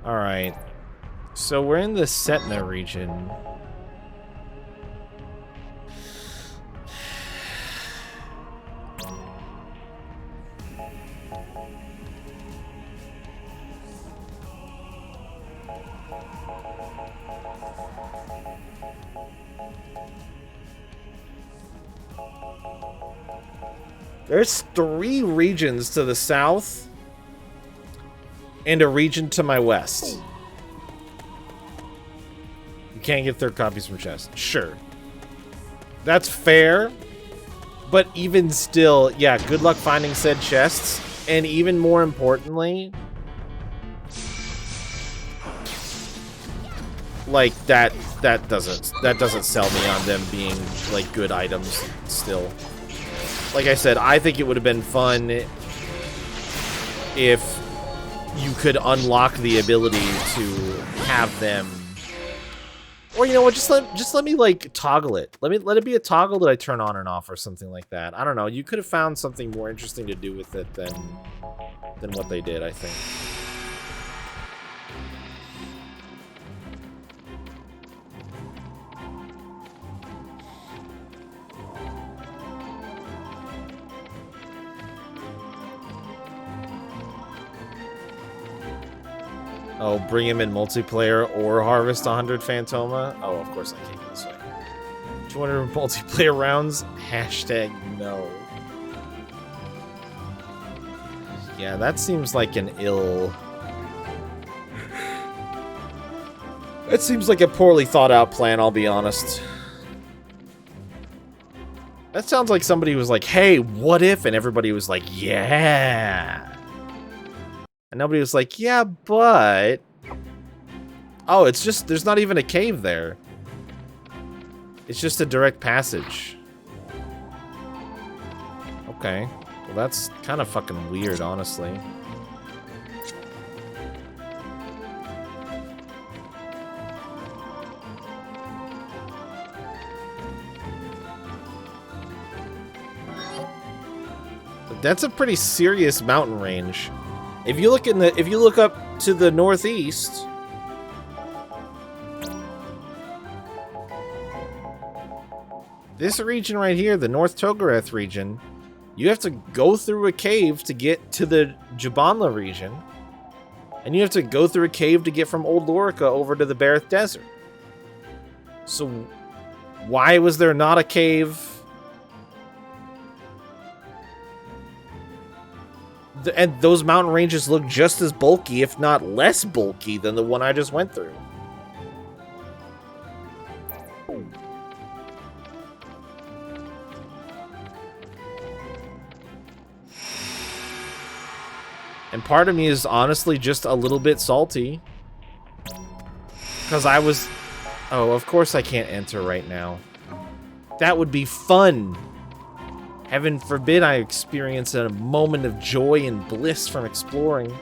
Alright. So we're in the Setna region. There's 3 regions to the south and a region to my west. You can't get 3rd copies from chests. Sure. That's fair. But even still, yeah, good luck finding said chests. And even more importantly, like that doesn't sell me on them being like good items still. Like I said, I think it would have been fun if you could unlock the ability to have them, or you know what, just let me like toggle it. Let it be a toggle that I turn on and off or something like that. I don't know. You could have found something more interesting to do with it than what they did, I think. Oh, bring him in multiplayer or harvest 100 Phantoma? Oh, of course I can't go this way. 200 multiplayer rounds? Hashtag no. Yeah, that seems like an ill... It seems like a poorly thought out plan, I'll be honest. That sounds like somebody was like, hey, what if? And everybody was like, yeah. And nobody was like, yeah, but... Oh, it's just, there's not even a cave there. It's just a direct passage. Okay. Well, that's kind of fucking weird, honestly. But that's a pretty serious mountain range. If you look up to the northeast, this region right here, the North Togareth region, you have to go through a cave to get to the Jabanla region, and you have to go through a cave to get from Old Lorica over to the Bareth Desert. So, why was there not a cave? And those mountain ranges look just as bulky, if not less bulky, than the one I just went through. And part of me is honestly just a little bit salty. Because I was... Oh, of course I can't enter right now. That would be fun. Heaven forbid I experience a moment of joy and bliss from exploring.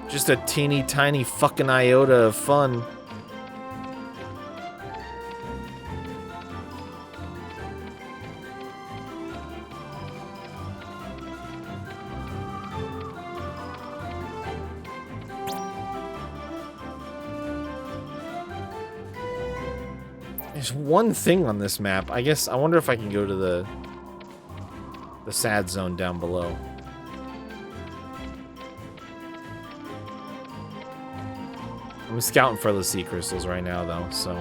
Just a teeny tiny fucking iota of fun. There's one thing on this map. I guess I wonder if I can go to the sad zone down below. I'm scouting for the sea crystals right now though, so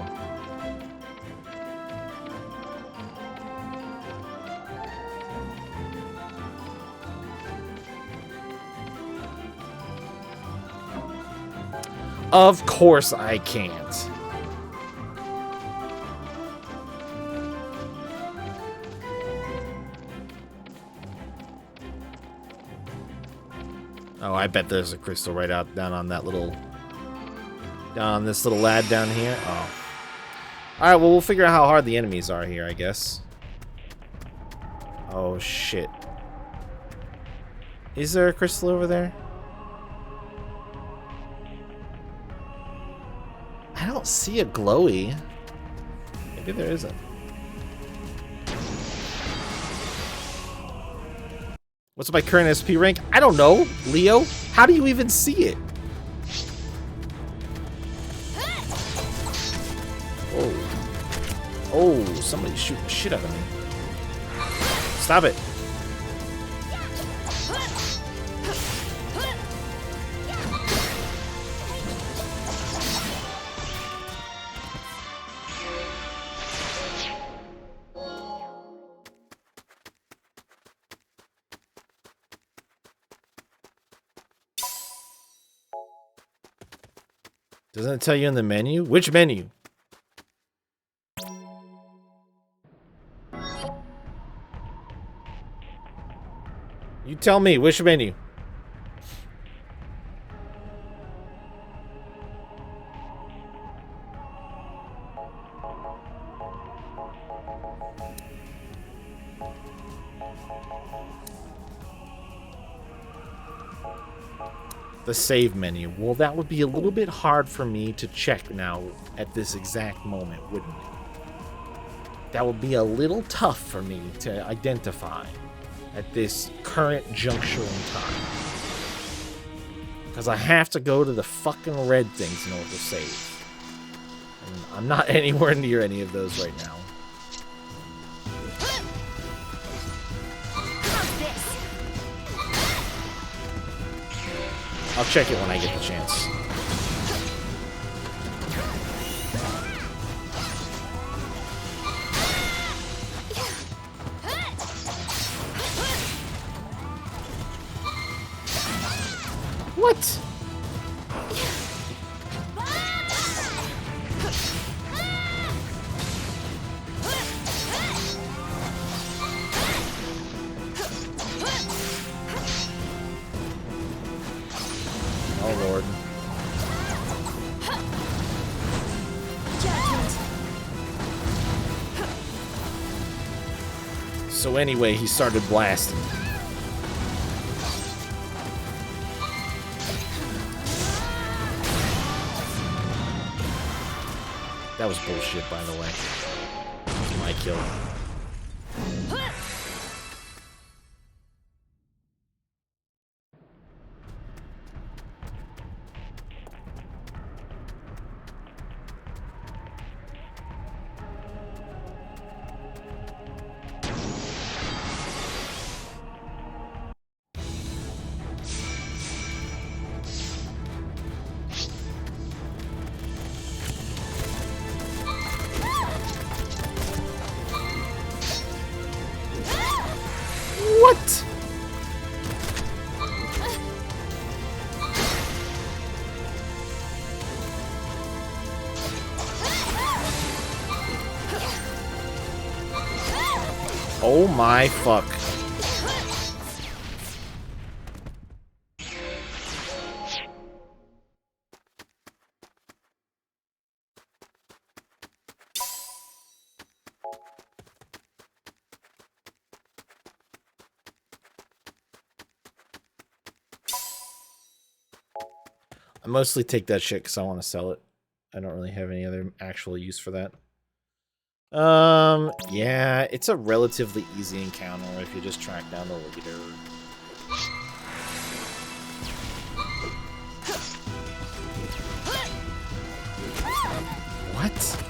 of course I can't. Oh, I bet there's a crystal right out down on that little... Down on this little lad down here. Oh. Alright, well, we'll figure out how hard the enemies are here, I guess. Oh, shit. Is there a crystal over there? I don't see a glowy. Maybe there isn't. What's my current SP rank? I don't know, Leo. How do you even see it? Oh. Oh, somebody's shooting the shit out of me. Stop it. Doesn't it tell you in the menu? Which menu? You tell me, which menu? The save menu. Well, that would be a little bit hard for me to check now at this exact moment, wouldn't it? That would be a little tough for me to identify at this current juncture in time. Because I have to go to the fucking red things in order to save. And I'm not anywhere near any of those right now. I'll check it when I get the chance. What? Oh, Lord. So anyway, he started blasting. That was bullshit, by the way. That was my kill. What? Oh my fuck. I mostly take that shit because I want to sell it. I don't really have any other actual use for that. Yeah, it's a relatively easy encounter if you just track down the leader. What?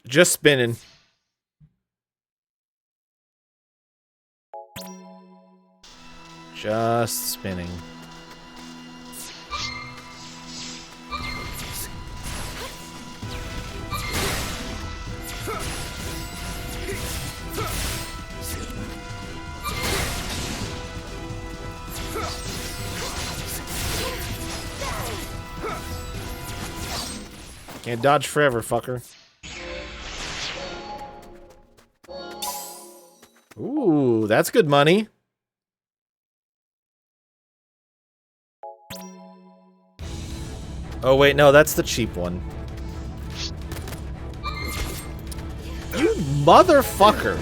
Just spinning. Just spinning. Can't dodge forever, fucker. Ooh, that's good money. Oh, wait, no, that's the cheap one. You motherfucker.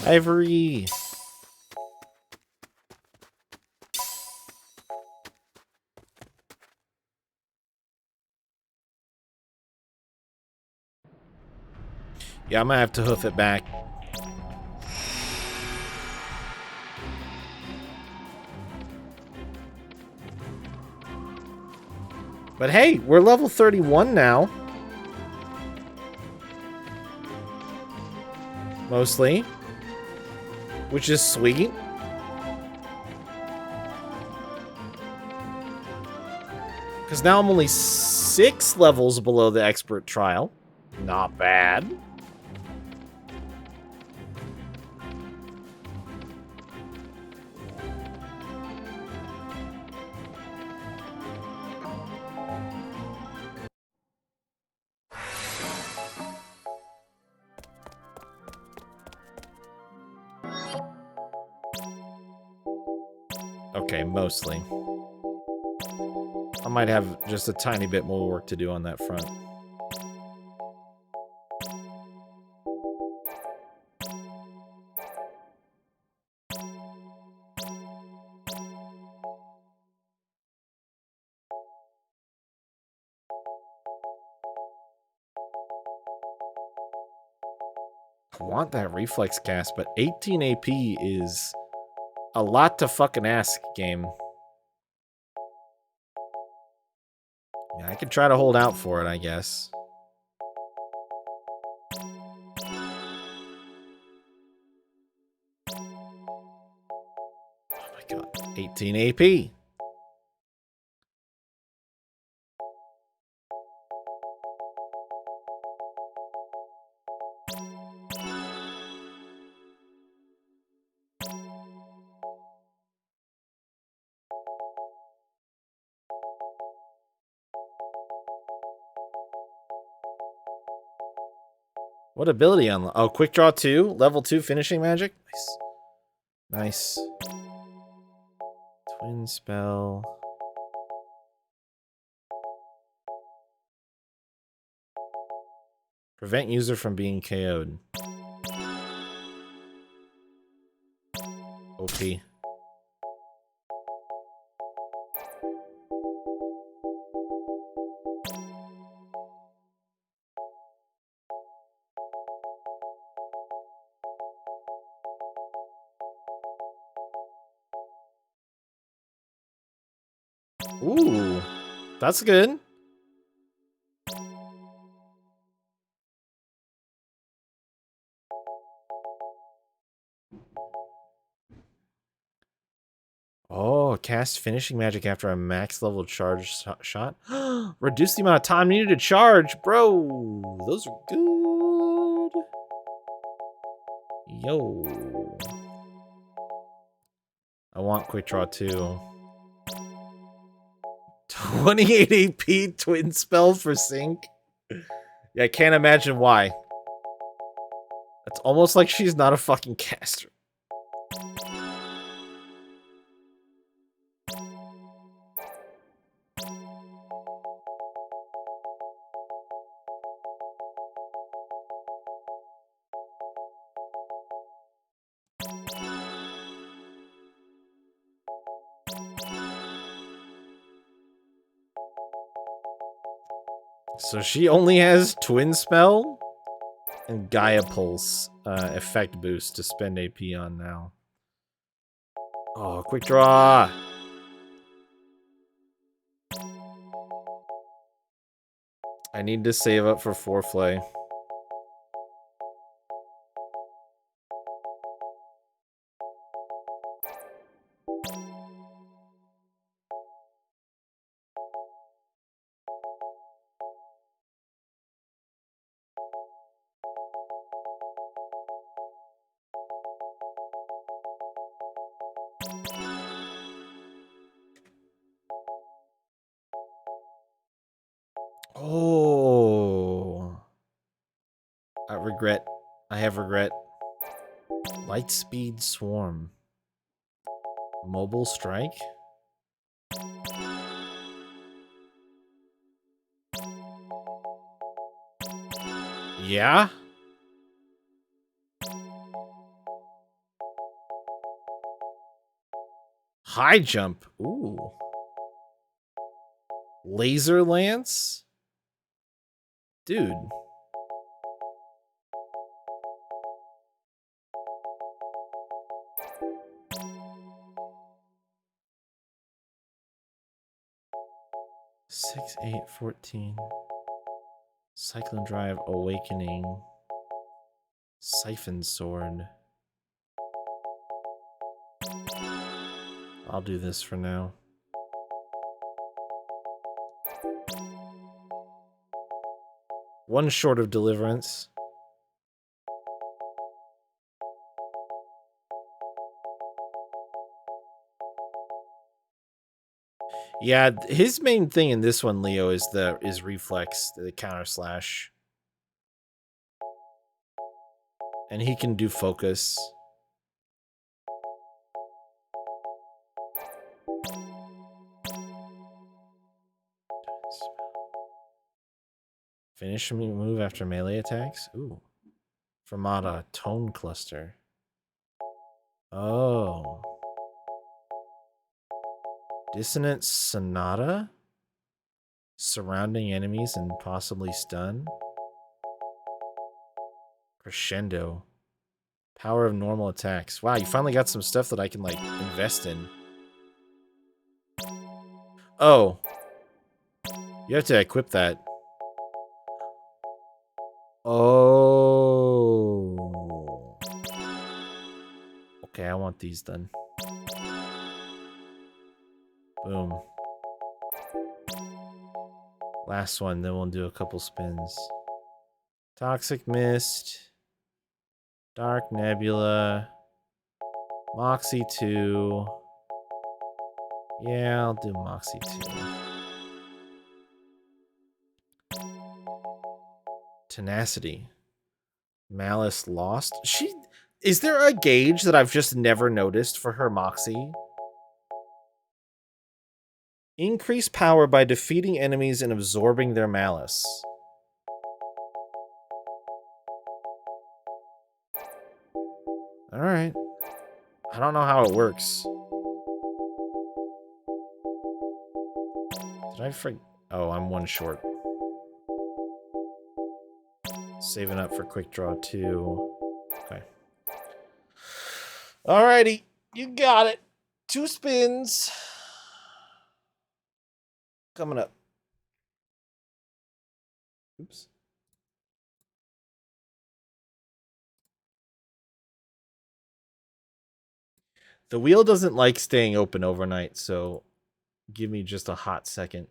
Ivory. Yeah, I might have to hoof it back. But hey, we're level 31 now. Mostly. Which is sweet. Because now I'm only 6 levels below the expert trial. Not bad. Okay, mostly. I might have just a tiny bit more work to do on that front. I want that reflex cast, but 18 AP is a lot to fucking ask, game. Yeah, I could try to hold out for it, I guess. Oh my god, 18 AP. What ability unlock? Oh, quick draw 2, level 2 finishing magic. Nice. Nice. Twin spell. Prevent user from being KO'd. OP. Ooh, that's good. Oh, cast finishing magic after a max level charge shot. Reduce the amount of time needed to charge. Bro, those are good. Yo. I want quick draw 2. 28 AP twin spell for sync. Yeah, I can't imagine why. It's almost like she's not a fucking caster. So she only has Twin Spell and Gaia Pulse effect boost to spend AP on now. Oh, quick draw! I need to save up for Foreflay. Oh. I regret. I have regret. Lightspeed Swarm. Mobile Strike? Yeah? High Jump. Ooh. Laser Lance? Dude. Six, 8, 14. Cyclone Drive, Awakening. Siphon Sword. I'll do this for now. One short of Deliverance. Yeah, his main thing in this one, Leo, is reflex, the counter slash. And he can do focus. Finish me move after melee attacks? Ooh. Fermata, Tone Cluster. Oh. Dissonant Sonata? Surrounding enemies and possibly stun? Crescendo. Power of normal attacks. Wow, you finally got some stuff that I can, like, invest in. Oh. You have to equip that. Oh. Okay, I want these then. Boom. Last one, then we'll do a couple spins. Toxic Mist. Dark Nebula. Moxie 2. Yeah, I'll do Moxie 2. Tenacity. Malice Lost. Is there a gauge that I've just never noticed for her Moxie? Increase power by defeating enemies and absorbing their malice. Alright. I don't know how it works. Did I forget? Oh, I'm one short. Saving up for quick draw 2. Okay. Alrighty. You got it. 2 spins. Coming up. Oops. The wheel doesn't like staying open overnight, so give me just a hot second.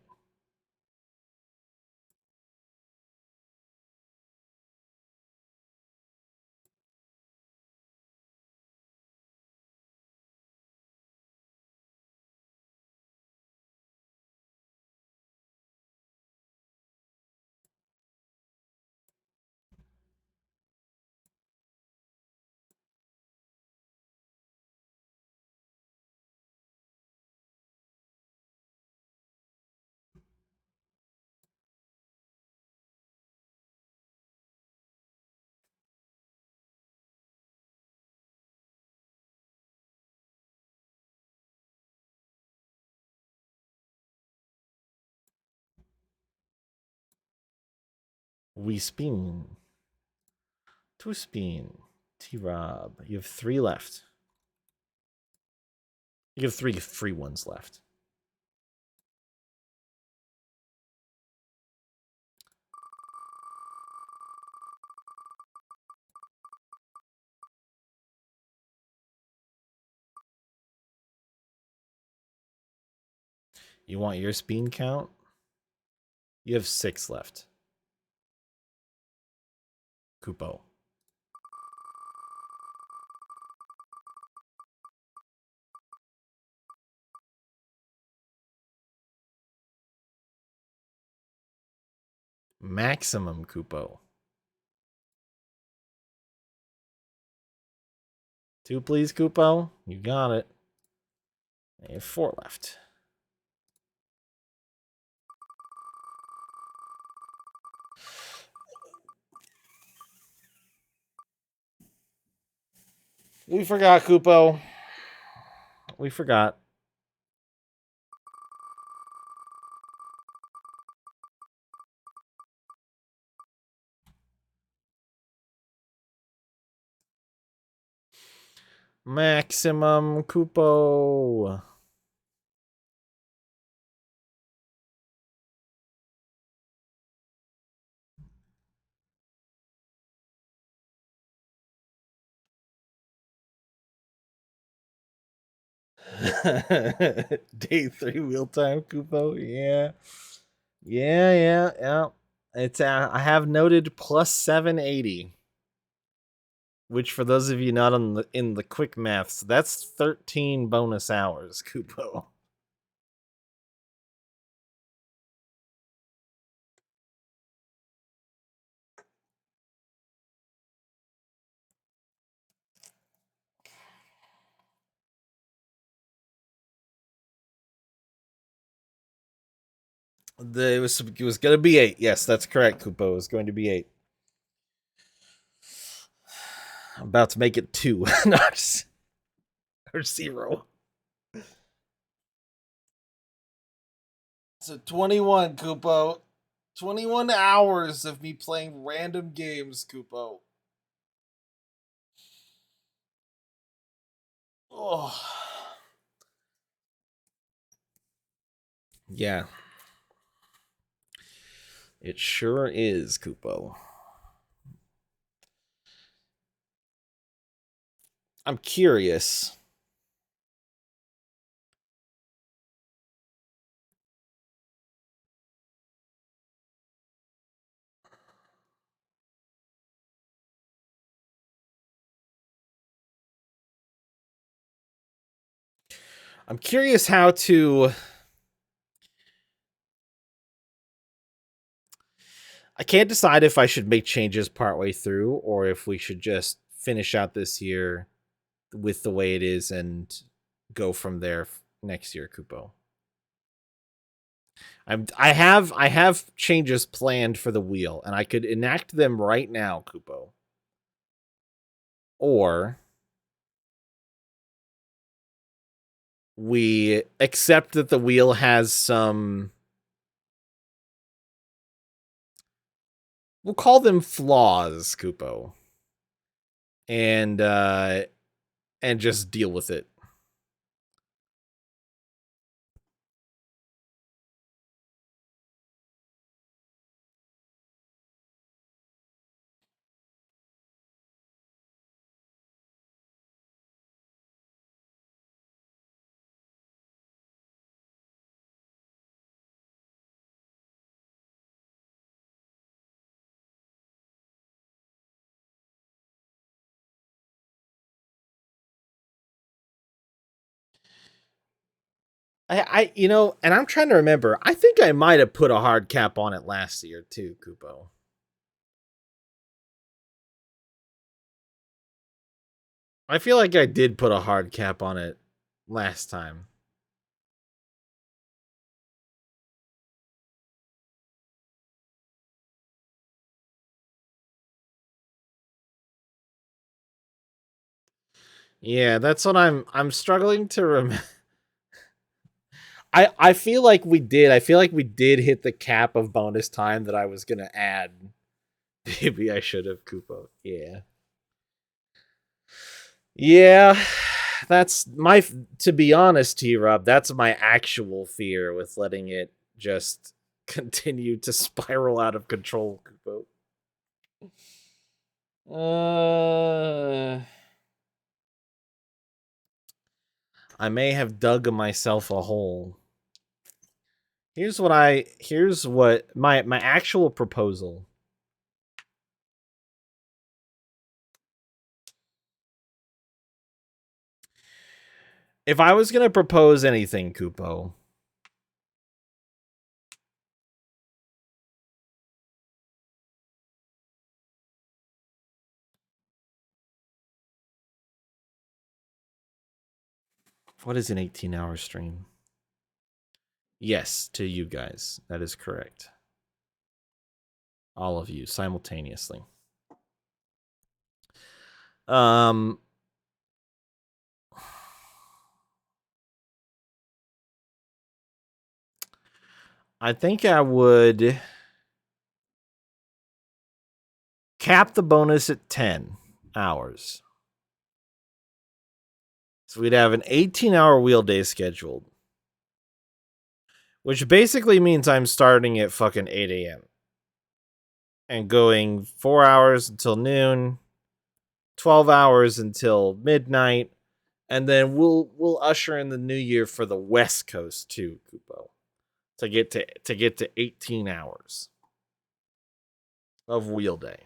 We spin. Two spin. T-Rob. You have 3 left. You have 3 free ones left. You want your spin count? You have 6 left. Kupo. Maximum Kupo. 2, please, Kupo. You got it. You have 4 left. We forgot, Kupo. We forgot. Maximum Kupo. Day 3 wheel time, Kupo. Yeah. Yeah. It's I have noted plus 780. Which, for those of you not in the quick maths, that's 13 bonus hours, Kupo. It was going to be 8. Yes, that's correct, Kupo. It was going to be 8. I'm about to make it 2, not or 0. So 21, Kupo. 21 hours of me playing random games, Kupo. Oh. Yeah. It sure is, Kupo. I'm curious. I'm curious how to... I can't decide if I should make changes partway through or if we should just finish out this year with the way it is and go from there next year, Kupo. I have changes planned for the wheel, and I could enact them right now, Kupo. Or we accept that the wheel has some... We'll call them flaws, Kupo. And just deal with it. You know, and I'm trying to remember. I think I might have put a hard cap on it last year too, Kupo. I feel like I did put a hard cap on it last time. Yeah, that's what I'm struggling to remember. I feel like we did. I feel like we did hit the cap of bonus time that I was gonna add. Maybe I should have, Kupo. Yeah. Yeah. That's my, to be honest, T-Rob, that's my actual fear with letting it just continue to spiral out of control, Kupo. I may have dug myself a hole. Here's what my actual proposal. If I was gonna propose anything, Kupo, what is an 18-hour stream? Yes, to you guys. That is correct. All of you simultaneously. I think I would cap the bonus at 10 hours. So we'd have an 18-hour wheel day scheduled. Which basically means I'm starting at fucking 8 a.m. and going 4 hours until noon, 12 hours until midnight, and then we'll usher in the new year for the West Coast too, Kupo. To get to 18 hours of wheel day.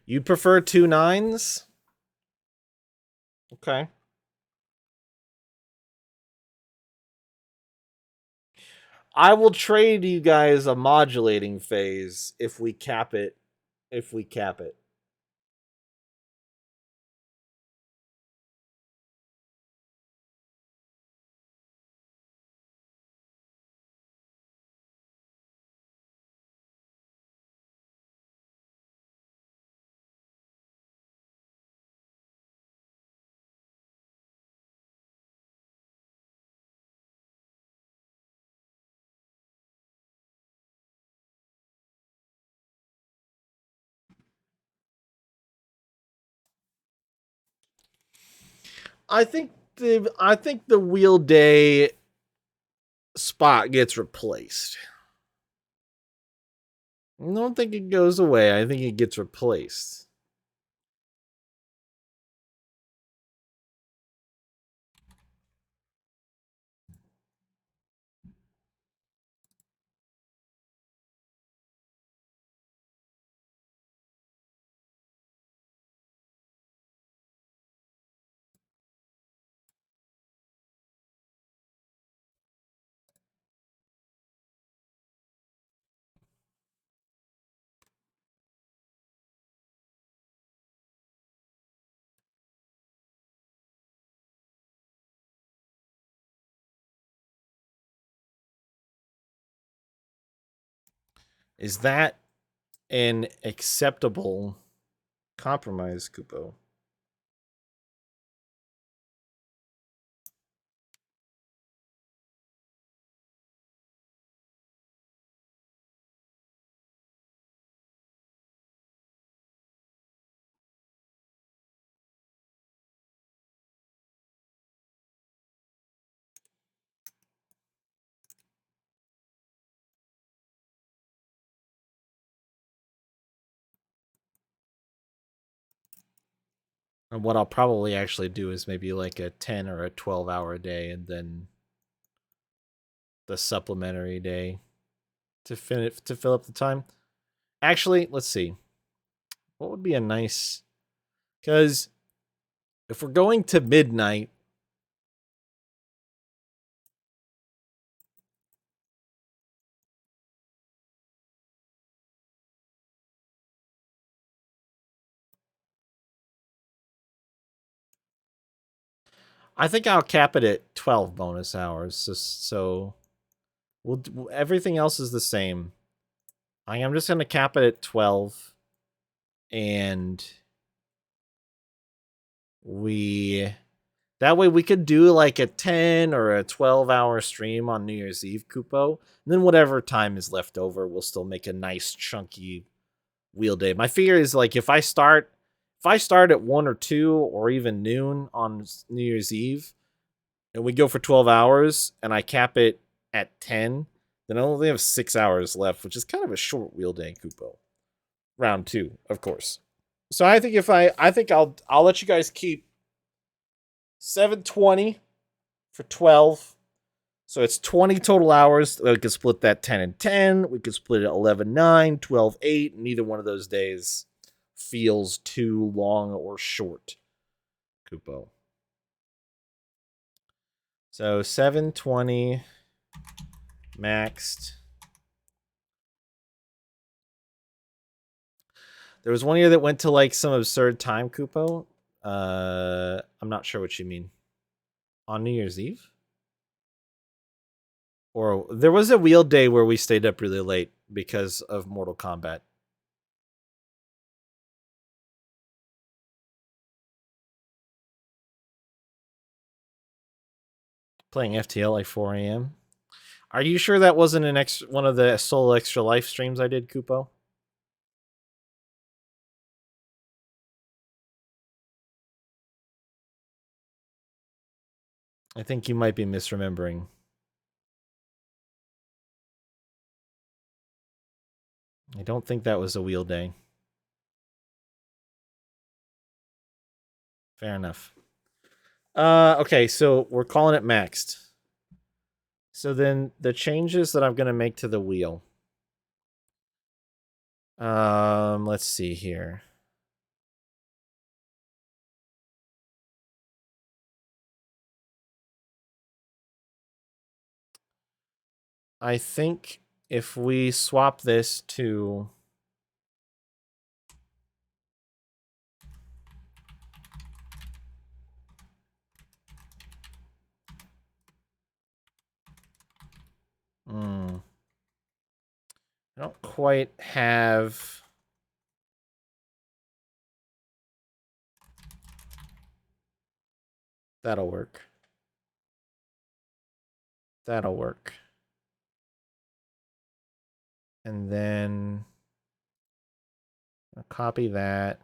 You prefer 2 9s? Okay. I will trade you guys a modulating phase if we cap it. I think the wheel day spot gets replaced. I don't think it goes away. I think it gets replaced. Is that an acceptable compromise, Kupo? And what I'll probably actually do is maybe like a 10 or a 12-hour day and then the supplementary day to fill up the time. Actually, let's see. What would be a nice, cuz if we're going to midnight, I think I'll cap it at 12 bonus hours. So everything else is the same. I'm just going to cap it at 12 and That way we could do like a 10 or a 12-hour stream on New Year's Eve, Kupo. And then whatever time is left over, we'll still make a nice chunky wheel day. My fear is like if I start at 1 or 2 or even noon on New Year's Eve and we go for 12 hours and I cap it at 10, then I only have 6 hours left, which is kind of a short wheel day, Kupo. Round 2, of course. So I think I'll let you guys keep 720 for 12. So it's 20 total hours. We could split that 10 and 10. We could split it 11-9, 12-8. Neither one of those days feels too long or short, Kupo. So 720 maxed. There was one year that went to like some absurd time, Kupo. I'm not sure what you mean. On New Year's Eve? Or there was a wheel day where we stayed up really late because of Mortal Kombat. Playing FTL like 4 a.m. Are you sure that wasn't one of the solo extra life streams I did, Kupo? I think you might be misremembering. I don't think that was a wheel day. Fair enough. Okay, so we're calling it maxed. So then the changes that I'm going to make to the wheel. Let's see here. I think if we swap this to I don't quite have that'll work. That'll work. And then I'll copy that.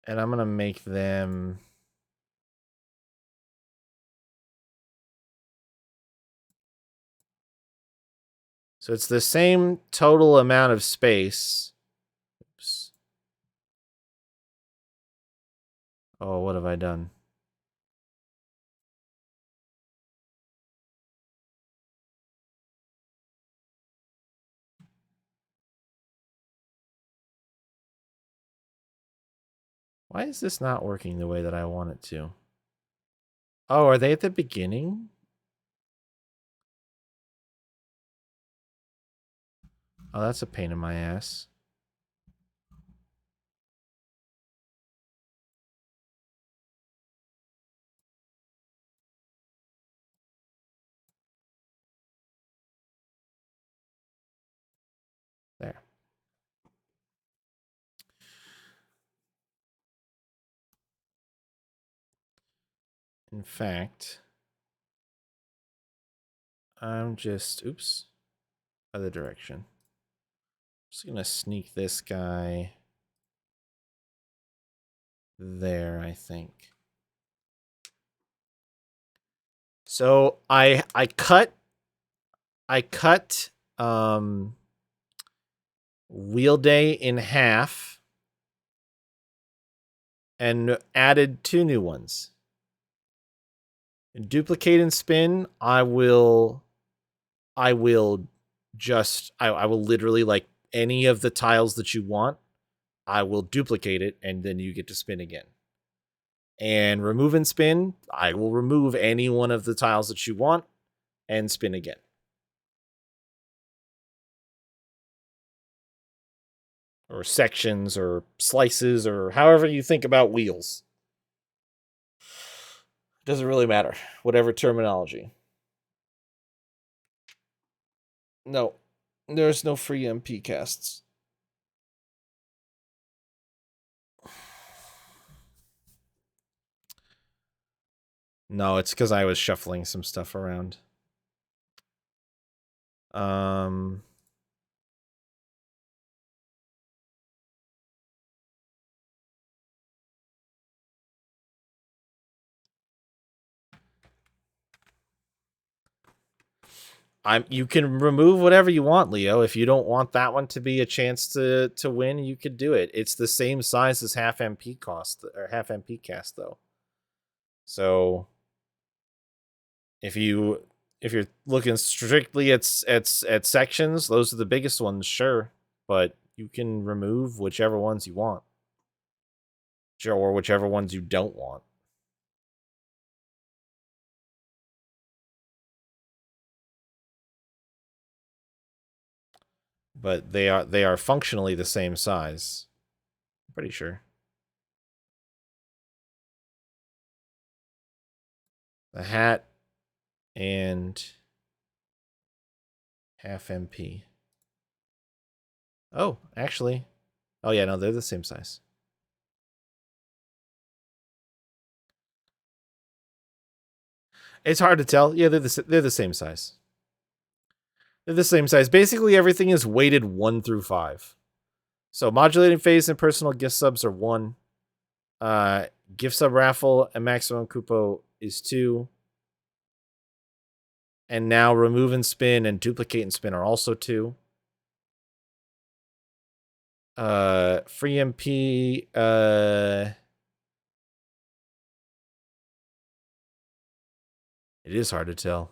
And I'm going to make them so it's the same total amount of space. Oops. Oh, what have I done? Why is this not working the way that I want it to? Oh, are they at the beginning? Oh, that's a pain in my ass. There. In fact, I'm just, oops, other direction. Just gonna sneak this guy there, I think. So I cut wheel day in half and added 2 new ones. Duplicate and spin, I will literally, like, any of the tiles that you want, I will duplicate it, and then you get to spin again. And remove and spin, I will remove any one of the tiles that you want and spin again. Or sections, or slices, or however you think about wheels. Doesn't really matter. Whatever terminology. No. There's no free MP casts. No, it's because I was shuffling some stuff around. You can remove whatever you want, Leo. If you don't want that one to be a chance to win, you could do it. It's the same size as half MP cost or half MP cast though. So if you're looking strictly at sections, those are the biggest ones, sure, but you can remove whichever ones you want, or whichever ones you don't want. But they are functionally the same size. I'm pretty sure. The hat and half MP. Oh, actually. Oh yeah, no, they're the same size. It's hard to tell. Yeah, they're the same size. They're the same size. Basically, everything is weighted 1 through 5. So modulating phase and personal gift subs are 1. Gift sub raffle and maximum cupo is 2. And now remove and spin and duplicate and spin are also 2. Free MP, it is hard to tell.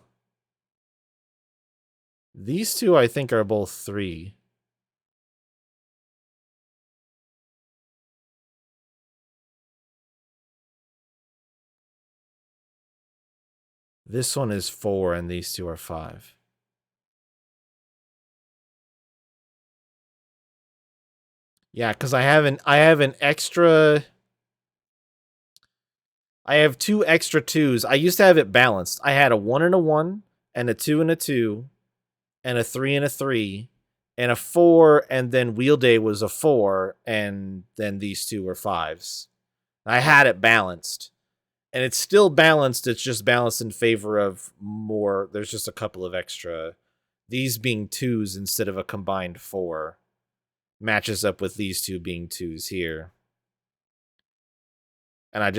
These two, I think, are both 3. This one is 4, and these two are 5. Yeah, because I have an extra. I have 2 extra 2s. I used to have it balanced. I had a 1 and a 1, and a 2 and a 2, and a 3 and a 3, and a 4, and then wheel day was a 4, and then these 2 were 5s. I had it balanced. And it's still balanced, it's just balanced in favor of more. There's just a couple of extra. These being 2s instead of a combined 4 matches up with these 2 being 2s here. And I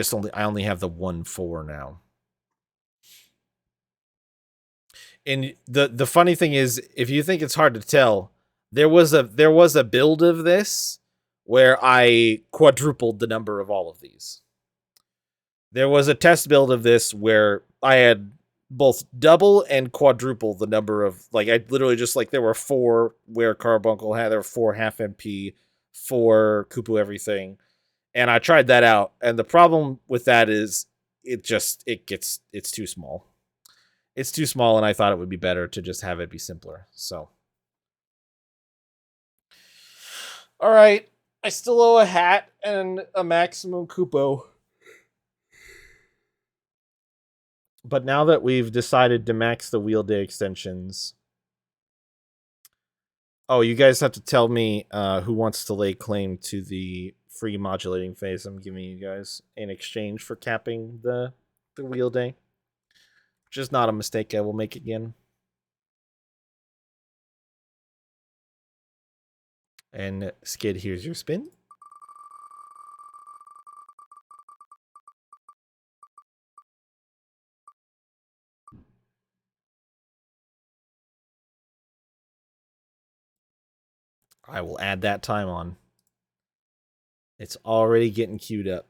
only have the 1-4 now. And the funny thing is, if you think it's hard to tell, there was a build of this where I quadrupled the number of all of these. There was a test build of this where I had both double and quadruple the number of, like, I literally just, like, there were 4 where Carbuncle had, there were 4 half MP, 4 Kupu everything. And I tried that out. And the problem with that is it's too small. It's too small, and I thought it would be better to just have it be simpler. So. All right. I still owe a hat and a maximum Kupo. But now that we've decided to max the wheel day extensions. Oh, you guys have to tell me who wants to lay claim to the free modulating phase I'm giving you guys in exchange for capping the wheel day. Which is not a mistake I will make again. And Skid, here's your spin. I will add that time on. It's already getting queued up.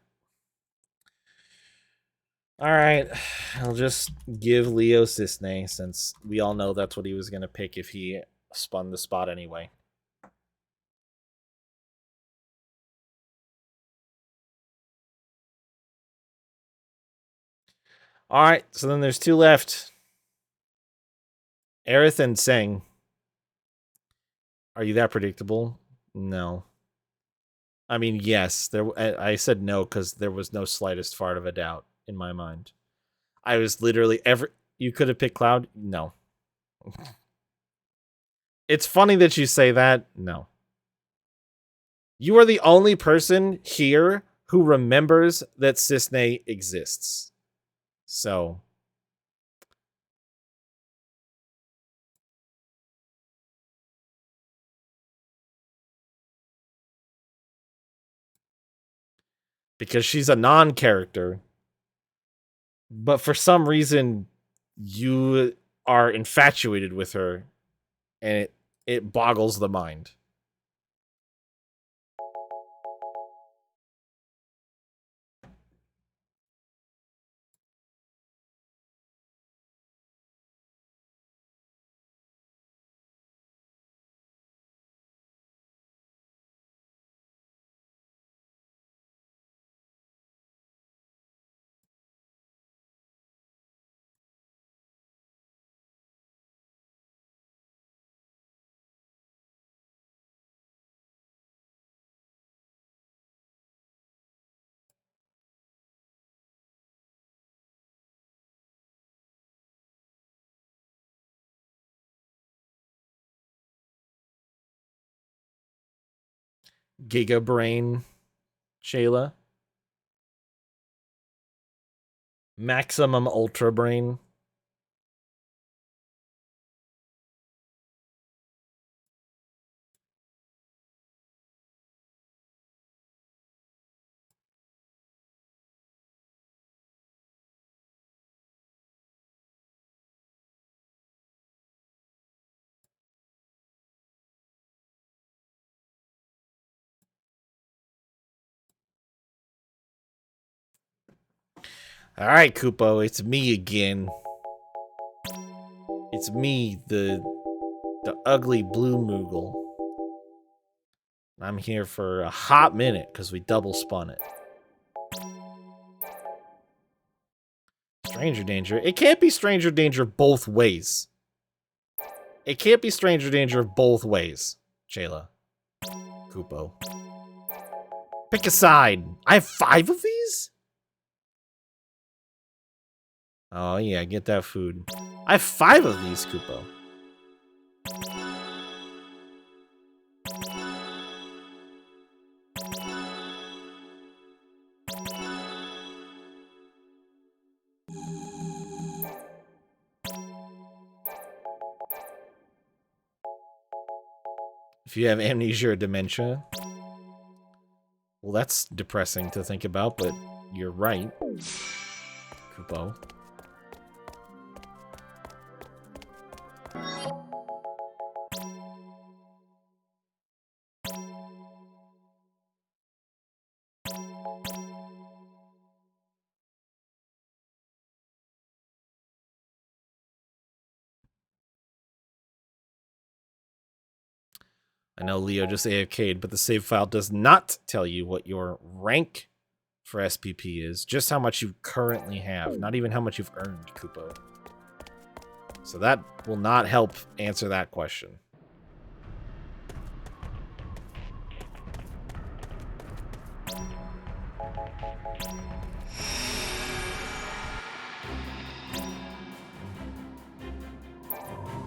All right, I'll just give Leo Cisne, since we all know that's what he was going to pick if he spun the spot anyway. All right, so then there's 2 left. Aerith and Seng. Are you that predictable? No. I mean, yes. I said no because there was no slightest fart of a doubt in my mind. I was literally you could have picked Cloud? No. It's funny that you say that. No. You are the only person here who remembers that Cisne exists. So. Because she's a non-character. But for some reason, you are infatuated with her. And it boggles the mind. Giga Brain, Shayla. Maximum Ultra Brain. All right, Kupo, it's me again. It's me, the ugly blue Moogle. I'm here for a hot minute because we double spun it. Stranger danger. It can't be stranger danger both ways. It can't be stranger danger both ways, Shayla. Kupo. Pick a side. I have 5 of these? Oh yeah, get that food. I have 5 of these, Kupo. If you have amnesia or dementia. Well, that's depressing to think about, but you're right, Kupo. I know Leo just AFK'd, but the save file does not tell you what your rank for SPP is, just how much you currently have, not even how much you've earned, Kupo. So that will not help answer that question.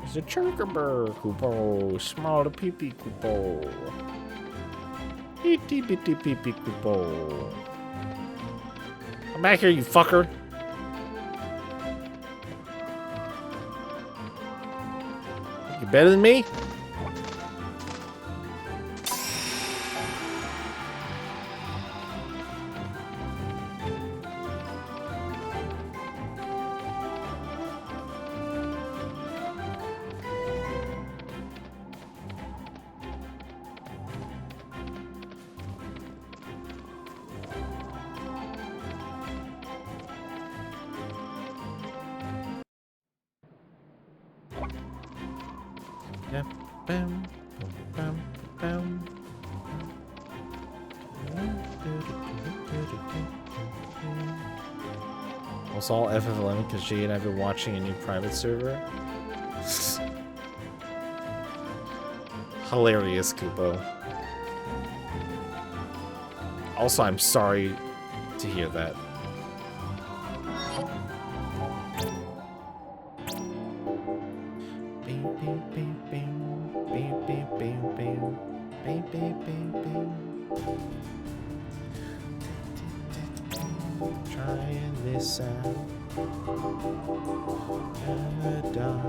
It's a churkaber, Kupo. Small pee-pee, Kupo. Itty bitty pee-pee, Kupo. Come back here, you fucker. You better than me? Almost all FF11 because Jay and I have been watching a new private server. Hilarious, Kupo. Also, I'm sorry to hear that. Trying this out. Gonna die.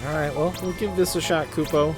Alright, well, we'll give this a shot, Kupo.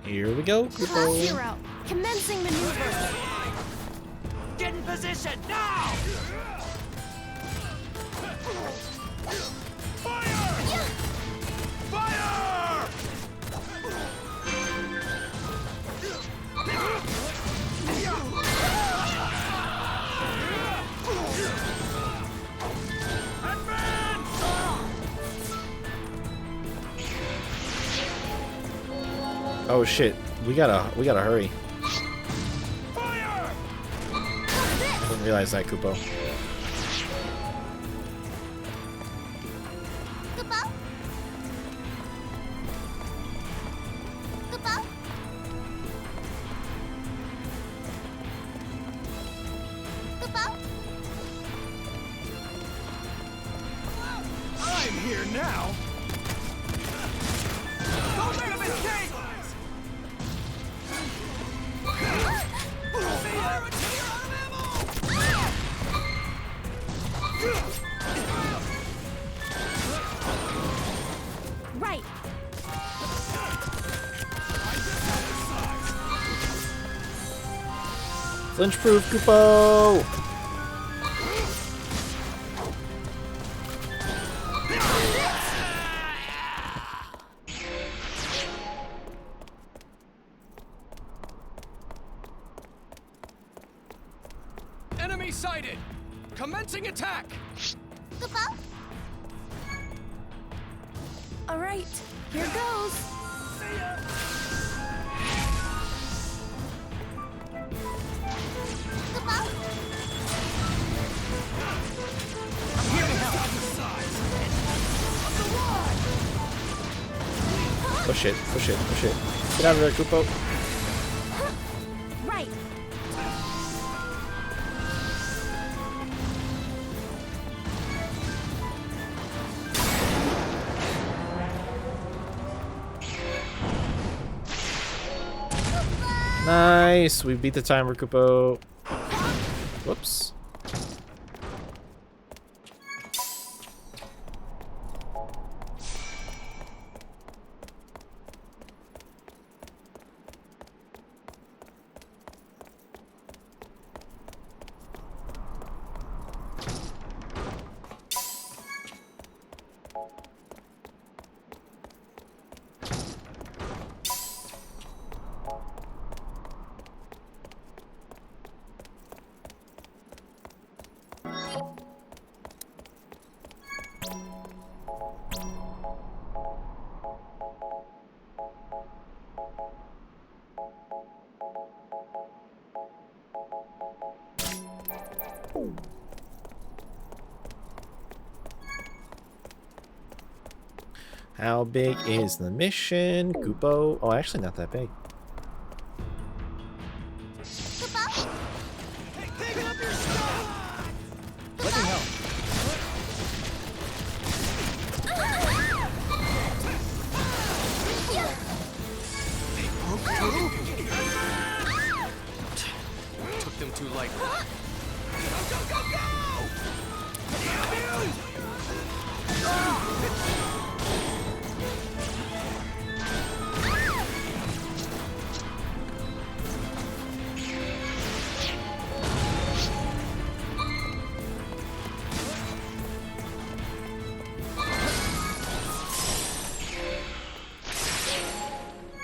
Here we go, Class Kupo. 0, commencing maneuver. Get in position now! Fire! Fire! Oh shit, we gotta hurry. Fire! I didn't realize that, Kupo. Kupo? Kupo? Kupo? I'm here now! Don't make a mistake! Right. Flinch proof, Kupo! Enemy sighted! Commencing attack! Kupo? All right, here goes. Kupo? Push it, push it, push it. Get out of there, Kupo. Right. Nice! We beat the timer, Kupo. Whoops. How big is the mission, Kupo? Oh, actually not that big. Kupo? Picking up your stuff! Let me help. Took them too lightly. Go, go, go, go!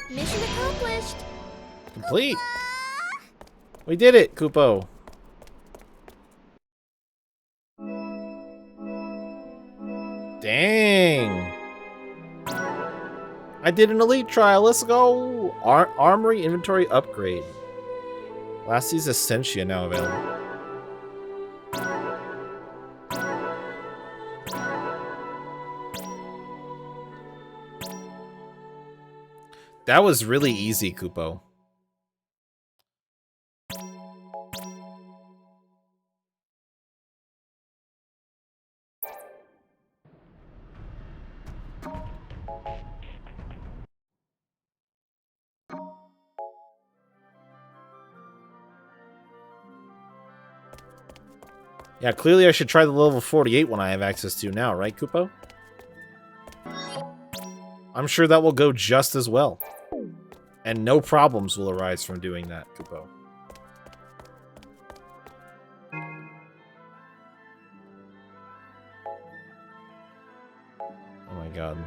Mission accomplished. Complete! We did it, Kupo! Dang! I did an elite trial, let's go! Armory inventory upgrade. Lassie's Essentia now available. That was really easy, Kupo. Yeah, clearly I should try the level 48 one I have access to now, right, Kupo? I'm sure that will go just as well. And no problems will arise from doing that, Kupo. Oh my god.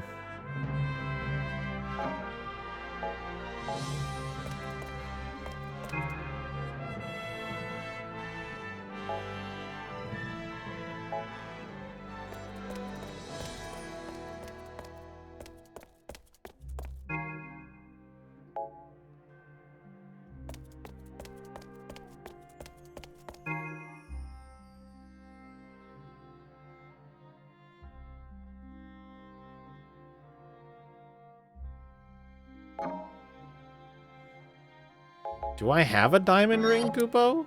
Do I have a diamond ring, Kupo?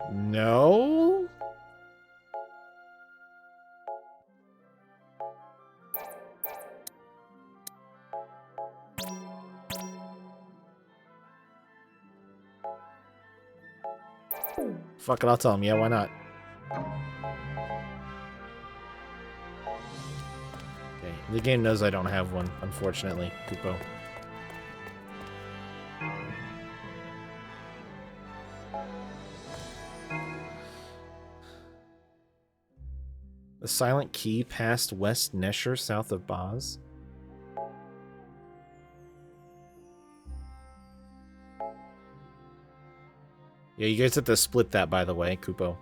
No? Fuck it, I'll tell him. Yeah, why not? Okay, the game knows I don't have one, unfortunately, Kupo. The silent key past West Nesher, south of Boz. Yeah, you guys have to split that, by the way, Kupo.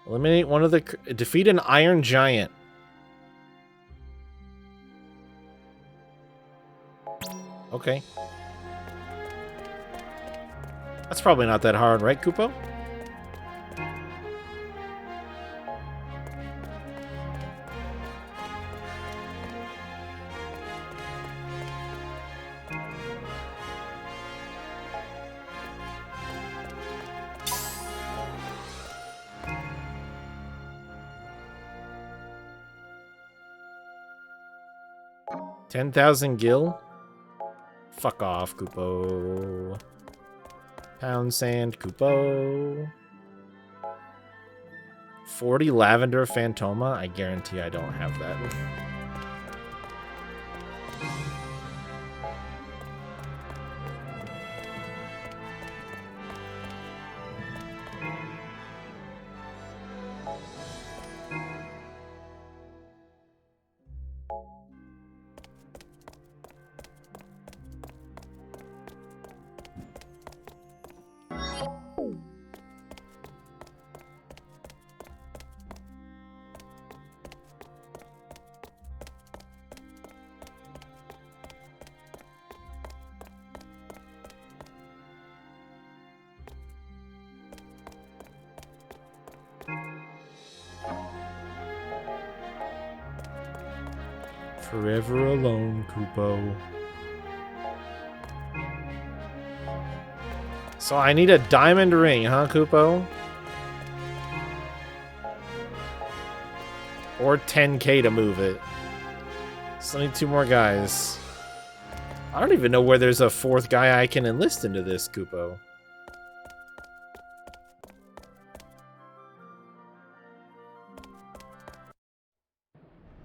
Eliminate one of the... Defeat an Iron Giant. Okay. That's probably not that hard, right, Kupo? $10,000 gil? Fuck off, Kupo. Pound sand, Kupo. 40 lavender phantoma? I guarantee I don't have that. Forever alone, Kupo. So I need a diamond ring, huh, Kupo? Or 10k to move it. Still need 2 more guys. I don't even know where there's a 4th guy I can enlist into this, Kupo.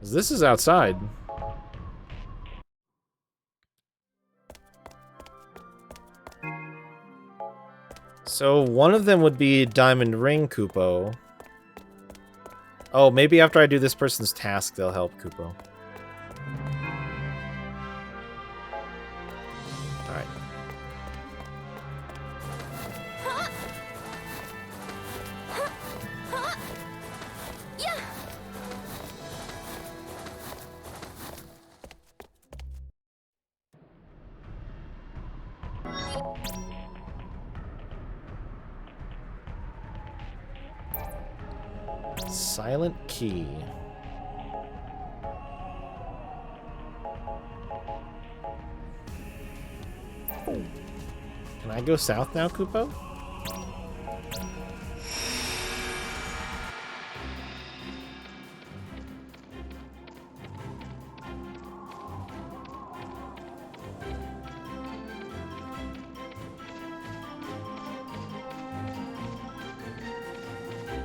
This is outside. So one of them would be Diamond Ring, Kupo. Oh, maybe after I do this person's task, they'll help, Kupo. Alright. Silent key. Can I go south now, Kupo?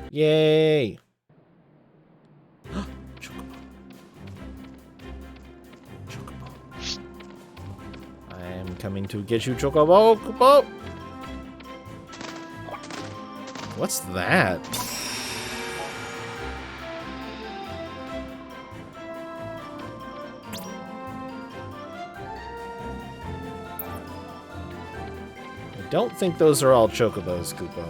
Yay! Chocobo. Chocobo. I am coming to get you, Chocobo! Kupo! What's that? I don't think those are all Chocobos, Kupo.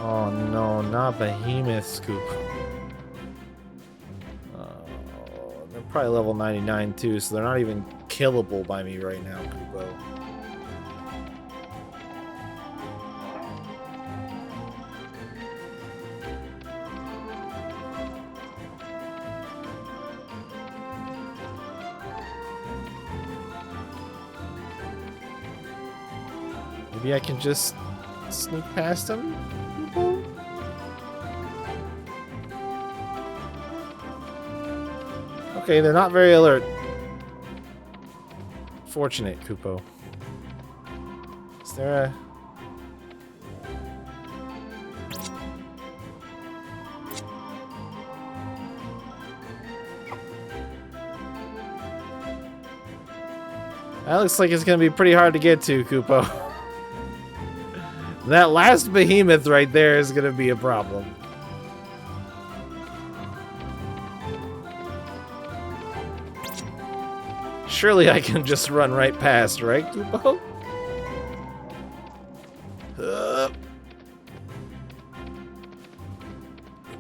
Oh no, not Behemoth Scoop. They're probably level 99 too, so they're not even killable by me right now, Kupo. Maybe I can just sneak past them? Okay, they're not very alert. Fortunate, Kupo. Is there a... That looks like it's gonna be pretty hard to get to, Kupo. That last behemoth right there is gonna be a problem. Surely I can just run right past, right, Kupo?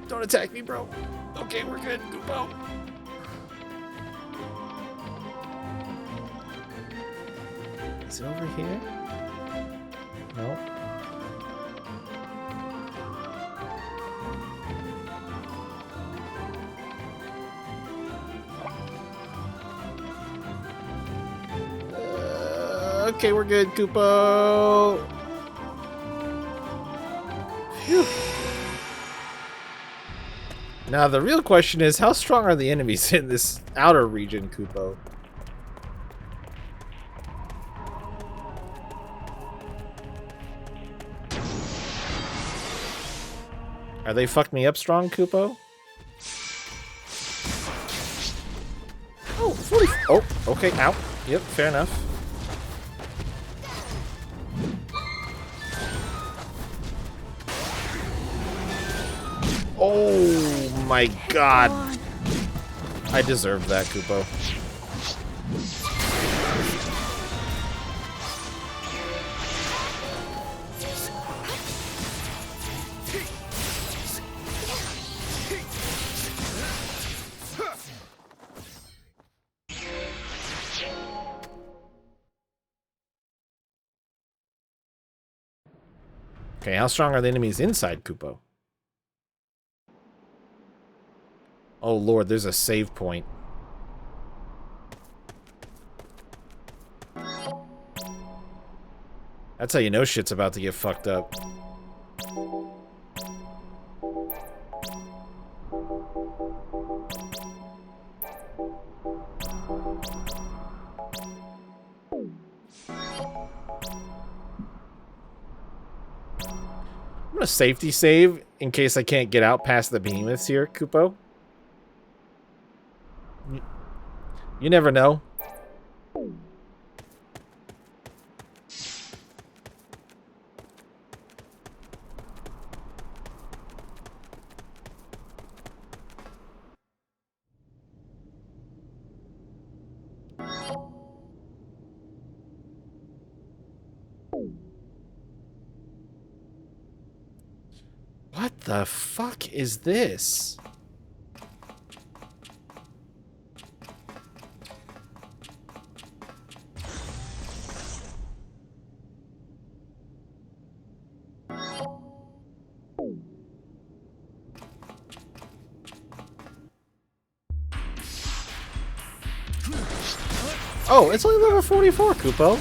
Don't attack me, bro. Okay, we're good, Kupo. Is it over here? No. Okay, we're good, Kupo. Phew. Now, the real question is, how strong are the enemies in this outer region, Kupo? Are they fucked me up strong, Kupo? Oh, 40. Oh, okay, ow. Yep, fair enough. Oh my god. I deserved that, Kupo. Okay, how strong are the enemies inside, Kupo? Oh lord, there's a save point. That's how you know shit's about to get fucked up. I'm gonna safety save in case I can't get out past the behemoths here, Kupo. You never know. What the fuck is this? Oh, it's only level 44, Kupo.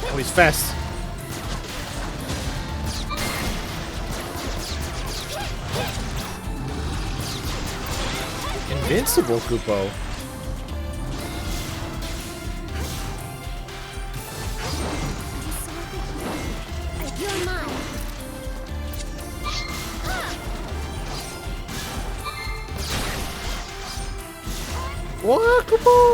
Oh, he's fast. Invincible, Kupo. You're mine. What, Kupo?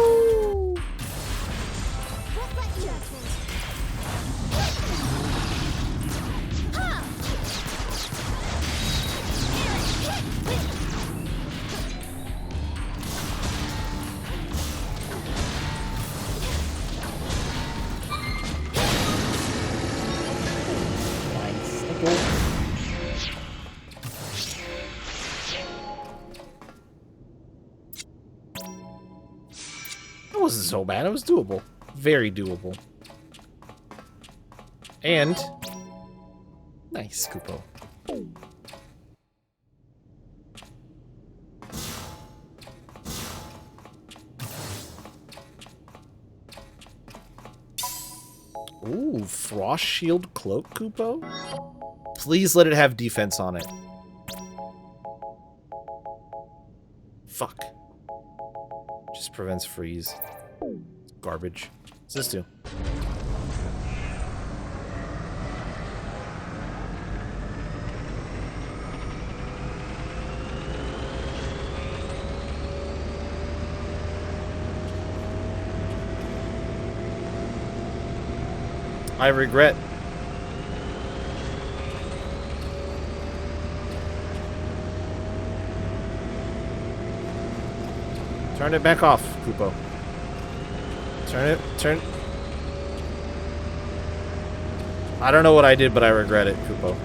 That wasn't so bad. It was doable. Very doable. And nice, Kupo. Ooh, Frost Shield Cloak, Kupo? Please let it have defense on it. Fuck. Just prevents freeze. Garbage. What's this do? I regret. Turn it back off, Kupo. Turn. I don't know what I did, but I regret it, Kupo.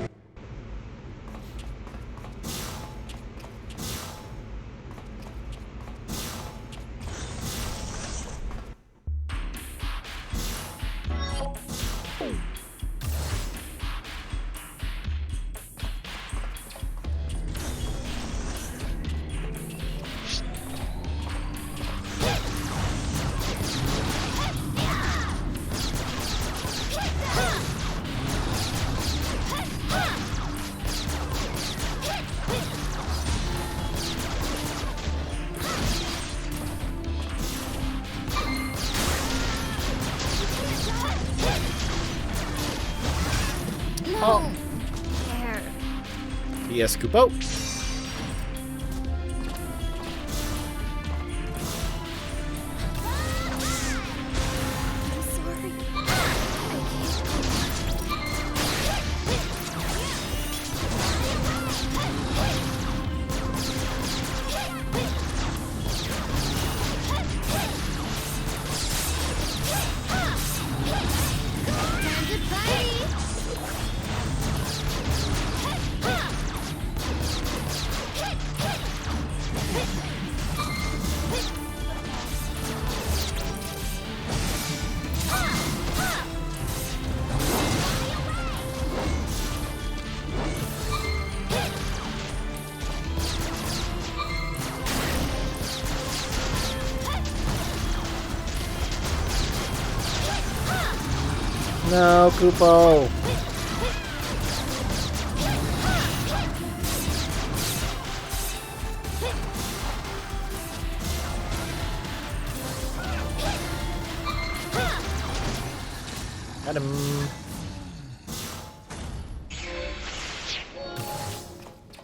Oh. There. Yes, Kupo. I'm sorry. Time to party. No, Koopo. Got him.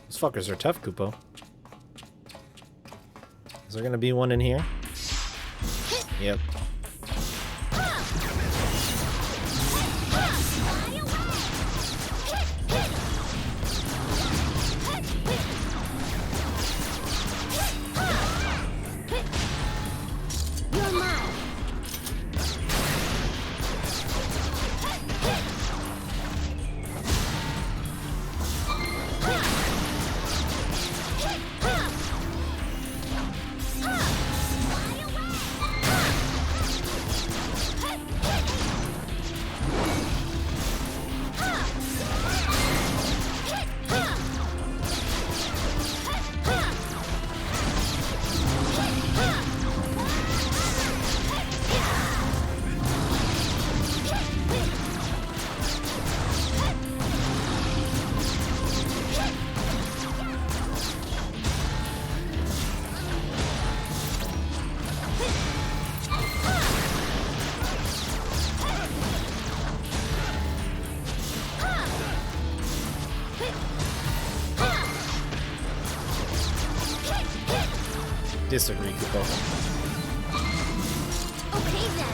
These fuckers are tough, Koopo. Is there gonna be one in here? Yep. Disagree, Koopo. Okay then.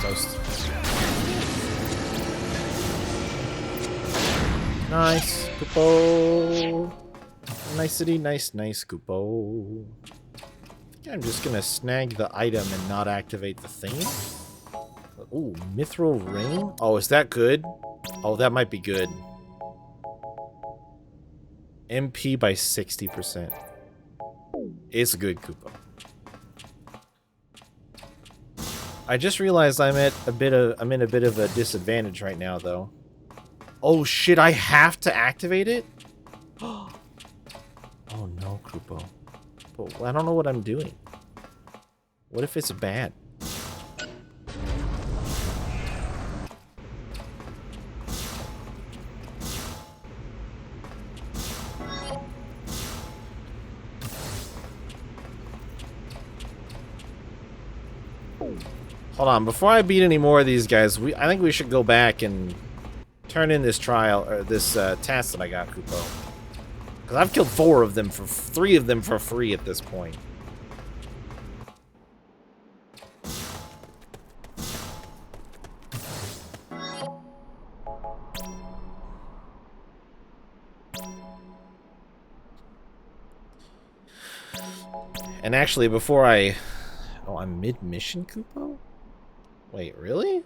Toast. Nice, Koopo. Nicety, nice, Koopo. I think I'm just gonna snag the item and not activate the thing. Ooh, mithril ring? Oh, is that good? Oh, that might be good. MP by 60%. It's good, Koopo. I just realized I'm in a bit of a disadvantage right now, though. Oh shit! I have to activate it. Oh no, Koopo. But I don't know what I'm doing. What if it's bad? Hold on, before I beat any more of these guys, I think we should go back and turn in this trial, or this task that I got, Koopo. Because I've killed 3 of them for free at this point. And actually, before I... Oh, I'm mid-mission, Koopo? Wait, really?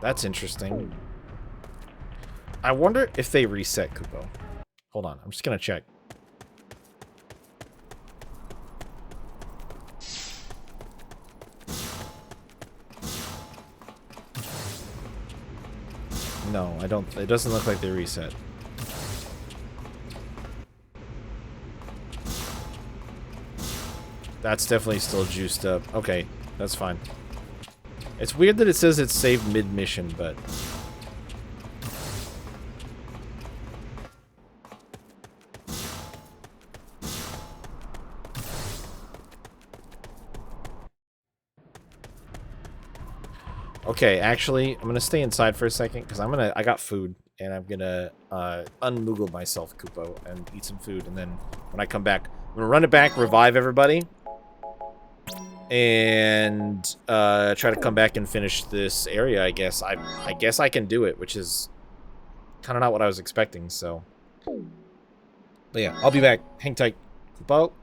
That's interesting. I wonder if they reset Koopo. Hold on, I'm just gonna check. No, I don't. It doesn't look like they reset. That's definitely still juiced up. Okay, that's fine. It's weird that it says it's saved mid-mission, but... Okay, actually, I'm gonna stay inside for a second, because I got food, and I'm gonna unmoogle myself, Koopo, and eat some food, and then when I come back, I'm gonna run it back, revive everybody, and try to come back and finish this area, I guess. I guess I can do it, which is kind of not what I was expecting, so But yeah, I'll be back. Hang tight. Football.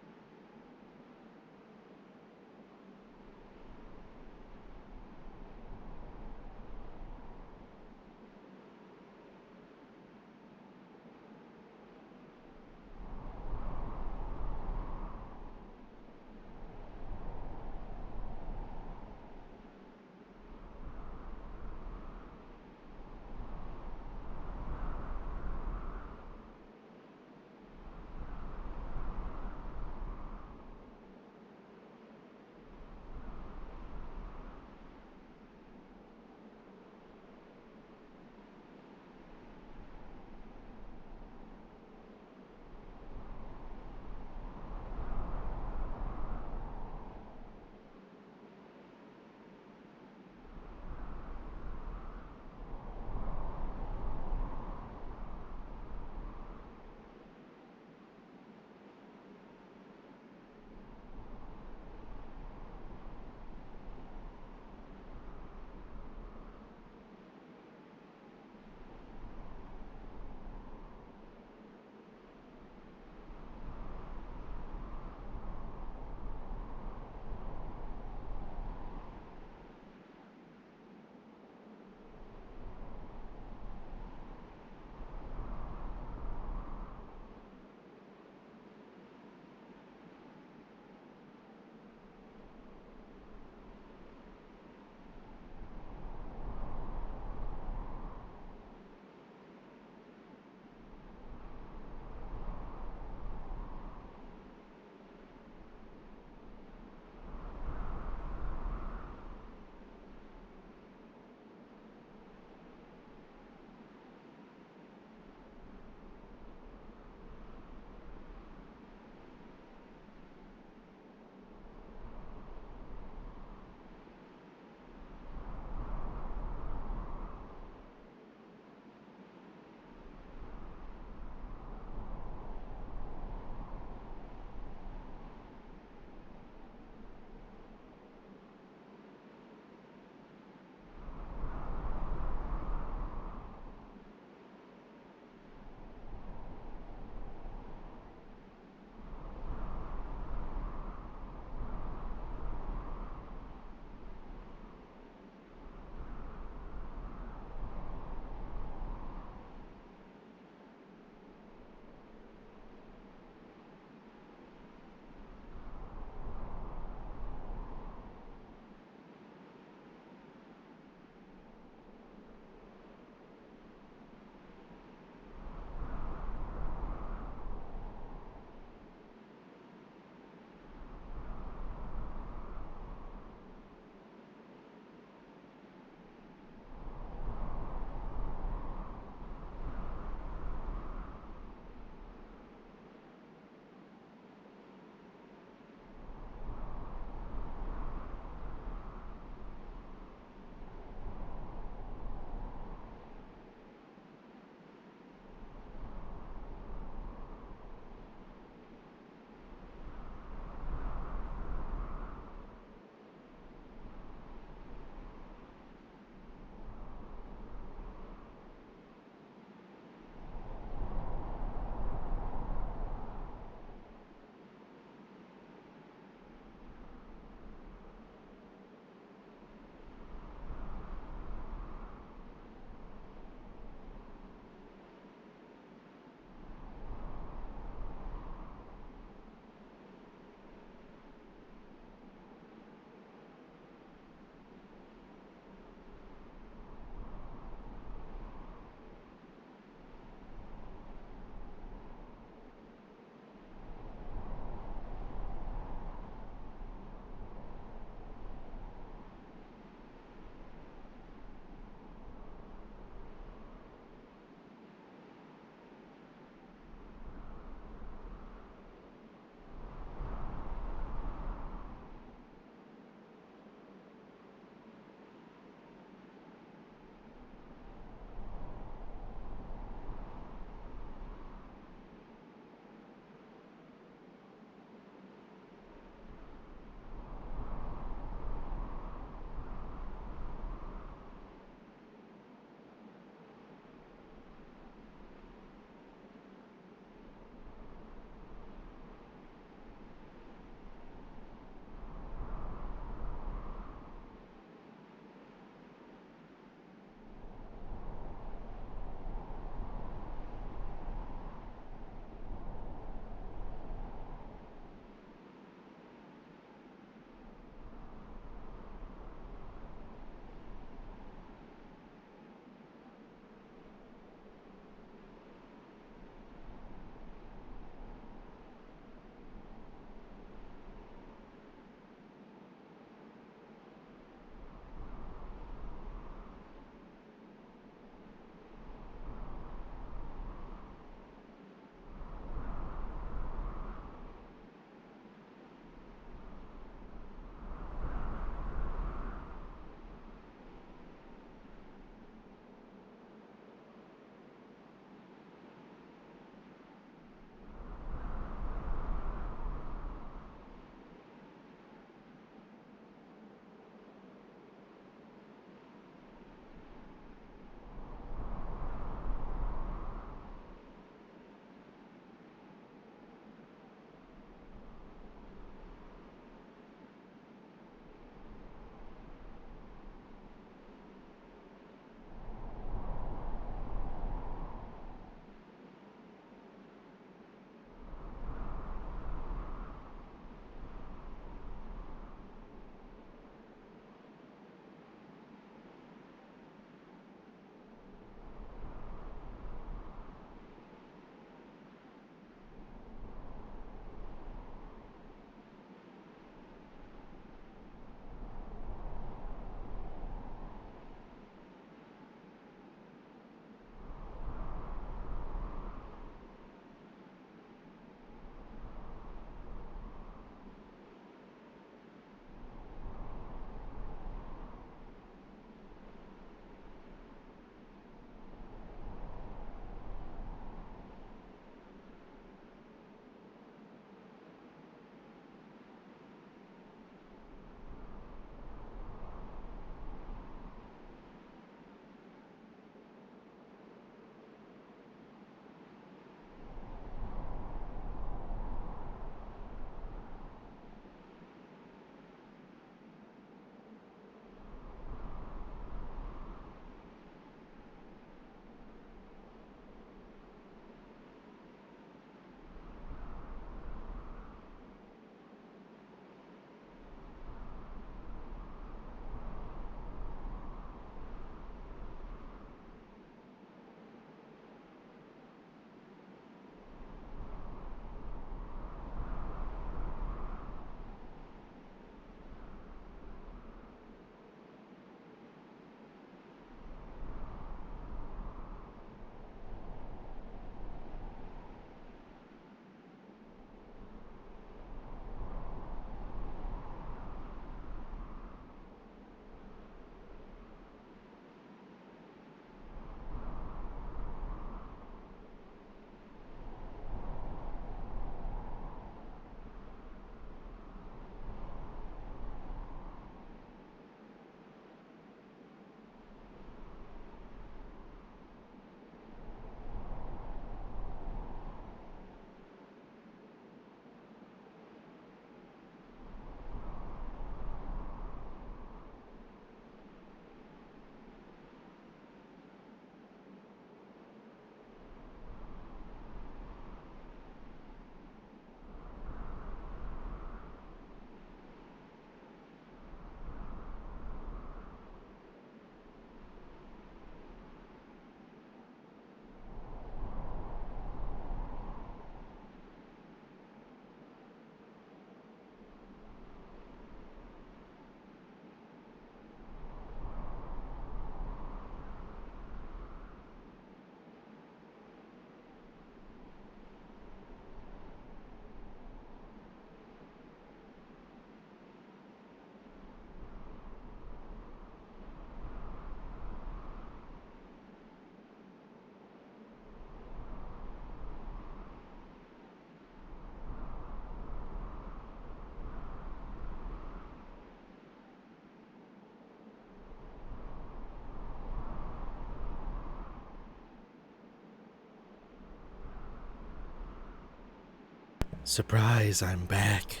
Surprise, I'm back.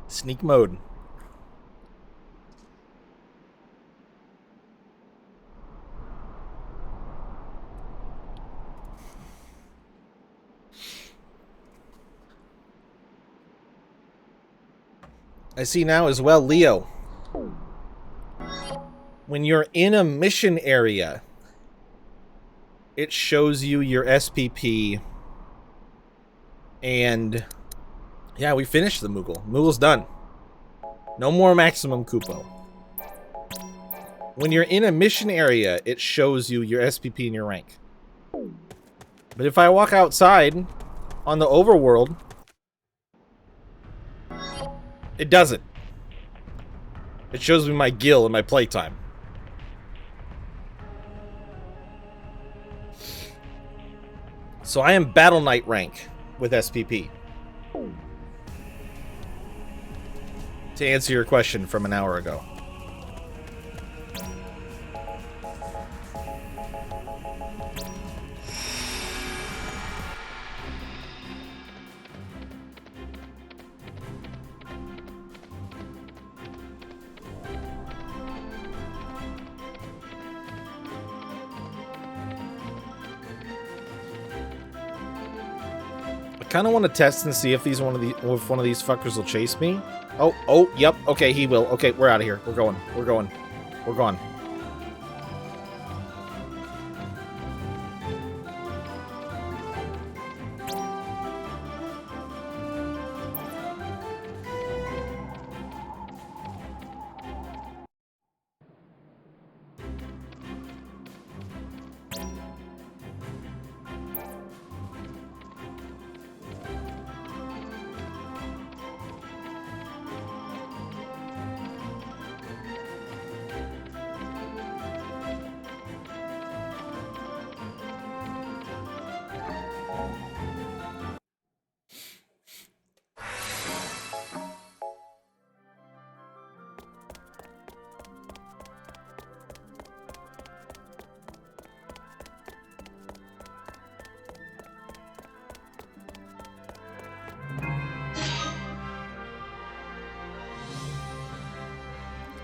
Sneak mode. I see now as well, Leo. When you're in a mission area, it shows you your SPP. And yeah, we finished the Moogle. Moogle's done. No more maximum Kupo. When you're in a mission area, it shows you your SPP and your rank. But if I walk outside on the overworld, it doesn't. It shows me my gil and my playtime. So I am Battle Knight rank with SPP. To answer your question from an hour ago. I kind of want to test and see if if one of these fuckers will chase me. Oh, yep. Okay, he will. Okay, we're out of here. We're going. We're going. We're gone.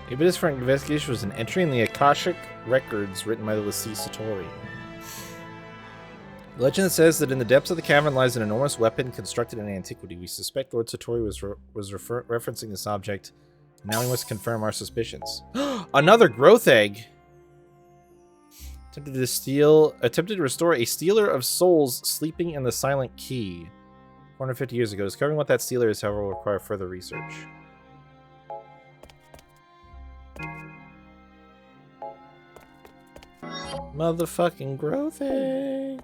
Impetus for investigation was an entry in the Akashic records written by the Lassie Satori. Legend says that in the depths of the cavern lies an enormous weapon constructed in antiquity. We suspect Lord Satori was referencing this object. Now we must confirm our suspicions. Another growth egg! Attempted to restore a stealer of souls sleeping in the Silent Key. 450 years ago. Discovering what that stealer is, however, will require further research. Motherfucking growth egg.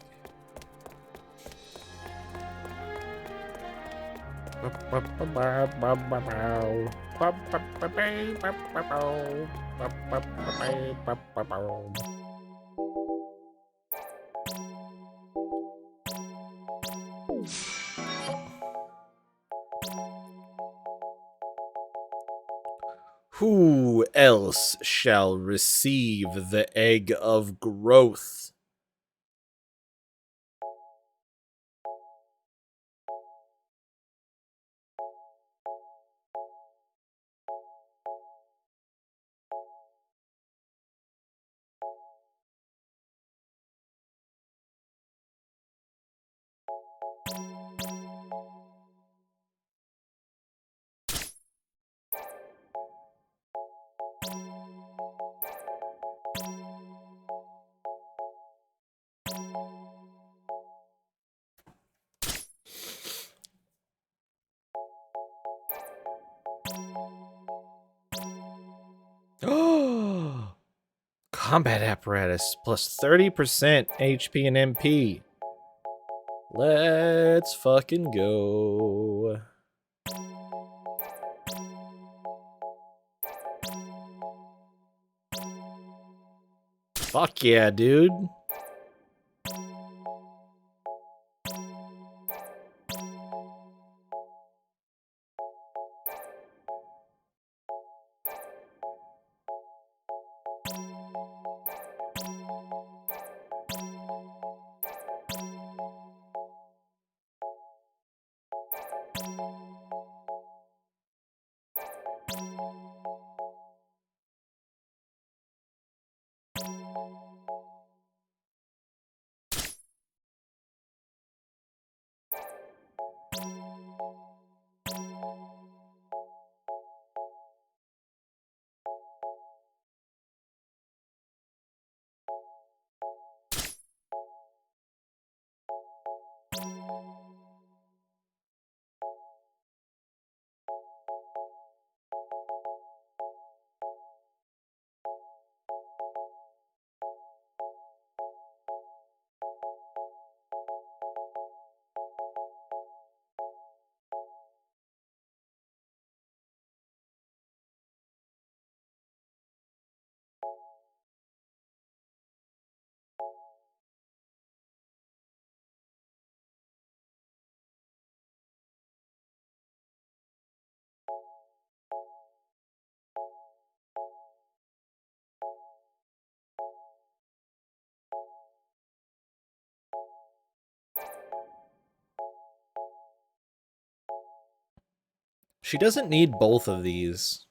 Who else shall receive the egg of growth? Combat apparatus plus 30% HP and MP. Let's fucking go. Fuck yeah, dude. She doesn't need both of these.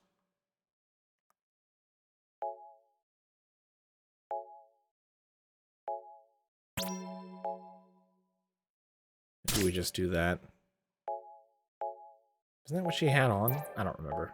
Maybe we just do that. Isn't that what she had on? I don't remember.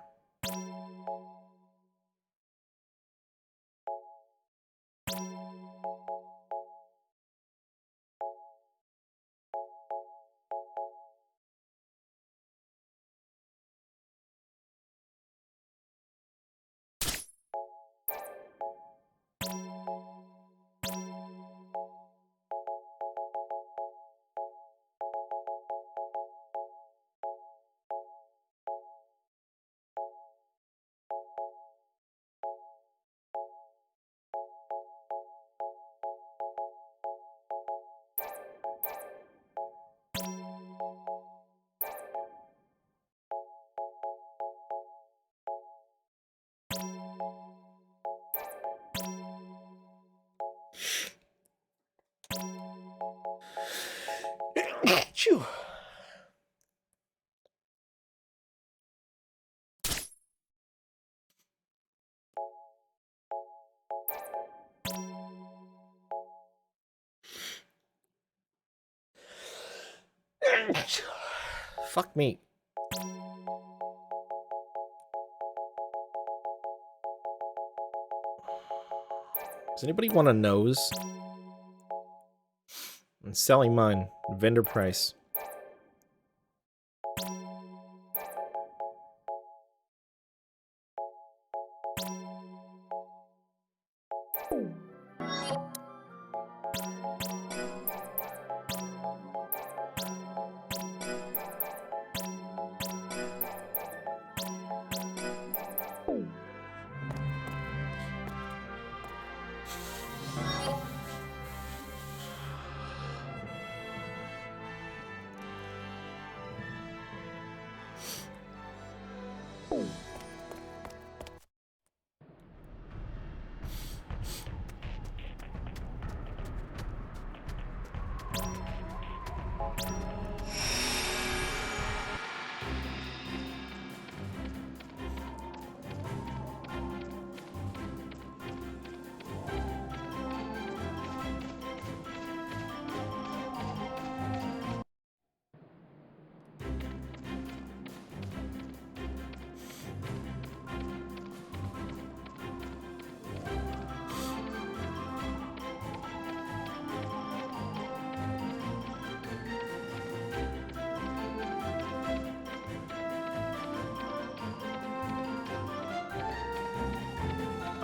Phew. Fuck me. Does anybody want a nose? I'm selling mine. Vendor price.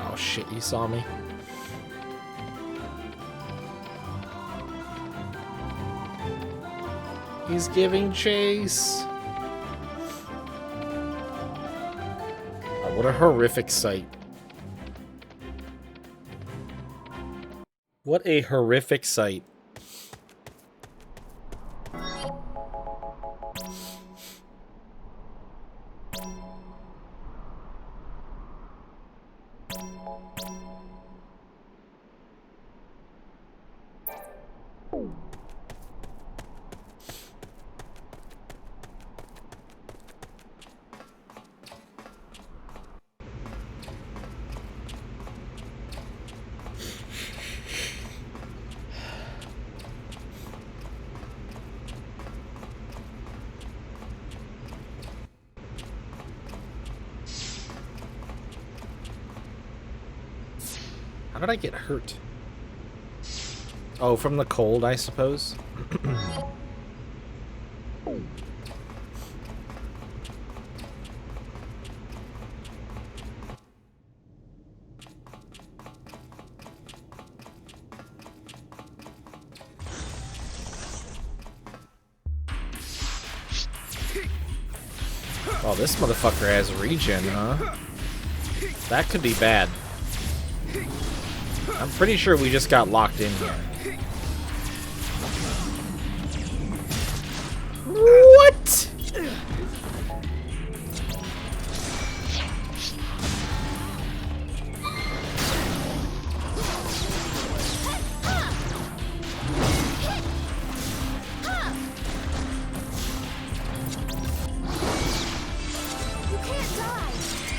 Oh shit, he saw me. He's giving chase. Oh, what a horrific sight. What a horrific sight. How did I get hurt? Oh, from the cold, I suppose. Oh, this motherfucker has regen, huh? That could be bad. I'm pretty sure we just got locked in here. What? You can't die.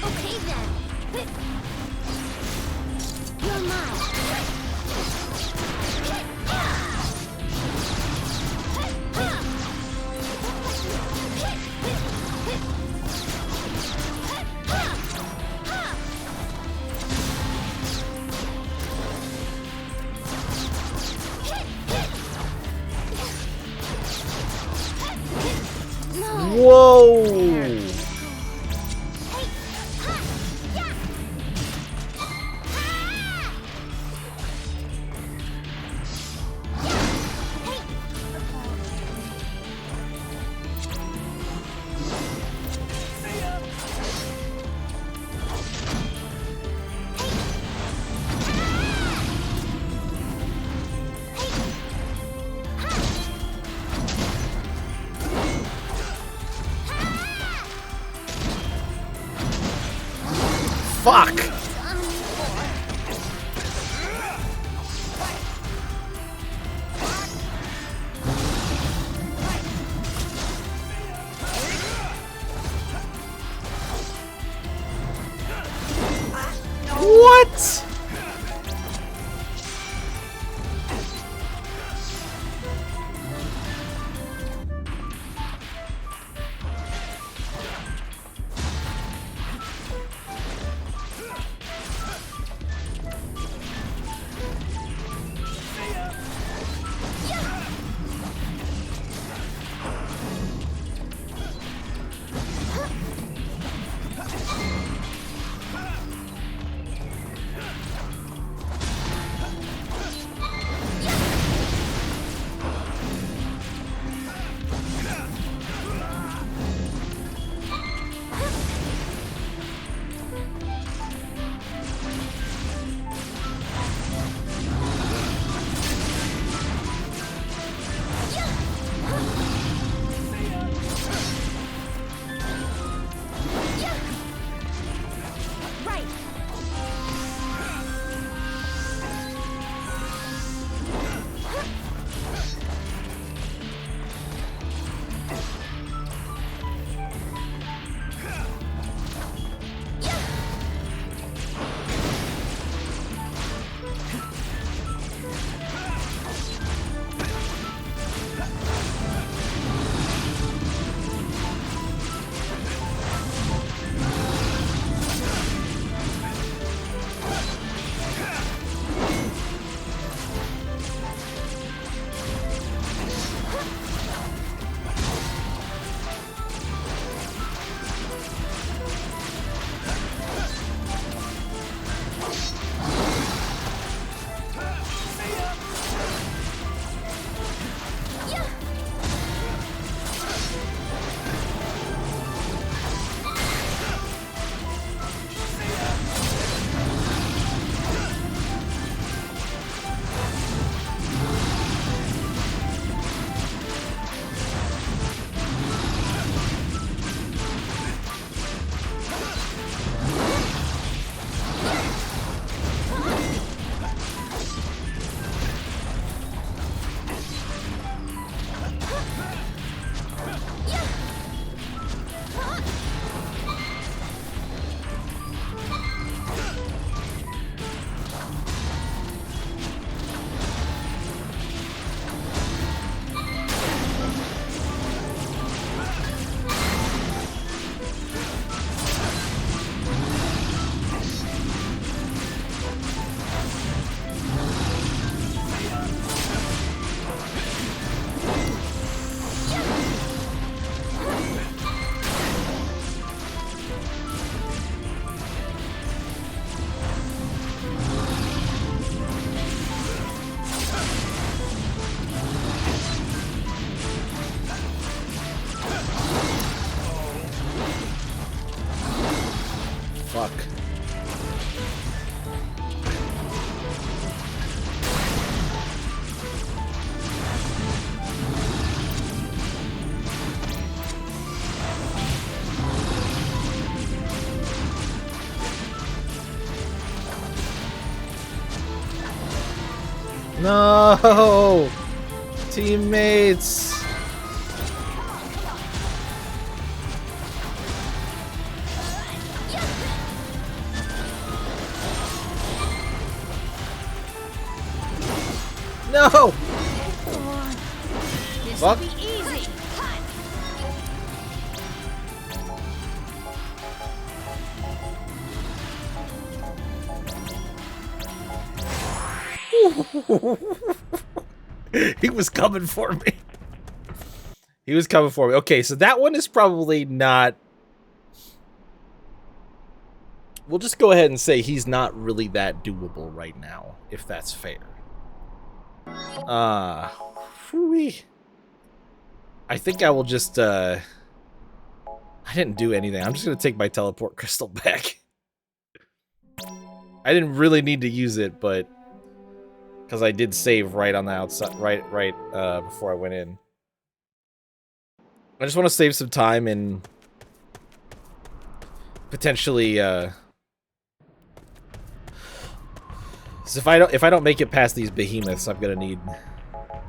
Okay then. You're mine. Whoa! Fuck! What? No! Teammates! No! This Fuck. will be easy. He was coming for me. He was coming for me. Okay, so that one is probably not... We'll just go ahead and say he's not really that doable right now, if that's fair. Phooey. I think I will just, I didn't do anything. I'm just gonna take my teleport crystal back. I didn't really need to use it, but... Because I did save right on the outside, right before I went in. I just want to save some time and... potentially, So if I don't make it past these behemoths, I'm gonna need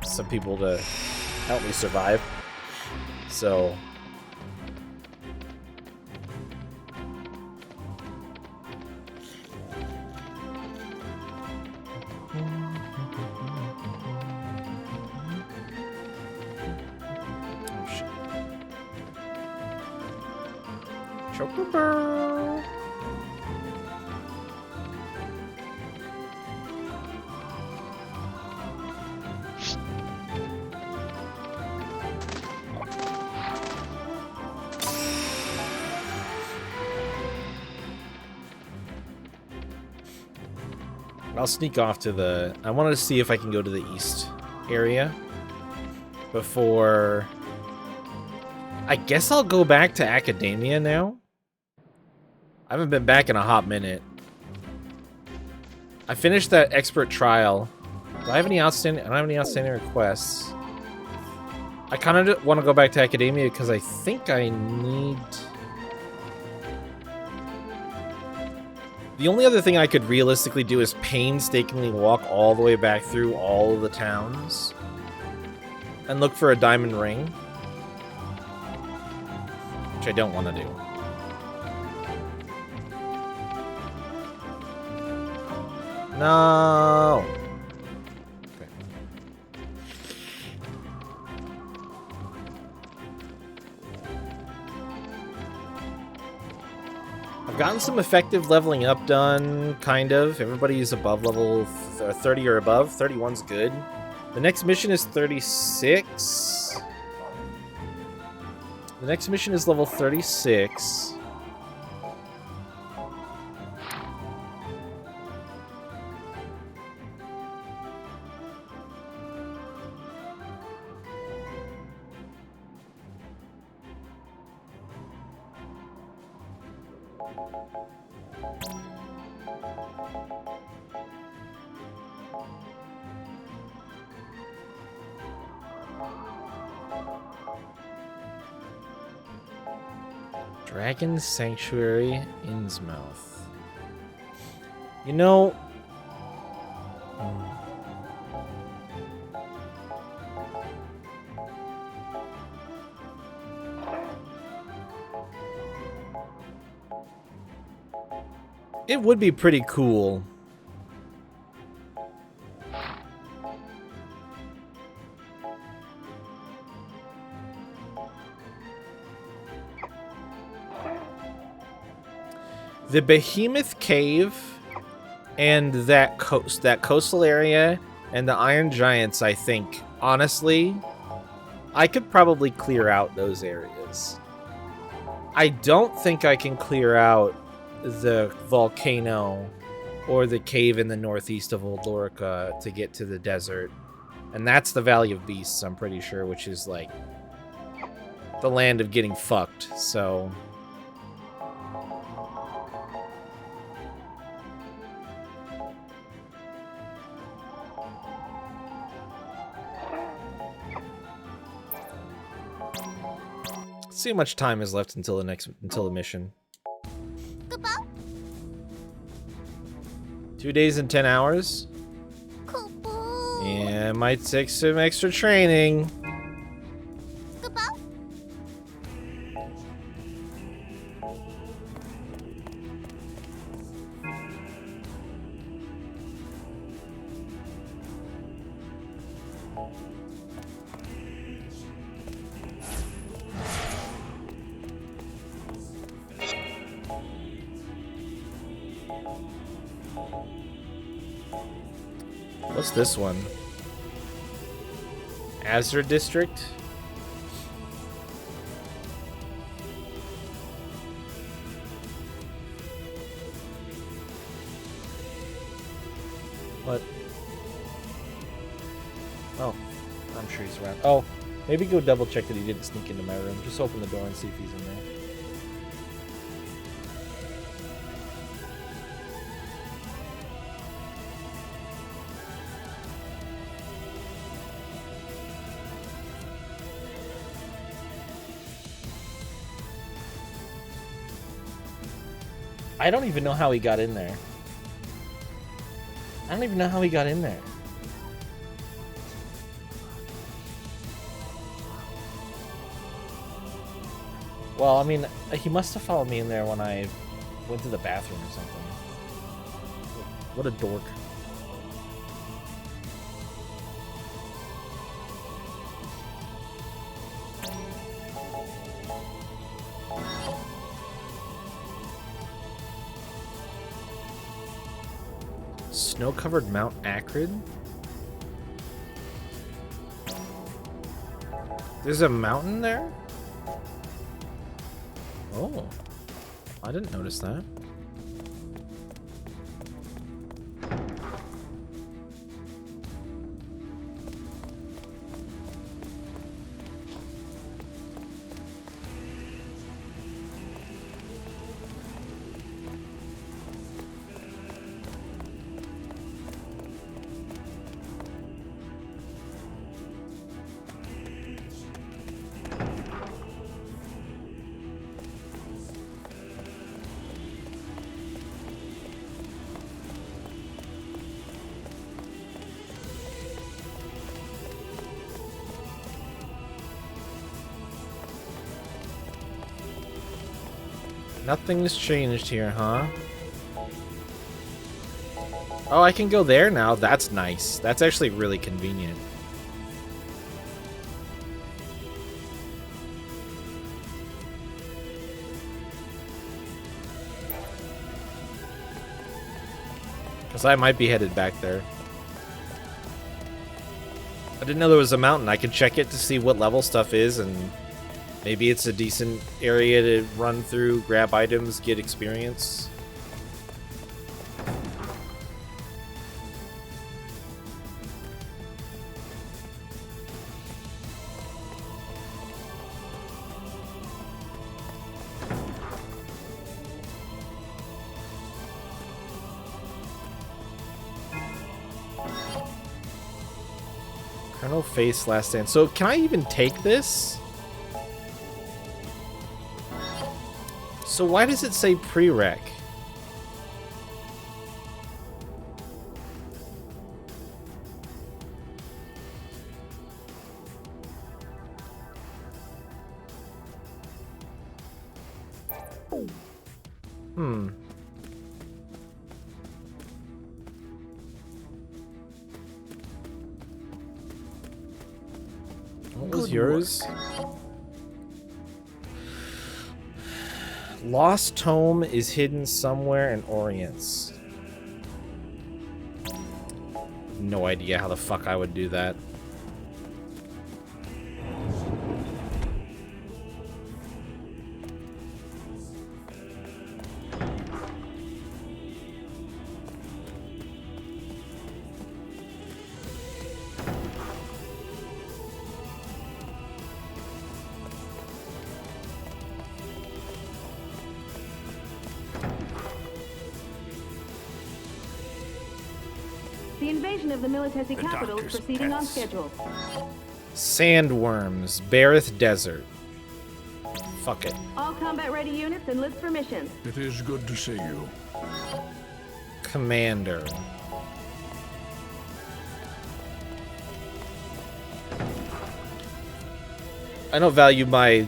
some people to help me survive. So oh shit. Chocobo. I'll sneak off to the... I wanted to see if I can go to the east area before... I guess I'll go back to Academia now. I haven't been back in a hot minute. I finished that expert trial. Do I have any outstanding... I don't have any outstanding requests. I kind of want to go back to Academia because I think I need... The only other thing I could realistically do is painstakingly walk all the way back through all of the towns and look for a diamond ring, which I don't want to do. No! Okay. I've gotten some effective leveling up done, kind of. Everybody's above level 30 or above. 31's good. The next mission is 36. The next mission is level 36. Dragon Sanctuary, Innsmouth. You know... It would be pretty cool. The Behemoth Cave and that coastal area and the Iron Giants, I think, honestly, I could probably clear out those areas. I don't think I can clear out the volcano or the cave in the northeast of Old Lorica to get to the desert. And that's the Valley of Beasts, I'm pretty sure, which is like the land of getting fucked, so... See how much time is left until the mission. Goodbye. 2 days and 10 hours? Kupo. Yeah, might take some extra training. Goodbye. What's this one? Azure District? What? Oh, I'm sure he's around. Oh, maybe go double check that he didn't sneak into my room. Just open the door and see if he's in there. I don't even know how he got in there. I don't even know how he got in there. Well, I mean, he must have followed me in there when I went to the bathroom or something. What a dork. Snow-covered Mount Acrid? There's a mountain there? Oh. I didn't notice that. Nothing's changed here, huh? Oh, I can go there now. That's nice. That's actually really convenient. Because I might be headed back there. I didn't know there was a mountain. I could check it to see what level stuff is, and maybe it's a decent area to run through, grab items, get experience. Colonel Face Last Stand. So can I even take this? So why does it say prereq? What was yours? Lost Tome is hidden somewhere in Orience. No idea how the fuck I would do that. The invasion of the Militesi capital is proceeding on schedule. Sandworms, Bareth Desert. Fuck it. All combat-ready units enlist for missions. It is good to see you. I don't value my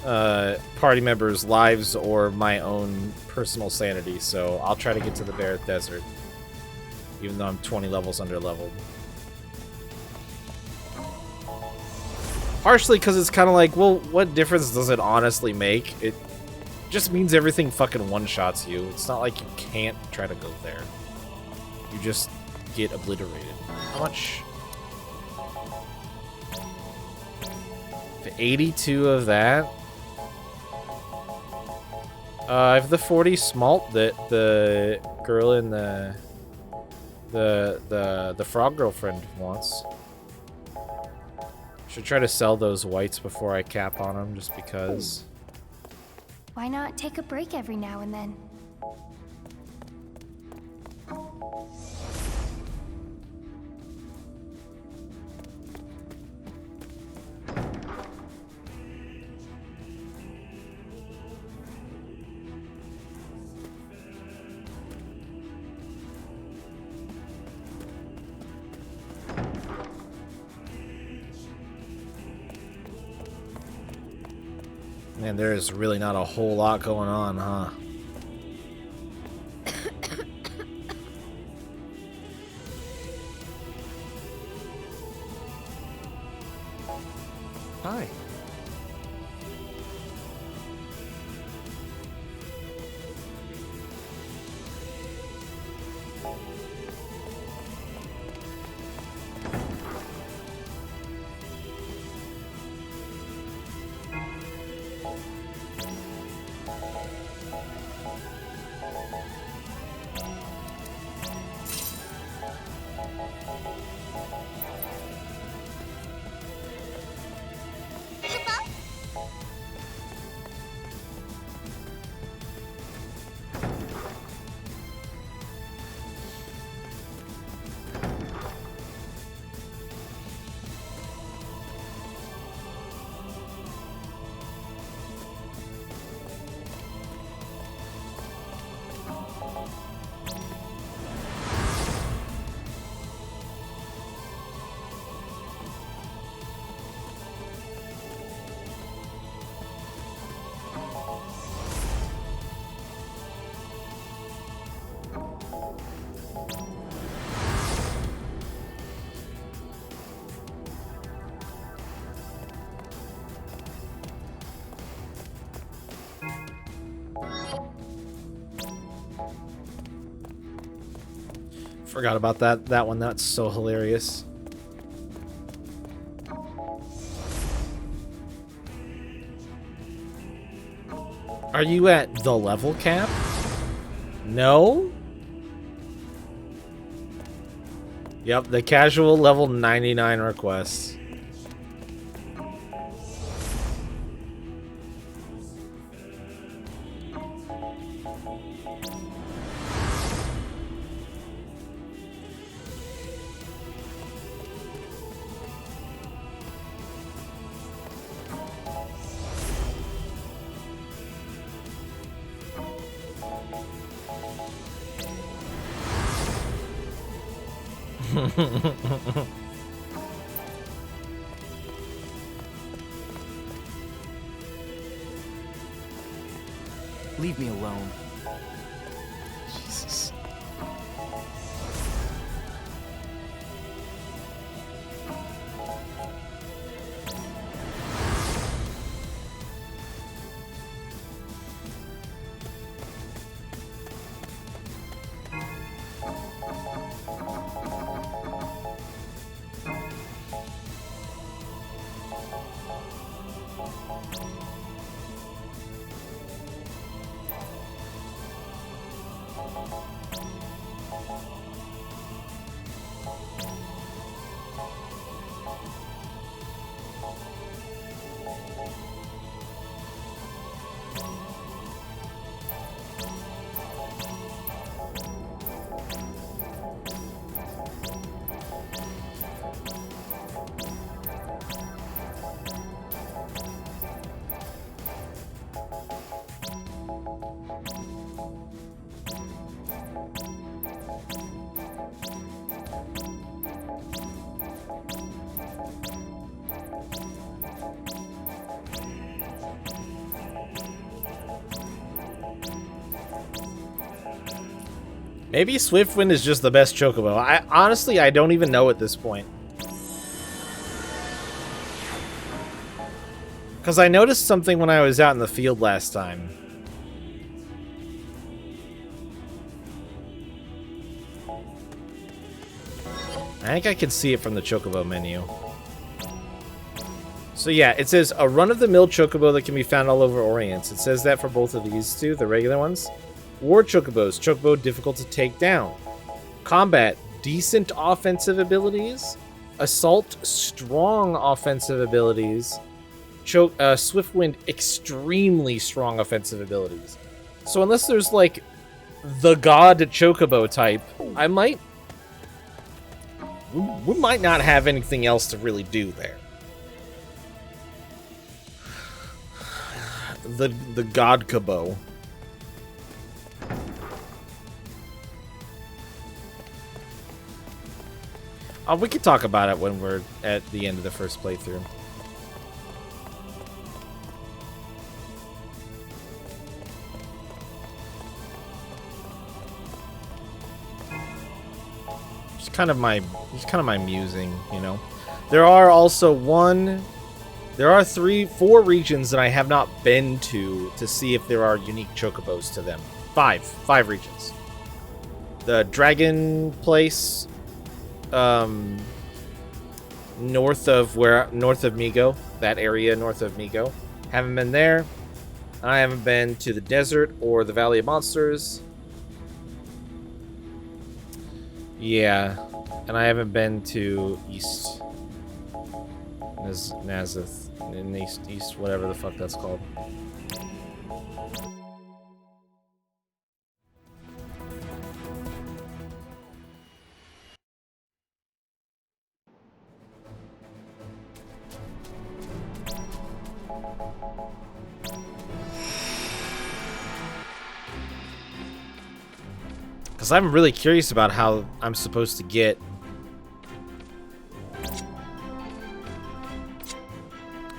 party members' lives or my own personal sanity, so I'll try to get to the Barrett Desert, even though I'm 20 levels under leveled. Partially because it's kind of like, well, what difference does it honestly make? It just means everything fucking one-shots you. It's not like you can't try to go there. You just get obliterated. How much? 82 of that. I have the 40 smalt that the girl in the frog girlfriend wants. Should try to sell those whites before I cap on them, just because. Why not take a break every now and then? Man, there's really not a whole lot going on, huh? Hi. Forgot about that one. That's so hilarious. Are you at the level cap? No? Yep, the casual level 99 requests. Leave me alone. Jesus. Maybe Swiftwind is just the best chocobo. Honestly, I don't even know at this point. Because I noticed something when I was out in the field last time. I think I can see it from the chocobo menu. So yeah, it says a run-of-the-mill chocobo that can be found all over Orients. It says that for both of these two, the regular ones. War chocobos, chocobo difficult to take down. Combat, decent offensive abilities. Assault, strong offensive abilities. Swiftwind, extremely strong offensive abilities. So unless there's like the god chocobo type, we might not have anything else to really do there. The god Kabo. We could talk about it when we're at the end of the first playthrough. It's kind of my musing, you know. There are also four regions that I have not been to see if there are unique chocobos to them. Five regions. The Dragon Place, north of Migo, that area north of Migo. Haven't been there. I haven't been to the desert or the Valley of Monsters. Yeah, and I haven't been to East Nazeth, in East, whatever the fuck that's called. Because I'm really curious about how I'm supposed to get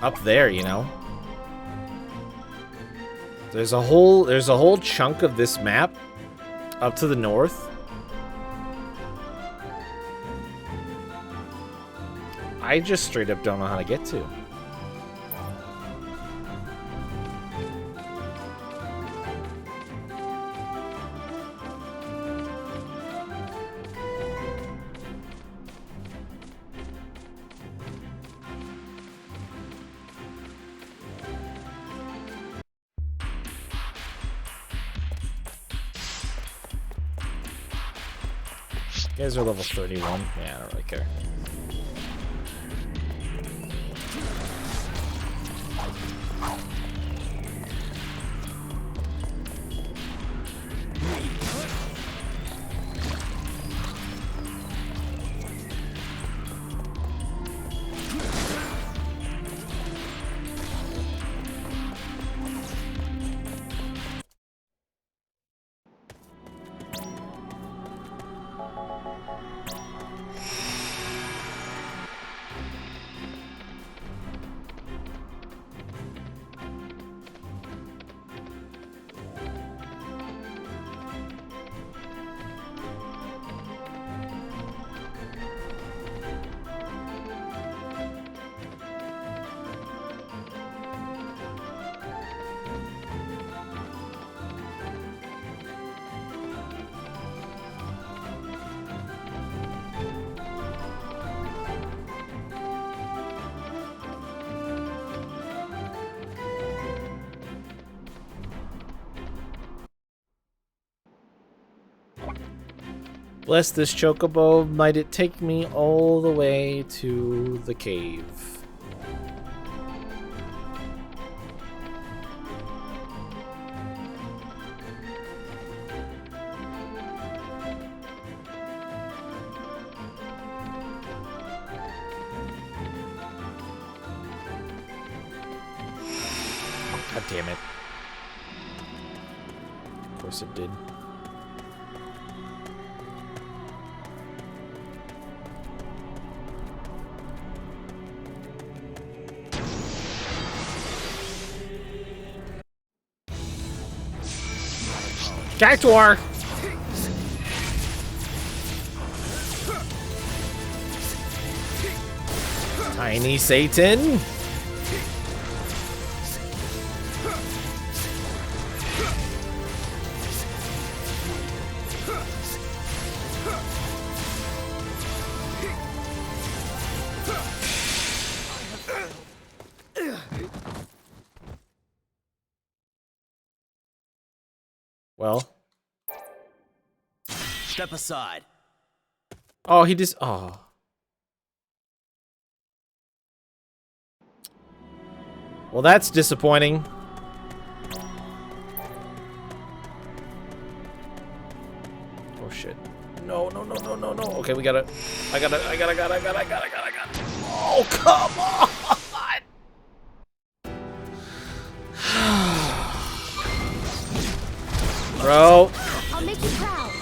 up there, you know? There's a whole chunk of this map up to the north. I just straight up don't know how to get to. You guys are level 31. Yeah, I don't really care. Bless this chocobo, might it take me all the way to the cave. God damn it. Of course it did. Cactuar! Tiny Satan. Well. Step aside. Oh, he just. Oh. Well, that's disappointing. Oh shit. No. Okay, we gotta. I gotta. Oh, come on! Bro. I'll make you proud.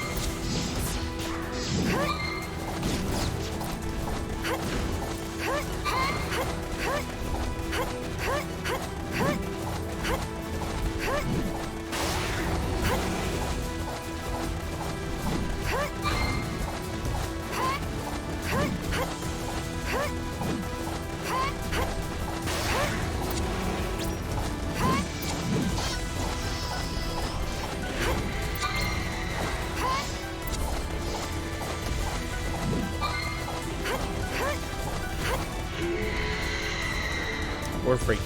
We're free.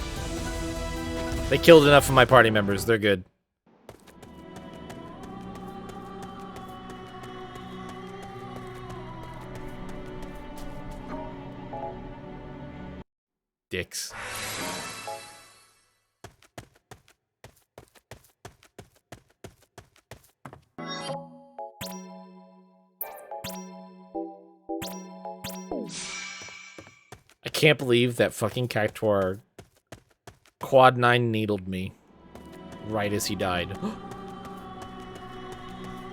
They killed enough of my party members. They're good. Dicks. I can't believe that fucking Cactuar Quad 9 needled me right as he died.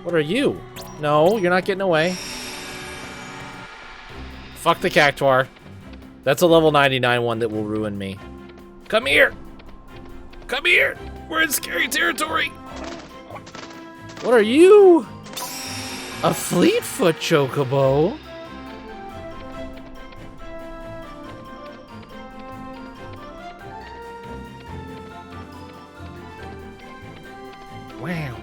What are you? No, you're not getting away. Fuck the Cactuar. That's a level 99 one that will ruin me. Come here! Come here! We're in scary territory! What are you? A Fleetfoot Chocobo? Wow.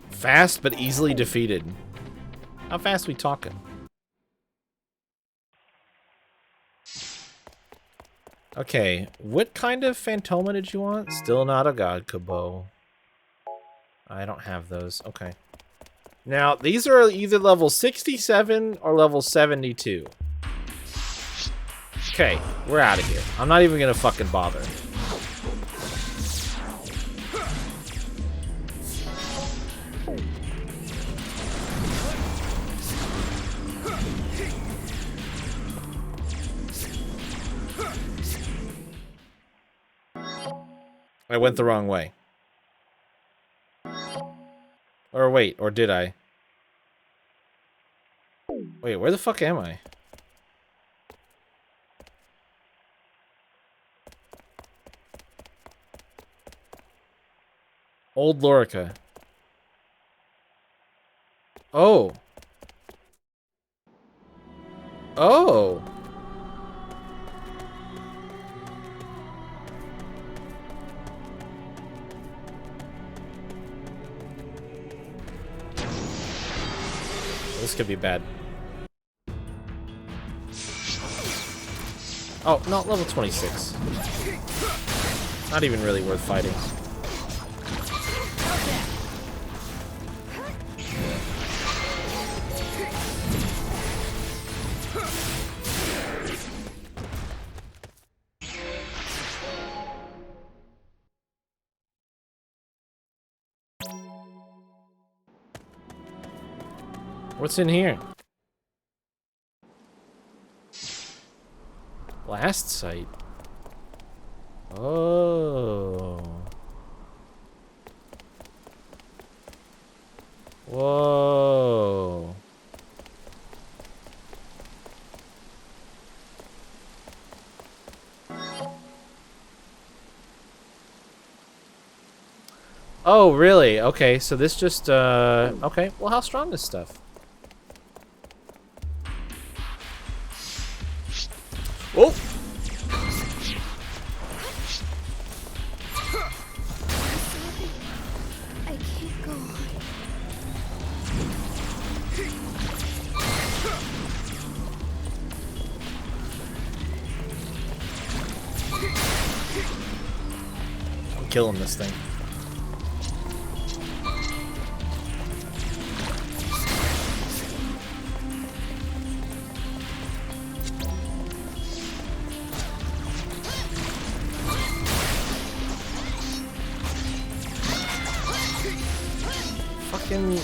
Fast but easily defeated. How fast we talking? Okay, what kind of Phantoma did you want? Still not a God Kabo. I don't have those. Okay. Now, these are either level 67 or level 72. Okay, we're out of here. I'm not even gonna fucking bother. I went the wrong way. Or wait, or did I? Wait, where the fuck am I? Old Lorica. Oh. Oh. This could be bad. Oh, no, level 26. Not even really worth fighting. What's in here? Last sight. Oh. Whoa. Oh, really? Okay, so this just, okay. Well, how strong is stuff? Oh! I can't go on. I'm killing this thing. Fucking...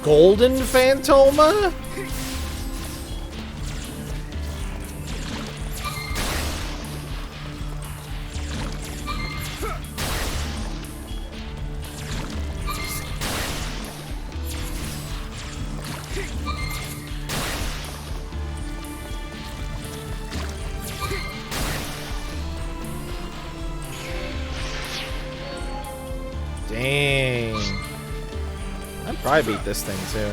Golden Phantoma? Dang. I'd probably beat this thing too.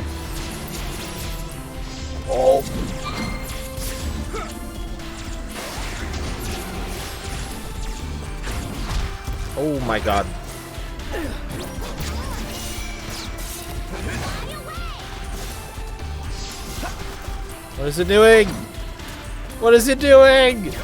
Oh. Oh my god. What is it doing? What is it doing?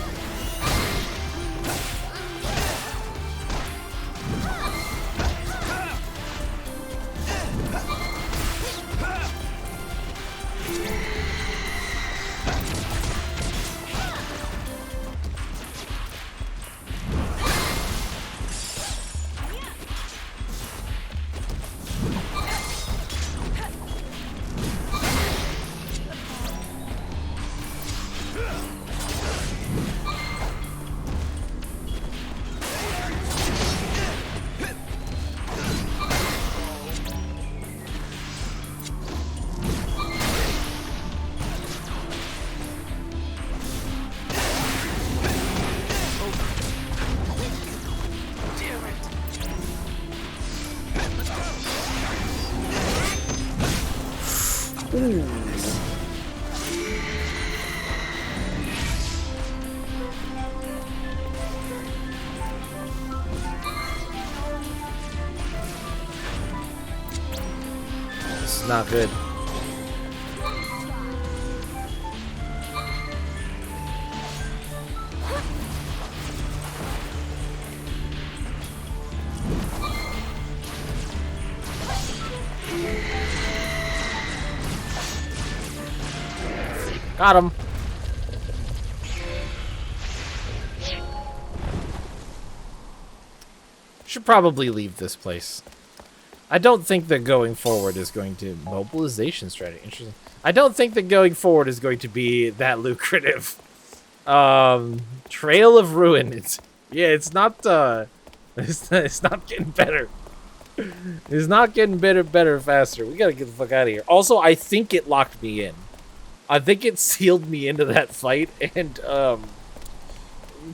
This is not good. Got him. Should probably leave this place. I don't think that going forward is going to... Mobilization strategy. Interesting. I don't think that going forward is going to be that lucrative. Trail of Ruin. It's not, it's not getting better. It's not getting better faster. We gotta get the fuck out of here. Also, I think it locked me in. I think it sealed me into that fight, and, I'm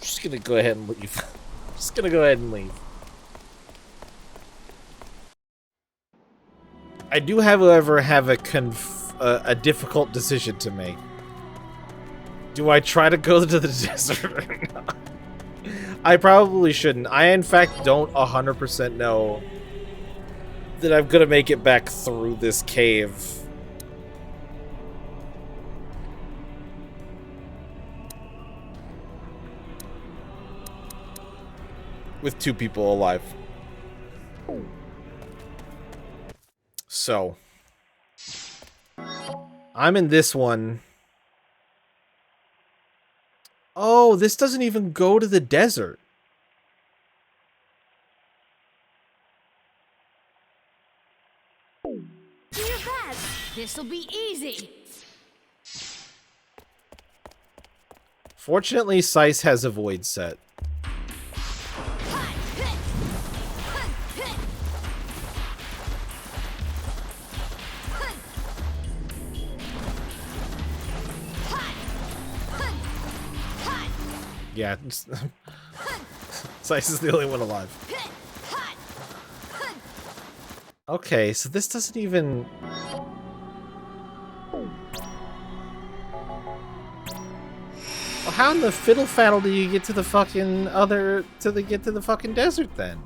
just gonna go ahead and leave. I'm just gonna go ahead and leave. I do, however, have a difficult decision to make. Do I try to go to the desert or not? I probably shouldn't. I, in fact, don't 100% know that I'm gonna make it back through this cave. With 2 people alive. So, I'm in this one. Oh, this doesn't even go to the desert. Do your best. This'll be easy. Fortunately, Seiss has a void set. Yeah. Slice is the only one alive. Okay, so this doesn't even... Well, how in the fiddle faddle do you get to the fucking get to the fucking desert then?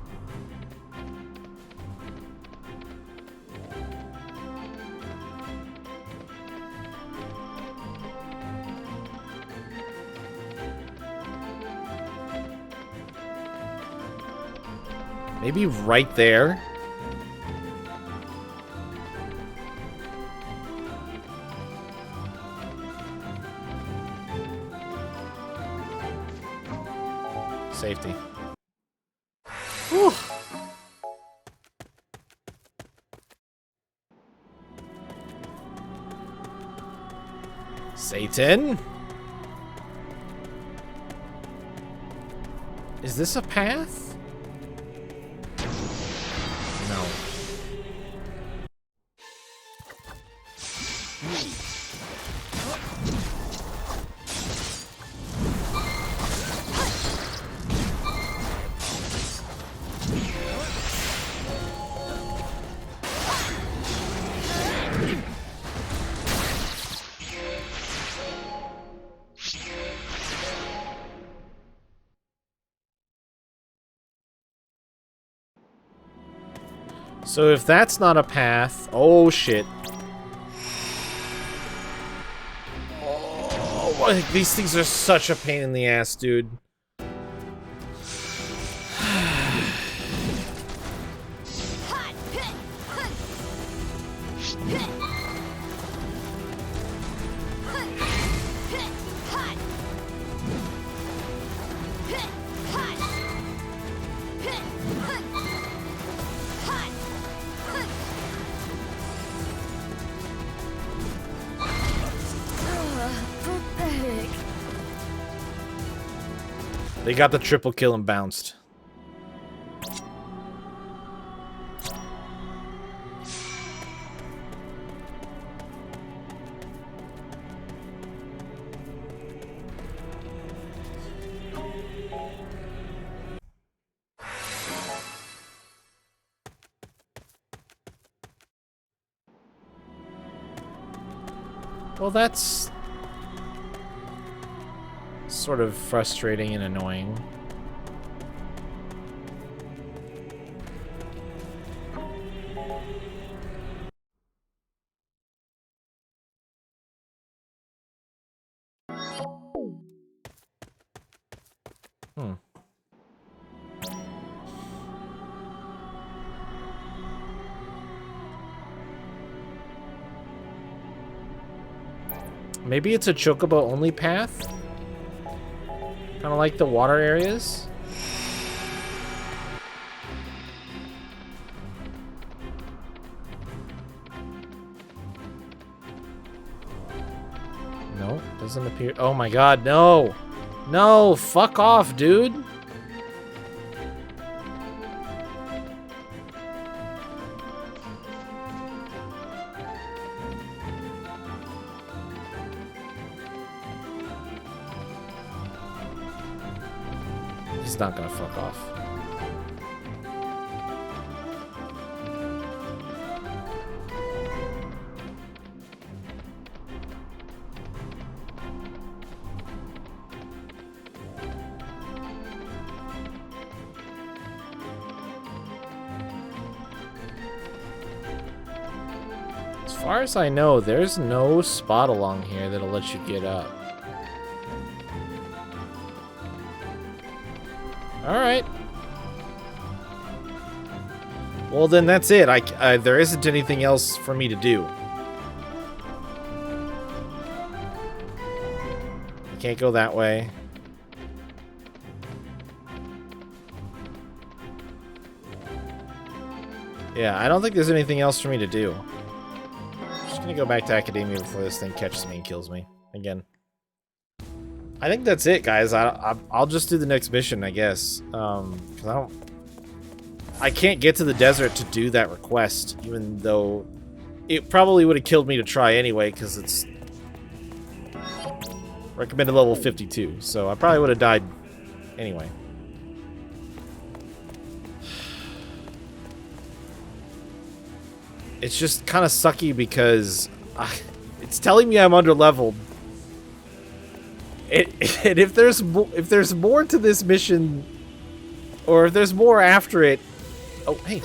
Maybe right there? Safety. Whew. Satan? Is this a path? No. So if that's not a path, oh shit. Oh, these things are such a pain in the ass, dude. They got the triple kill and bounced. Well, that's sort of frustrating and annoying. Maybe it's a chocobo only path? Kind of like the water areas? No, doesn't appear. Oh my god, no! No, fuck off, dude! He's not gonna fuck off. As far as I know, there's no spot along here that'll let you get up. Alright. Well, then that's it. There isn't anything else for me to do. I can't go that way. Yeah, I don't think there's anything else for me to do. I'm just gonna go back to Academia before this thing catches me and kills me again. I think that's it, guys. I'll just do the next mission, I guess. 'Cause I can't get to the desert to do that request, even though it probably would have killed me to try anyway, because it's recommended level 52. So I probably would have died Anyway. It's just kind of sucky because it's telling me I'm underleveled. And if there's more to this mission, or if there's more after it, oh hey,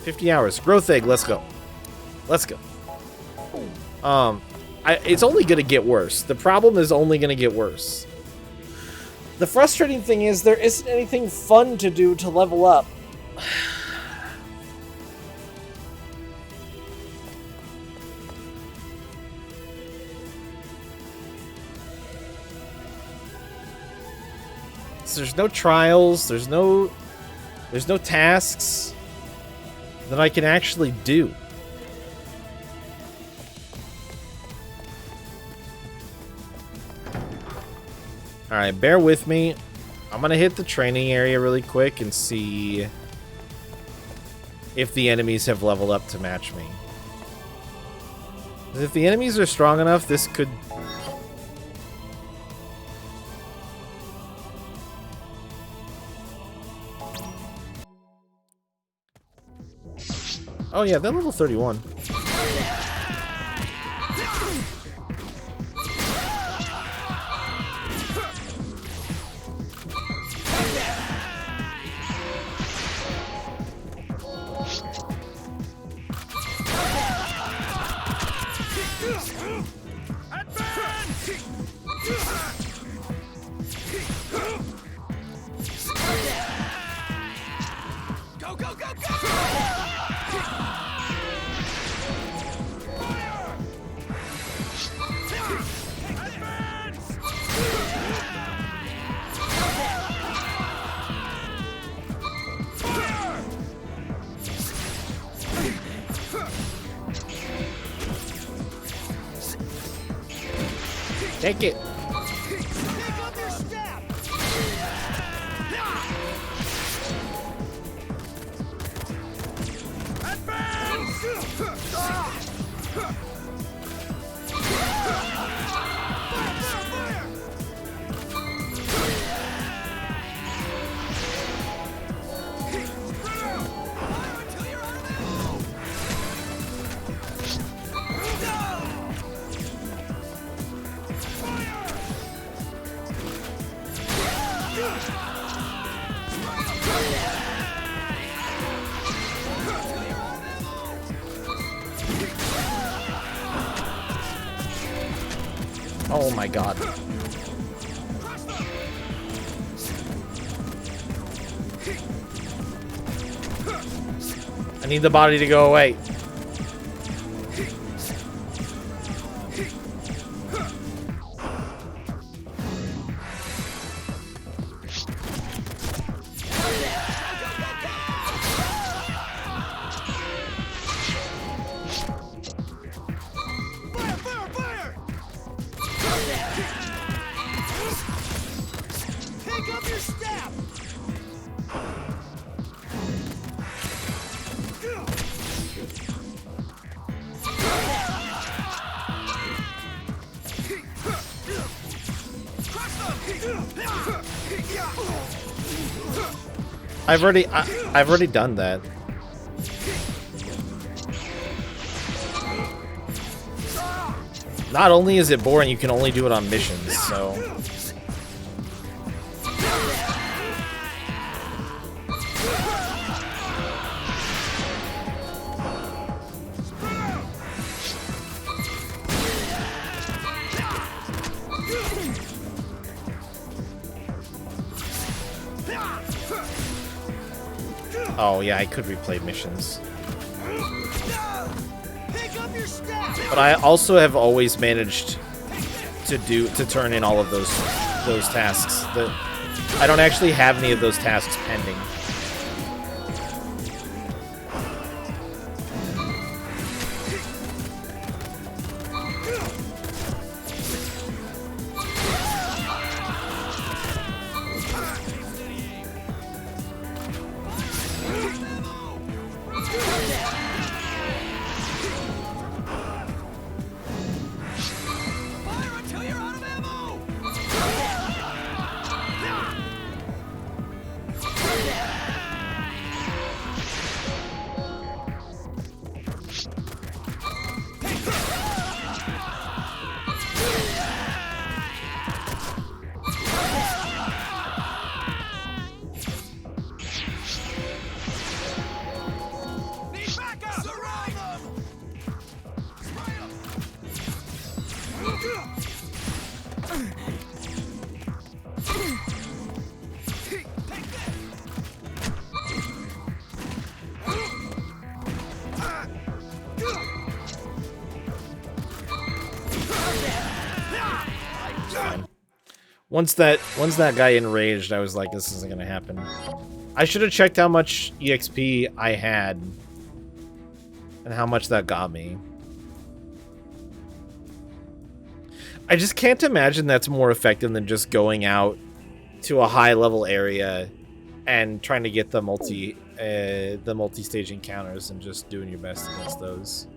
50 hours growth egg. Let's go. Let's go. It's only gonna get worse. The problem is only gonna get worse. The frustrating thing is there isn't anything fun to do to level up. So there's no trials, there's no tasks that I can actually do. Alright, bear with me. I'm gonna hit the training area really quick and see if the enemies have leveled up to match me. If the enemies are strong enough, this could... Oh yeah, they're level 31. Go, go, go, go! Take it. Oh my god. I need the body to go away. I've already done that. Not only is it boring, you can only do it on missions, so... Oh yeah, I could replay missions. But I also have always managed to turn in all of those tasks. I don't actually have any of those tasks pending. Once that guy enraged, I was like, this isn't gonna happen. I should have checked how much EXP I had and how much that got me. I just can't imagine that's more effective than just going out to a high level area and trying to get the multi-stage encounters and just doing your best against those.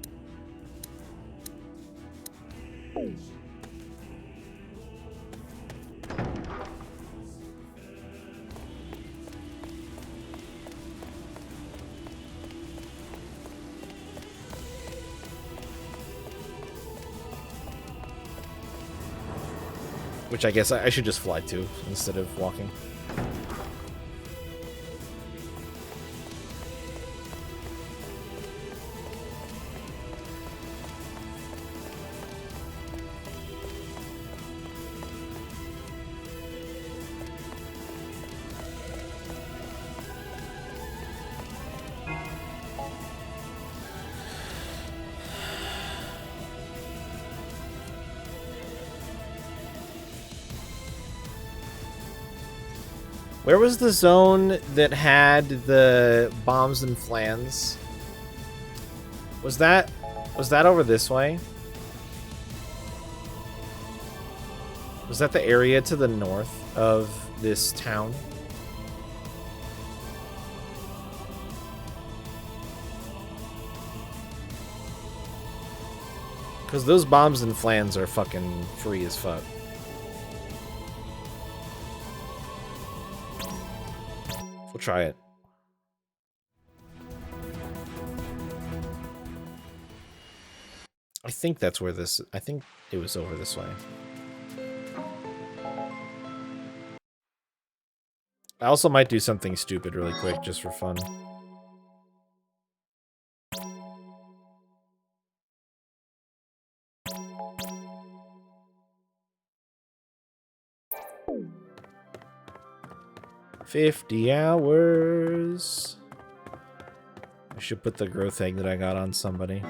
Which I guess I should just fly to instead of walking. Where was the zone that had the bombs and flans? Was that over this way? Was that the area to the north of this town? Because those bombs and flans are fucking free as fuck. We'll try it. I think that's where this... I think it was over this way. I also might do something stupid really quick, just for fun. $50 hours. I should put the growth egg that I got on somebody.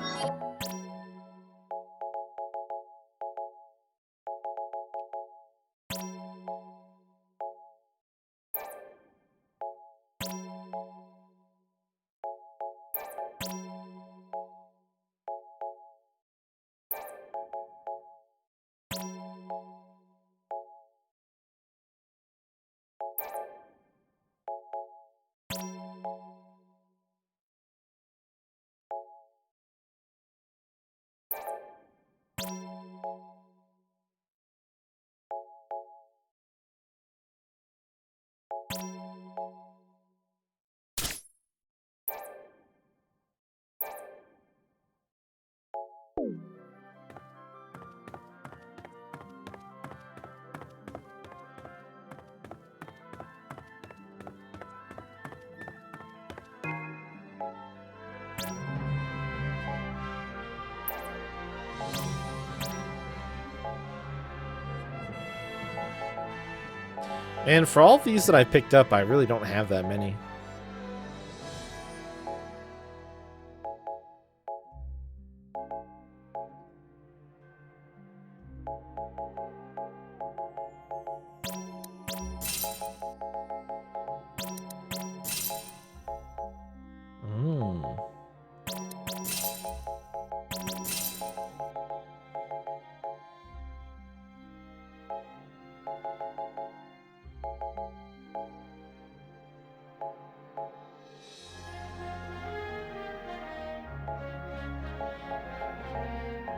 And for all of these that I picked up, I really don't have that many.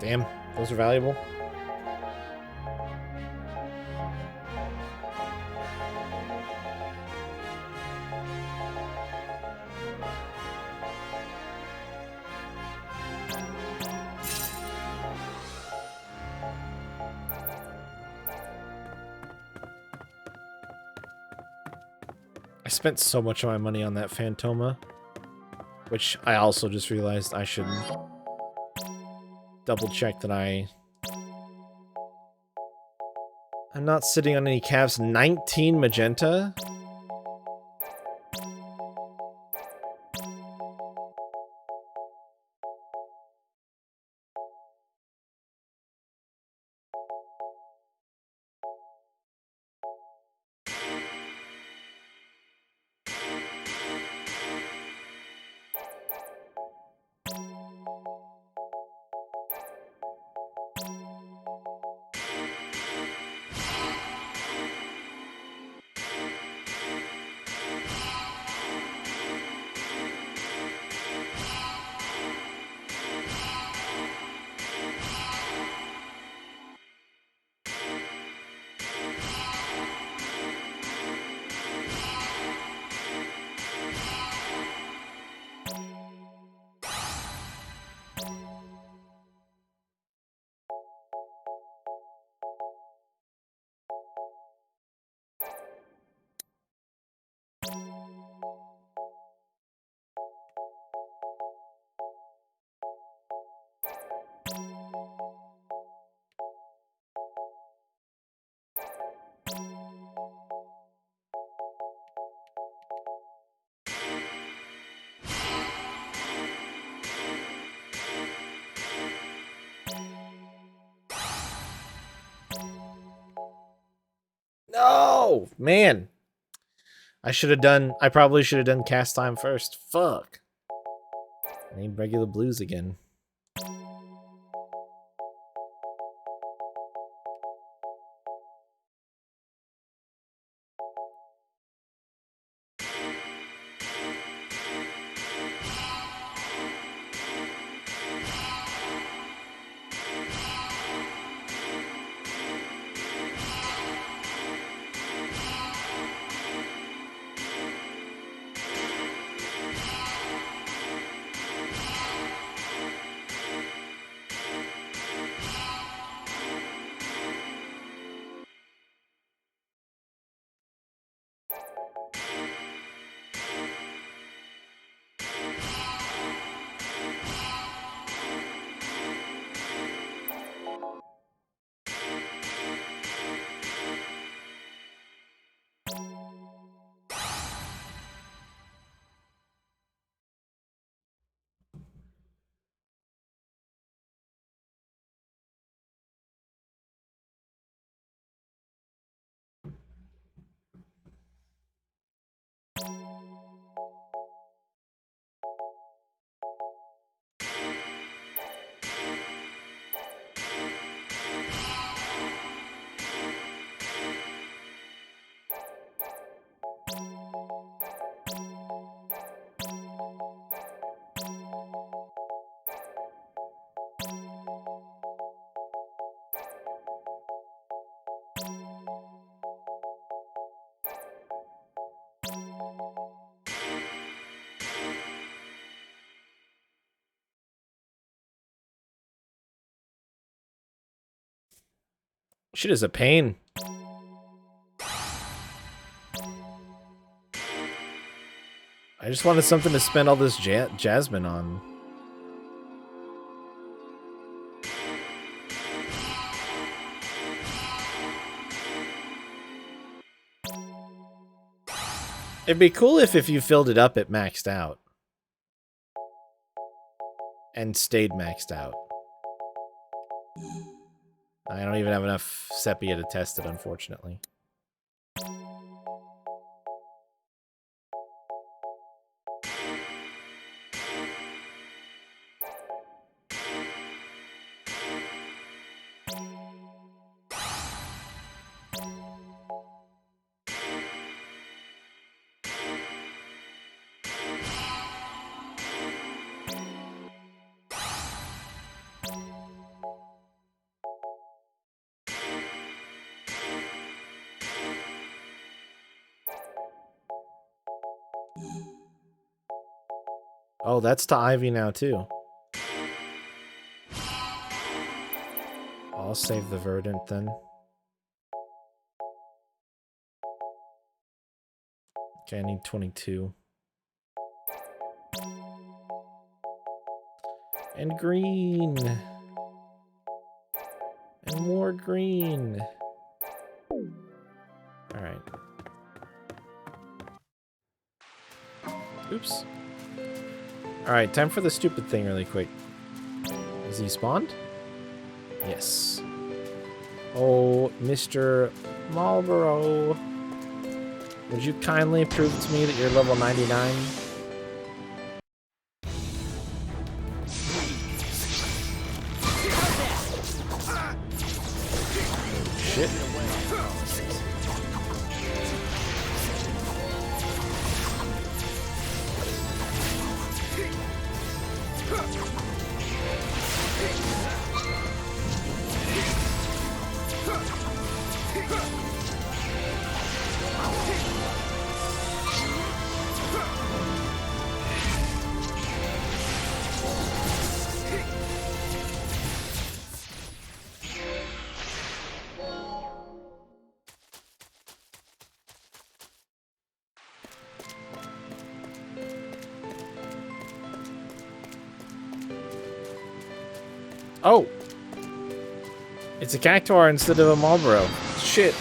Damn, those are valuable. I spent so much of my money on that Phantoma, which I also just realized I should double check that I I'm not sitting on any calves. 19 magenta? No! Man. I probably should have done cast time first. Fuck. I need regular blues again. Shit is a pain. I just wanted something to spend all this Jasmine on. It'd be cool if you filled it up, it maxed out. And stayed maxed out. I don't even have enough sepia to test it, unfortunately. Oh, that's to Ivy now, too. I'll save the Verdant, then. Okay, I need 22. And green! And more green! Oops. Alright, time for the stupid thing really quick. Is he spawned? Yes. Oh, Mr. Marlboro. Would you kindly prove to me that you're level 99? Shit. Oh! It's a Cactuar instead of a Marlboro. Shit.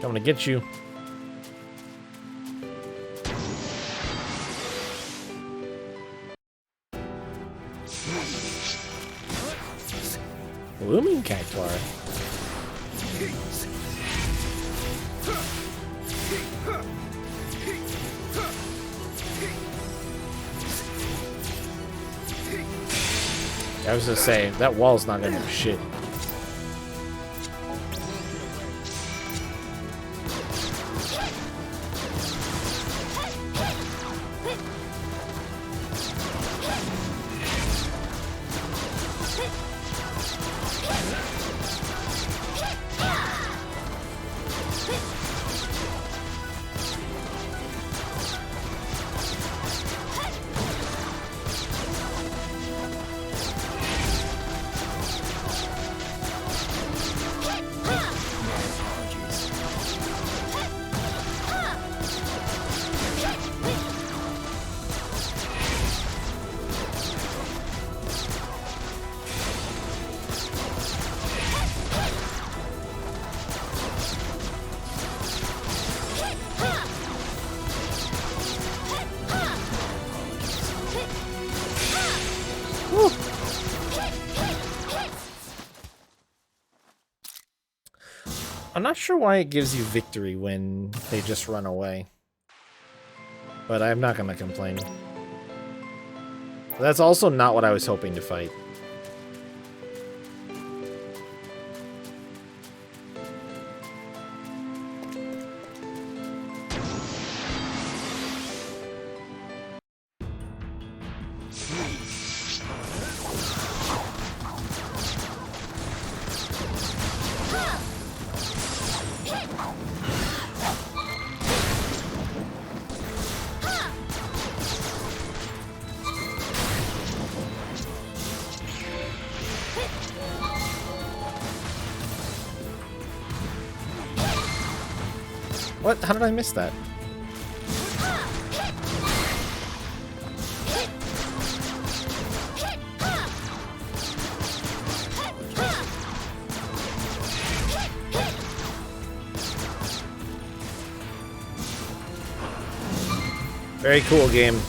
Coming to get you. Blooming Cactuar. I was gonna say, that wall's not gonna do shit. I'm not sure why it gives you victory when they just run away. But I'm not gonna complain. That's also not what I was hoping to fight. What? How did I miss that? Very cool game.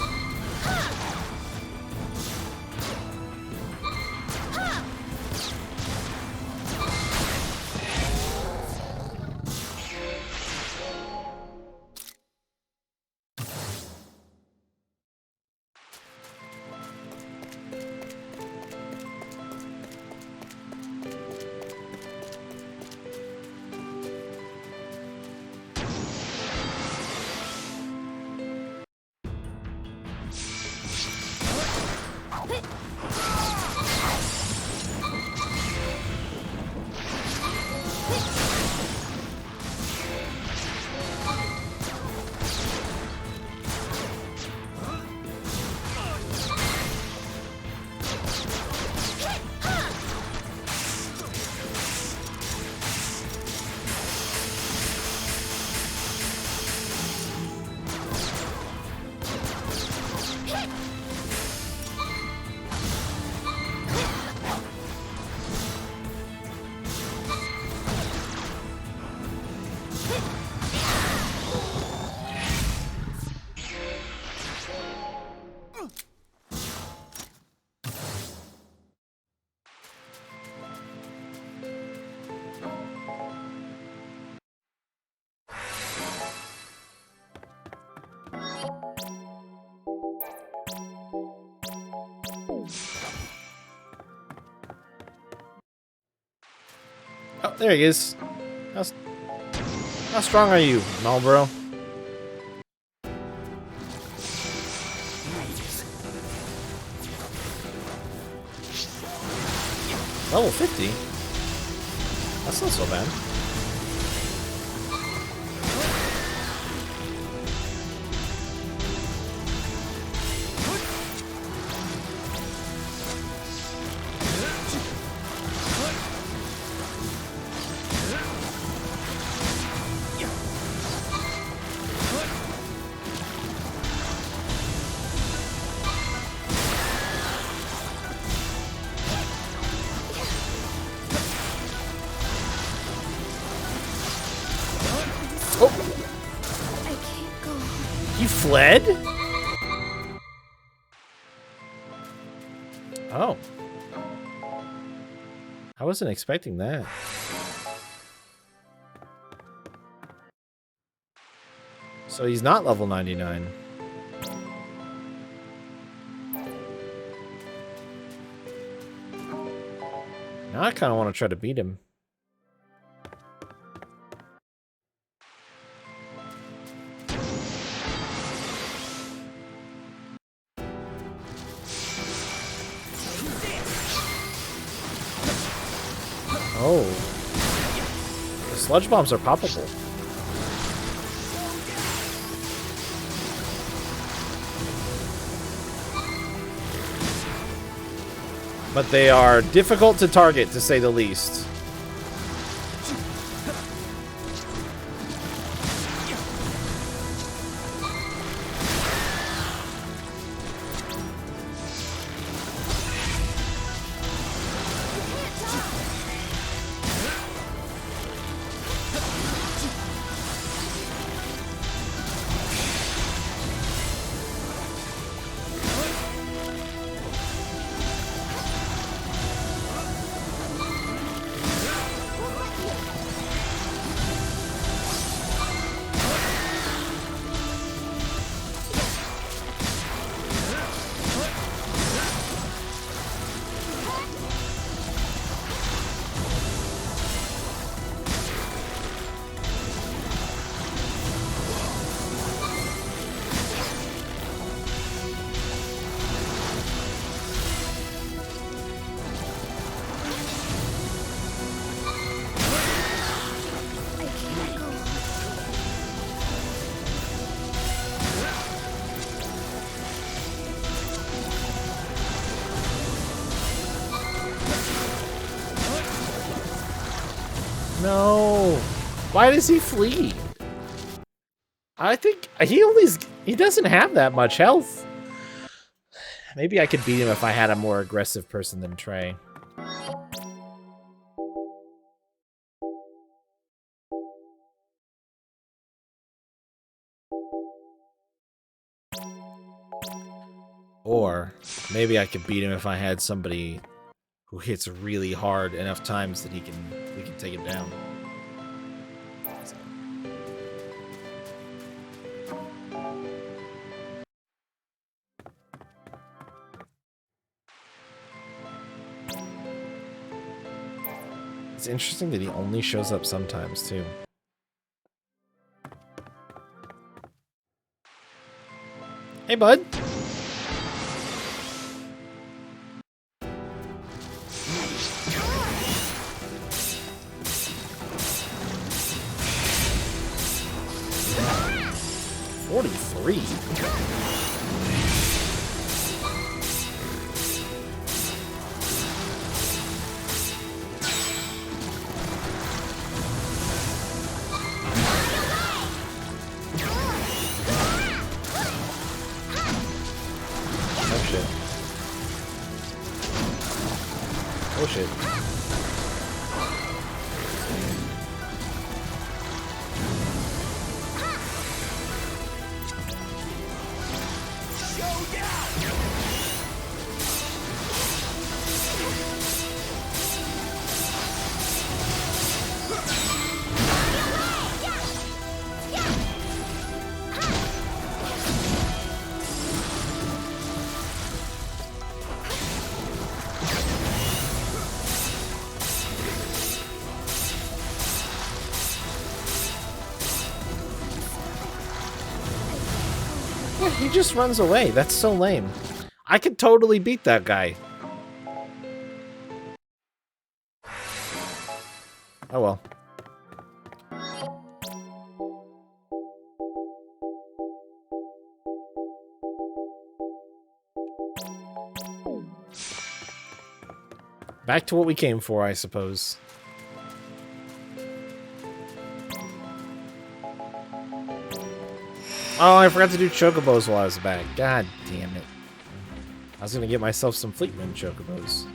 Oh, there he is. How strong are you, Marlboro? Level 50? That's not so bad. I can't go. You fled? Oh. I wasn't expecting that. So he's not level 99. Now I kind of want to try to beat him. Oh. The sludge bombs are poppable. But they are difficult to target, to say the least. No. Why does he flee? I think he doesn't have that much health. Maybe I could beat him if I had a more aggressive person than Trey. Or maybe I could beat him if I had somebody who hits really hard enough times that we can take him down. So. It's interesting that he only shows up sometimes too. Hey, bud. Oh shit. He just runs away. That's so lame. I could totally beat that guy. Oh well. Back to what we came for, I suppose. Oh, I forgot to do chocobos while I was back. God damn it. I was gonna get myself some Fleetman chocobos.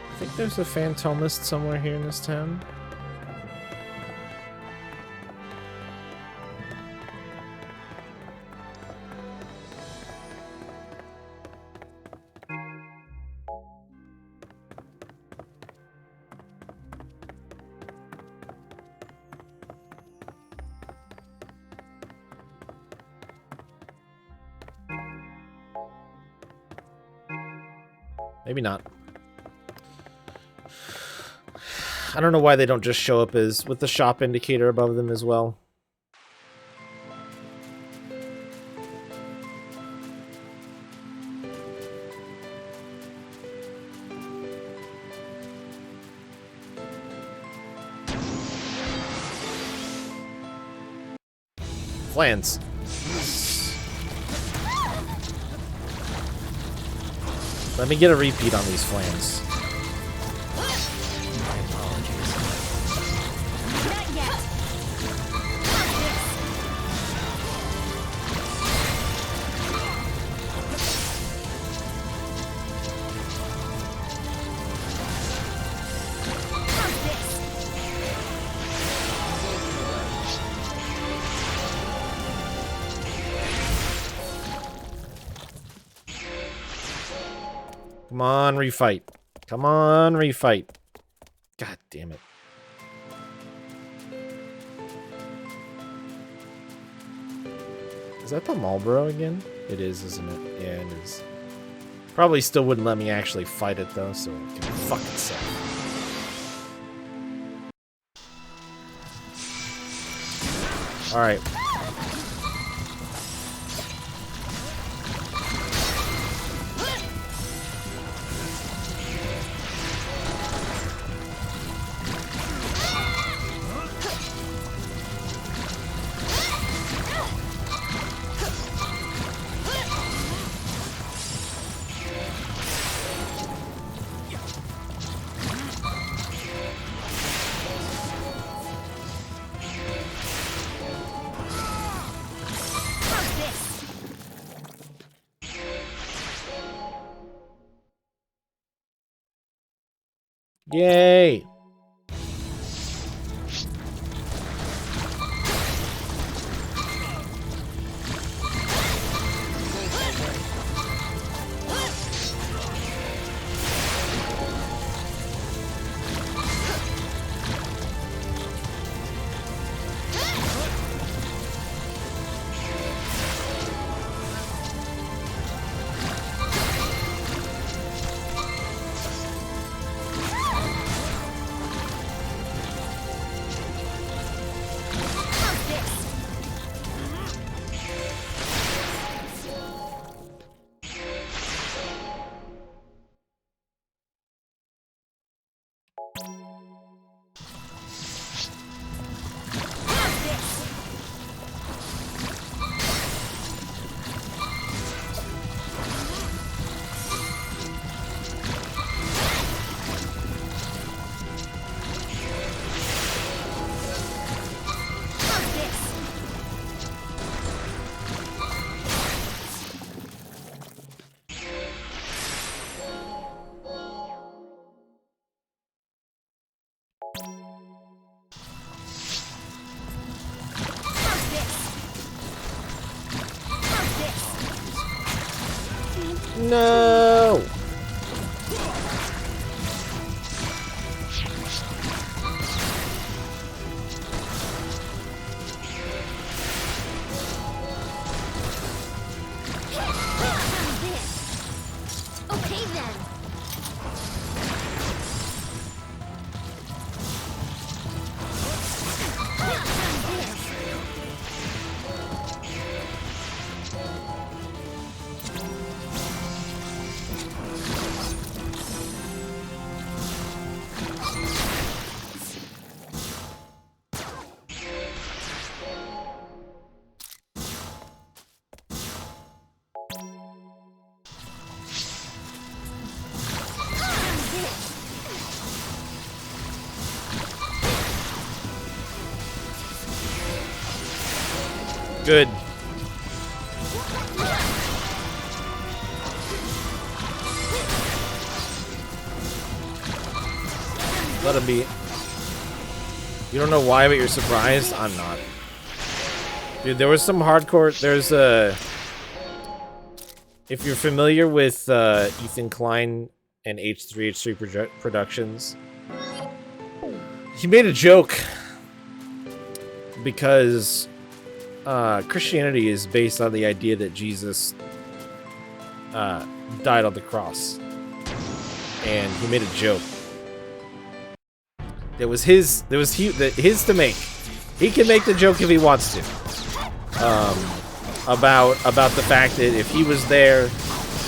I think there's a Phantomist somewhere here in this town. Maybe not. I don't know why they don't just show up as with the shop indicator above them as well. Flans. Let me get a repeat on these flans. Come on, refight. Come on, refight. God damn it. Is that the Marlboro again? It is, isn't it? Yeah, it is. Probably still wouldn't let me actually fight it, though, so it can fuck itself. Alright. Yay! No! Okay then. Good. Let him be. You don't know why, but you're surprised? I'm not. Dude, there was some hardcore... There's a... If you're familiar with Ethan Klein and H3H3 Productions, he made a joke because Christianity is based on the idea that Jesus died on the cross. And he made a joke. It was his to make. He can make the joke if he wants to. About the fact that if he was there,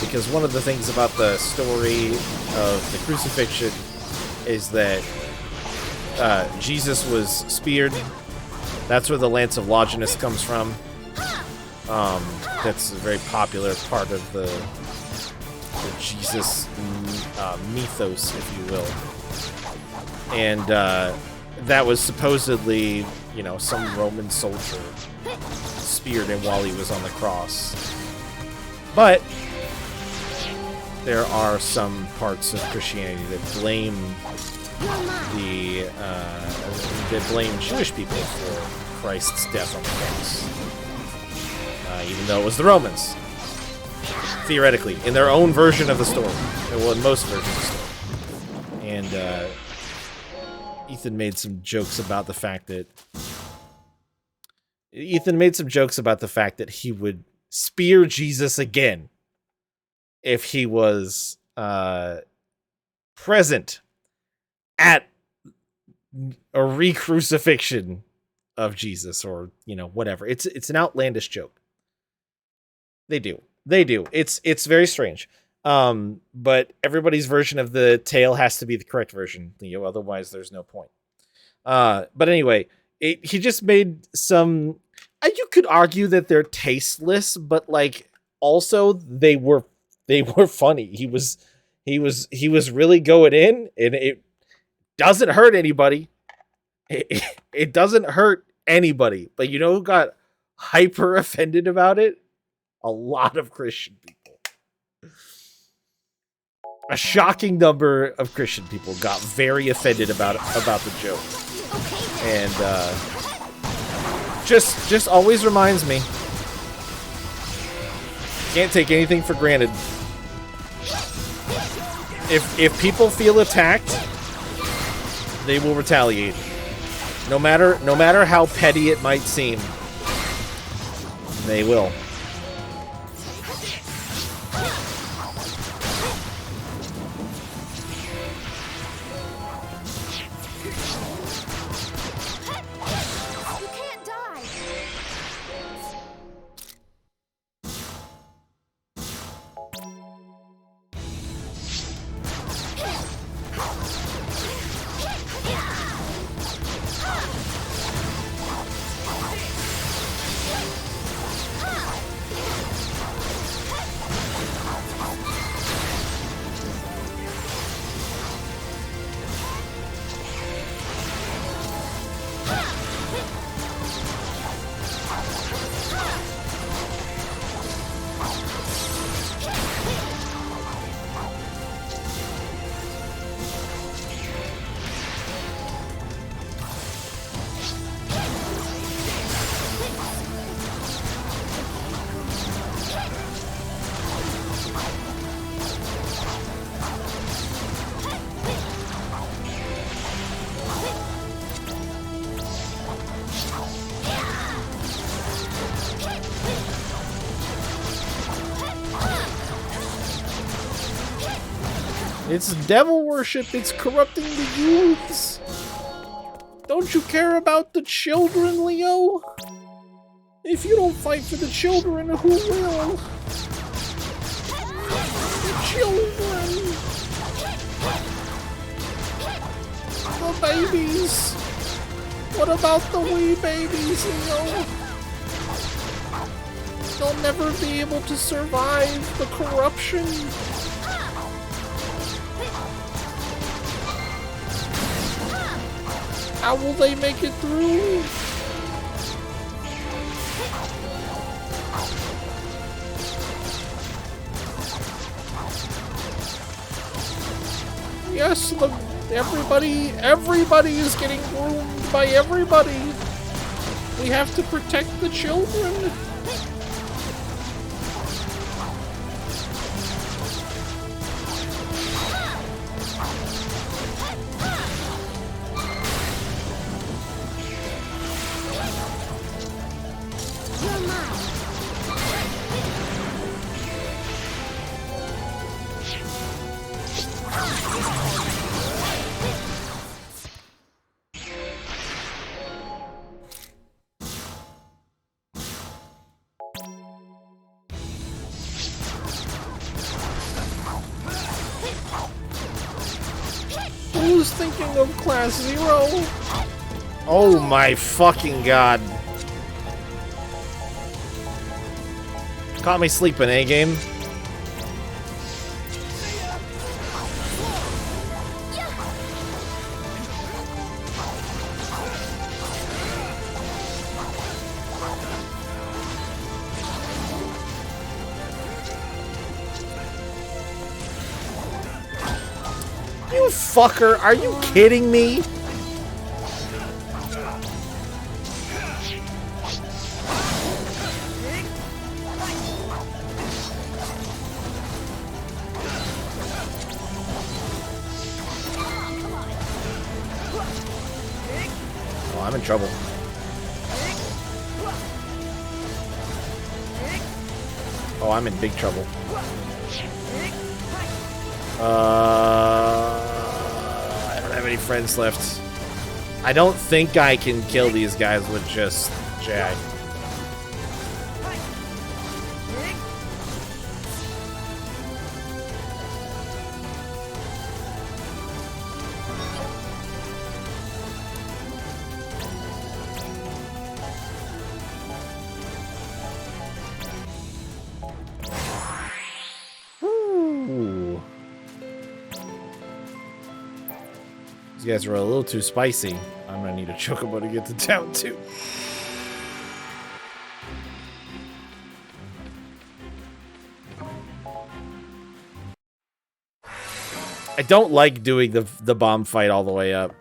because one of the things about the story of the crucifixion is that Jesus was speared. That's where the Lance of Longinus comes from. That's a very popular part of the Jesus mythos, if you will. And that was supposedly, you know, some Roman soldier speared him while he was on the cross. But there are some parts of Christianity that blame Jewish people for Christ's death on the cross, even though it was the Romans. Theoretically, in their own version of the story, well, in most versions of the story. And Ethan made some jokes about the fact that he would spear Jesus again if he was present at a re-crucifixion of Jesus, or, you know, whatever. It's an outlandish joke. They do. It's very strange. But everybody's version of the tale has to be the correct version, you know, otherwise there's no point. But anyway, he just made some... You could argue that they're tasteless, but, like, also they were funny. He was really going in, and it doesn't hurt anybody. It doesn't hurt anybody. But you know who got hyper offended about it? A lot of Christian people. A shocking number of Christian people got very offended about the joke. And just always reminds me, can't take anything for granted. If people feel attacked, they will retaliate. No matter how petty it might seem, they will. It's devil worship. It's corrupting the youths. Don't you care about the children, Leo? If you don't fight for the children, who will? The children. The babies. What about the wee babies, Leo? They'll never be able to survive the corruption. How will they make it through? Yes, everybody is getting groomed by everybody. We have to protect the children. Who's thinking of Class 0? Oh my fucking god. Caught me sleeping, eh, game? You fucker, are you kidding me? Oh, I'm in trouble. Oh, I'm in big trouble. I don't have any friends left. I don't think I can kill these guys with just Jag. These guys are a little too spicy. I'm gonna need a chocobo to get to town too. I don't like doing the bomb fight all the way up.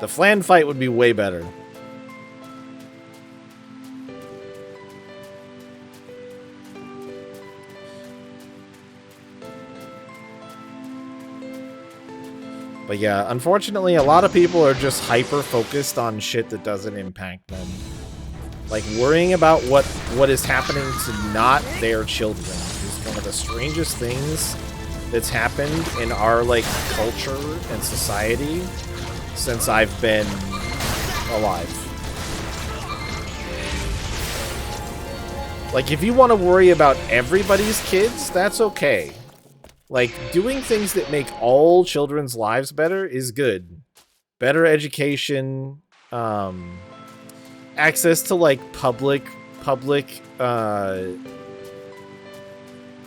The flan fight would be way better. But yeah, unfortunately, a lot of people are just hyper-focused on shit that doesn't impact them. Like, worrying about what is happening to not their children is one of the strangest things that's happened in our, like, culture and society since I've been alive. Like, if you want to worry about everybody's kids, that's okay. Like, doing things that make all children's lives better is good. Better education, access to, like, public,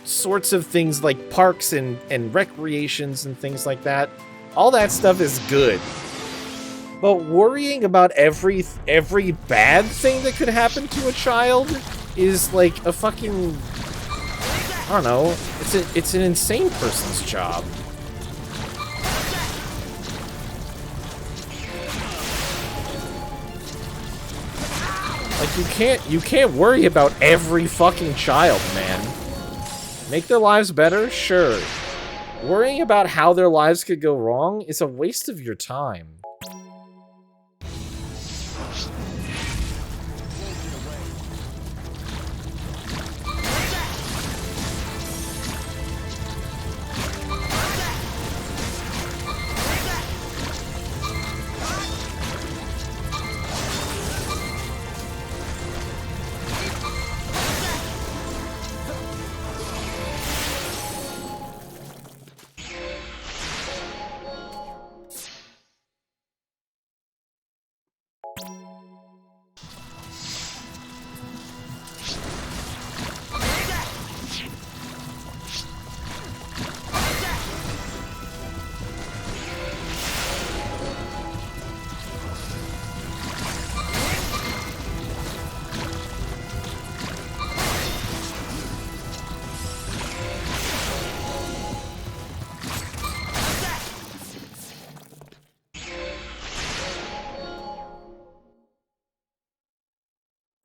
sorts of things like parks and recreations and things like that. All that stuff is good. But worrying about every bad thing that could happen to a child is, like, a fucking... I don't know. It's an insane person's job. Like, you can't worry about every fucking child, man. Make their lives better? Sure. Worrying about how their lives could go wrong is a waste of your time.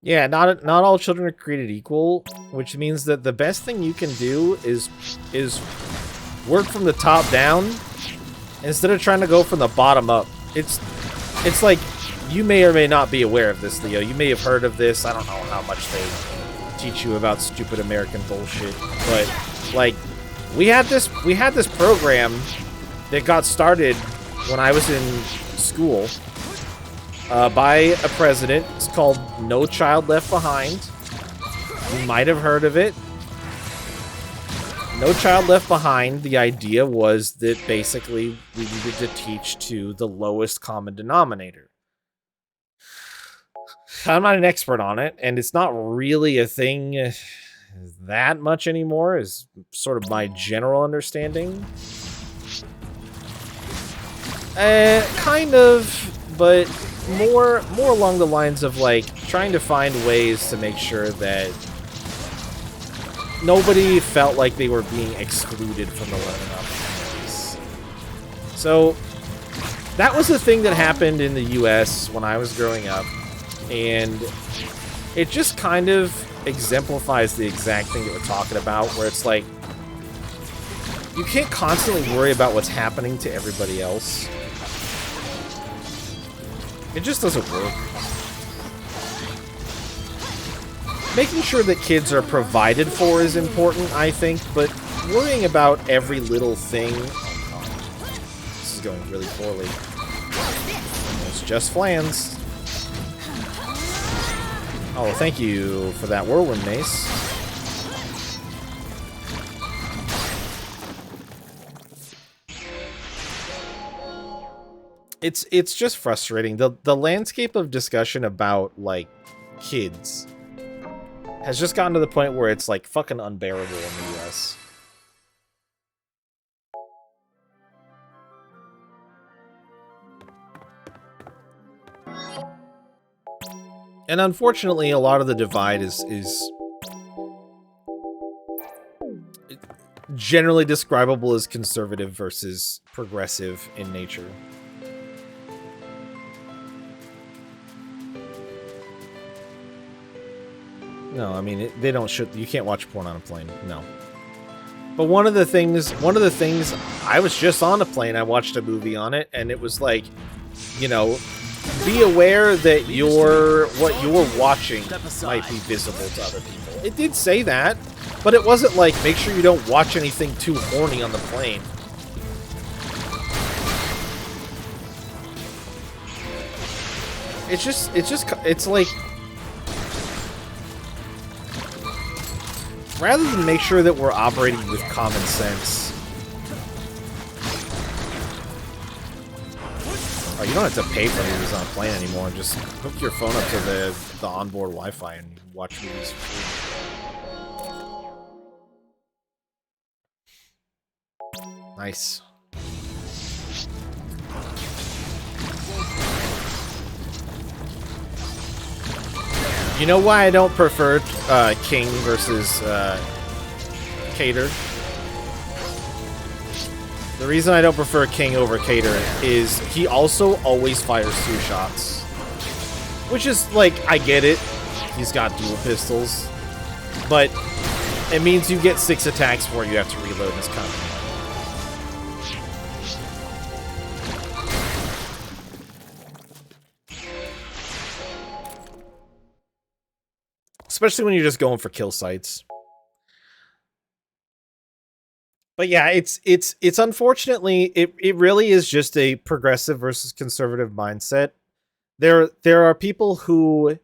Yeah, not all children are created equal, which means that the best thing you can do is work from the top down instead of trying to go from the bottom up. It's like, you may or may not be aware of this, Leo. You may have heard of this. I don't know how much they teach you about stupid American bullshit, but like, we had this program that got started when I was in school by a president. It's called No Child Left Behind. You might have heard of it. No Child Left Behind, the idea was that basically we needed to teach to the lowest common denominator. I'm not an expert on it, and it's not really a thing that much anymore, is sort of my general understanding. Kind of, but more along the lines of like trying to find ways to make sure that nobody felt like they were being excluded from the learning opportunities. So that was the thing that happened in the US when I was growing up, and it just kind of exemplifies the exact thing that we're talking about, where it's like, you can't constantly worry about what's happening to everybody else. It just doesn't work. Making sure that kids are provided for is important, I think, but worrying about every little thing... This is going really poorly. It's just Flans. Oh, thank you for that whirlwind mace. It's just frustrating. The landscape of discussion about like kids has just gotten to the point where it's like fucking unbearable in the US. And unfortunately, a lot of the divide is generally describable as conservative versus progressive in nature. No, I mean, they don't shoot. You can't watch porn on a plane. No. But one of the things, I was just on a plane. I watched a movie on it, and it was like, you know, be aware that what you're watching might be visible to other people. It did say that, but it wasn't like, make sure you don't watch anything too horny on the plane. It's like, rather than make sure that we're operating with common sense. Oh, you don't have to pay for movies on a plane anymore. Just hook your phone up to the onboard Wi-Fi and watch movies for free. Nice. You know why I don't prefer King versus Cater? The reason I don't prefer King over Cater is he also always fires 2 shots. Which is, like, I get it. He's got dual pistols. But it means you get 6 attacks before you have to reload this kind of. Especially when you're just going for kill sites. But yeah, it's unfortunately, it really is just a progressive versus conservative mindset. There are people who,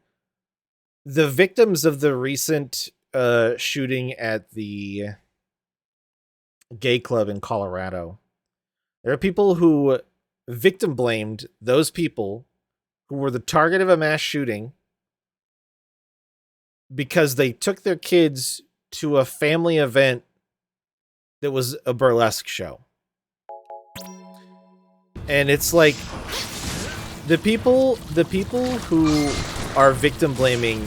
the victims of the recent shooting at the gay club in Colorado, there are people who victim blamed those people who were the target of a mass shooting because they took their kids to a family event that was a burlesque show. And it's like, the people who are victim blaming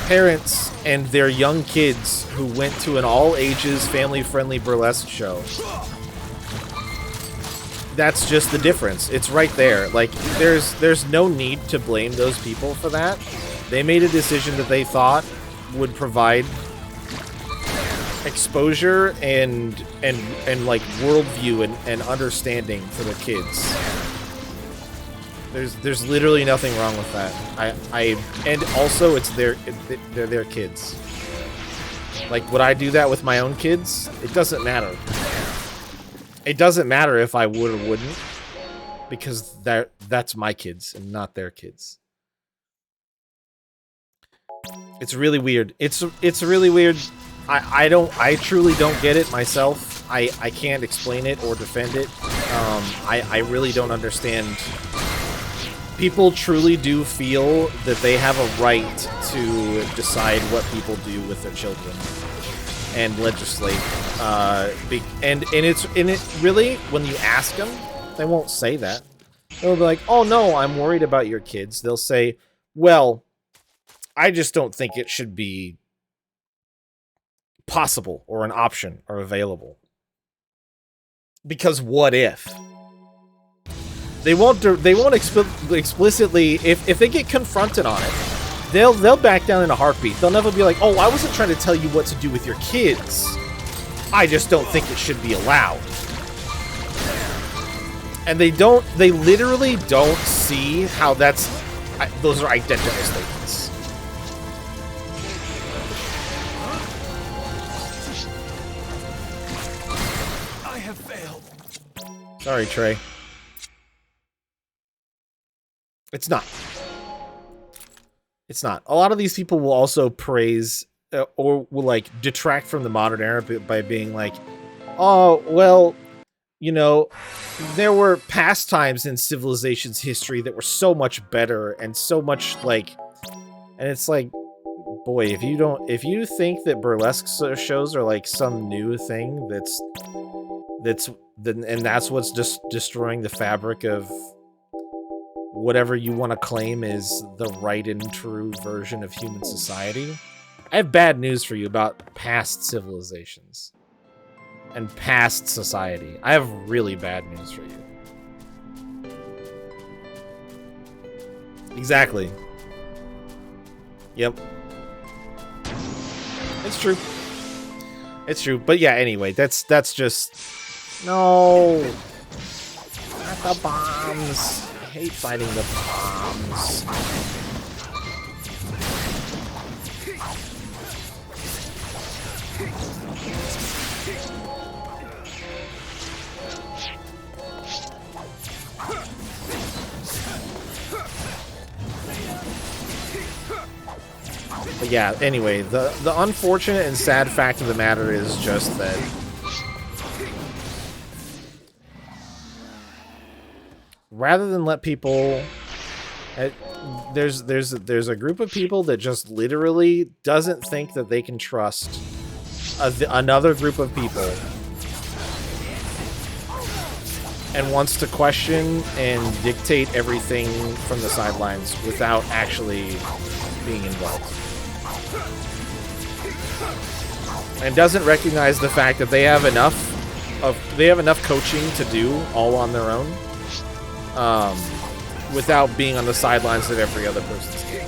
parents and their young kids who went to an all ages family friendly burlesque show. That's just the difference. It's right there. Like, there's no need to blame those people for that. They made a decision that they thought would provide exposure and like worldview and understanding for their kids. There's literally nothing wrong with that. And also they're their kids. Like, would I do that with my own kids? It doesn't matter. It doesn't matter if I would or wouldn't, because that's my kids and not their kids. It's really weird. It's really weird. I truly don't get it myself. I can't explain it or defend it. I really don't understand. People truly do feel that they have a right to decide what people do with their children and legislate. And it really, when you ask them, they won't say that. They'll be like, "Oh no, I'm worried about your kids." They'll say, "Well, I just don't think it should be possible or an option or available. Because what if?" They won't explicitly, if they get confronted on it, they'll back down in a heartbeat. They'll never be like, "Oh, I wasn't trying to tell you what to do with your kids. I just don't think it should be allowed." And they literally don't see how those are identical statements. I have failed. Sorry, Trey. It's not. It's not. A lot of these people will also praise or will, like, detract from the modern era by being like, "Oh, well, you know, there were past times in civilization's history that were so much better and so much, like..." And it's like, boy, if you think that burlesque shows are like some new thing and that's what's just destroying the fabric of whatever you want to claim is the right and true version of human society, I have bad news for you about past civilizations and past society. I have really bad news for you. Exactly. Yep. It's true. It's true. But yeah, anyway, that's just... No. Not the bombs. I hate fighting the bombs. But yeah, anyway, the unfortunate and sad fact of the matter is just that rather than let people, there's a group of people that just literally doesn't think that they can trust another group of people and wants to question and dictate everything from the sidelines without actually being involved. And doesn't recognize the fact that they have enough coaching to do all on their own, without being on the sidelines of every other person's game.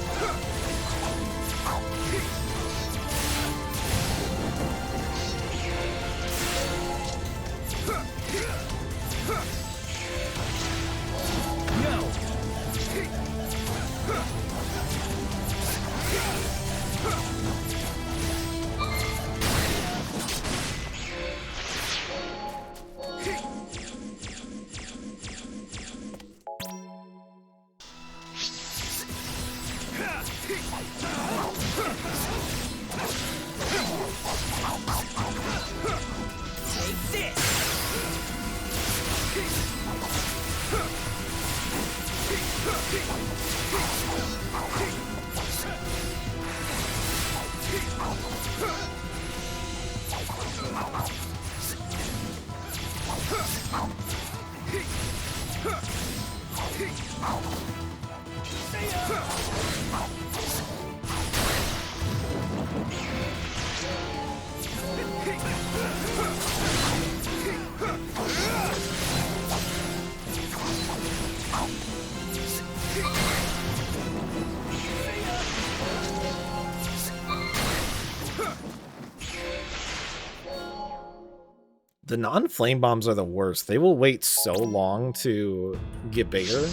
The non-flame bombs are the worst. They will wait so long to get bigger,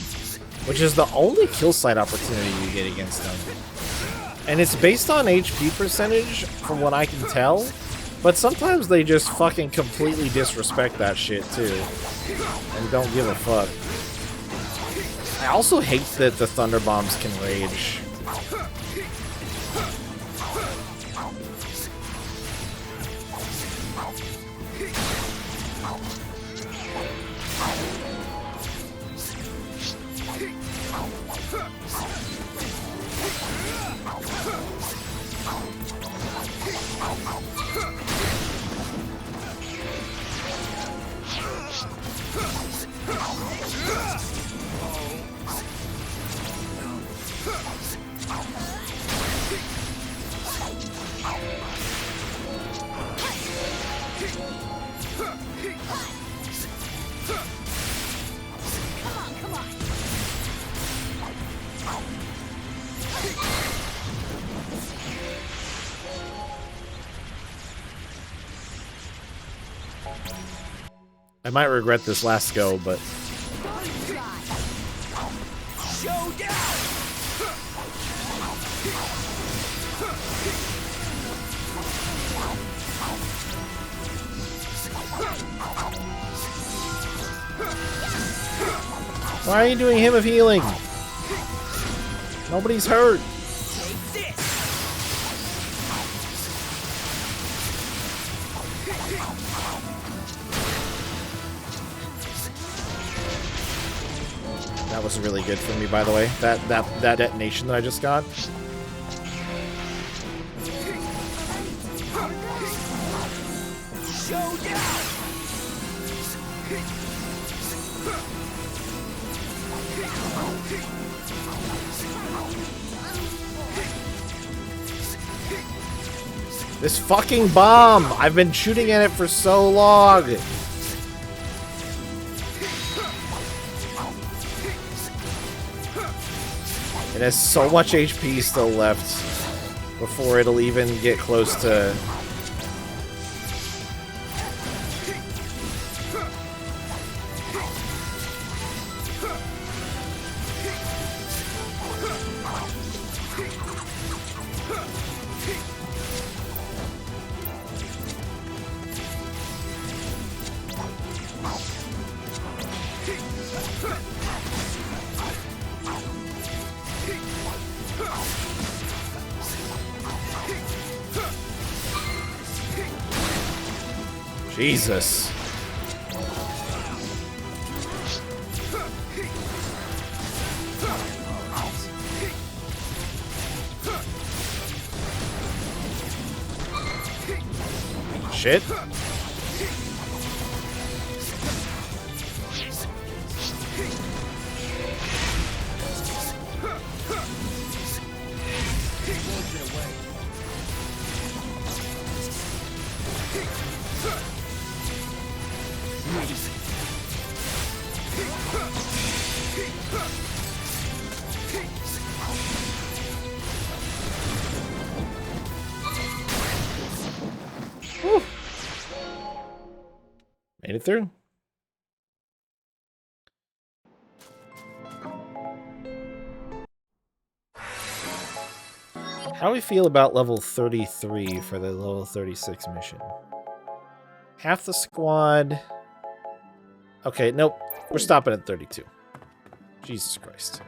which is the only kill site opportunity you get against them. And it's based on HP percentage, from what I can tell, but sometimes they just fucking completely disrespect that shit too, and don't give a fuck. I also hate that the thunder bombs can rage. I might regret this last go, but... Why are you doing him of healing? Nobody's hurt. That was really good for me, by the way. That detonation that I just got. This fucking bomb! I've been shooting at it for so long! It has so much HP still left before it'll even get close to... Jesus. Shit. Whew. Made it through. How do we feel about level 33 for the level 36 mission? Half the squad. Okay, nope. We're stopping at 32. Jesus Christ.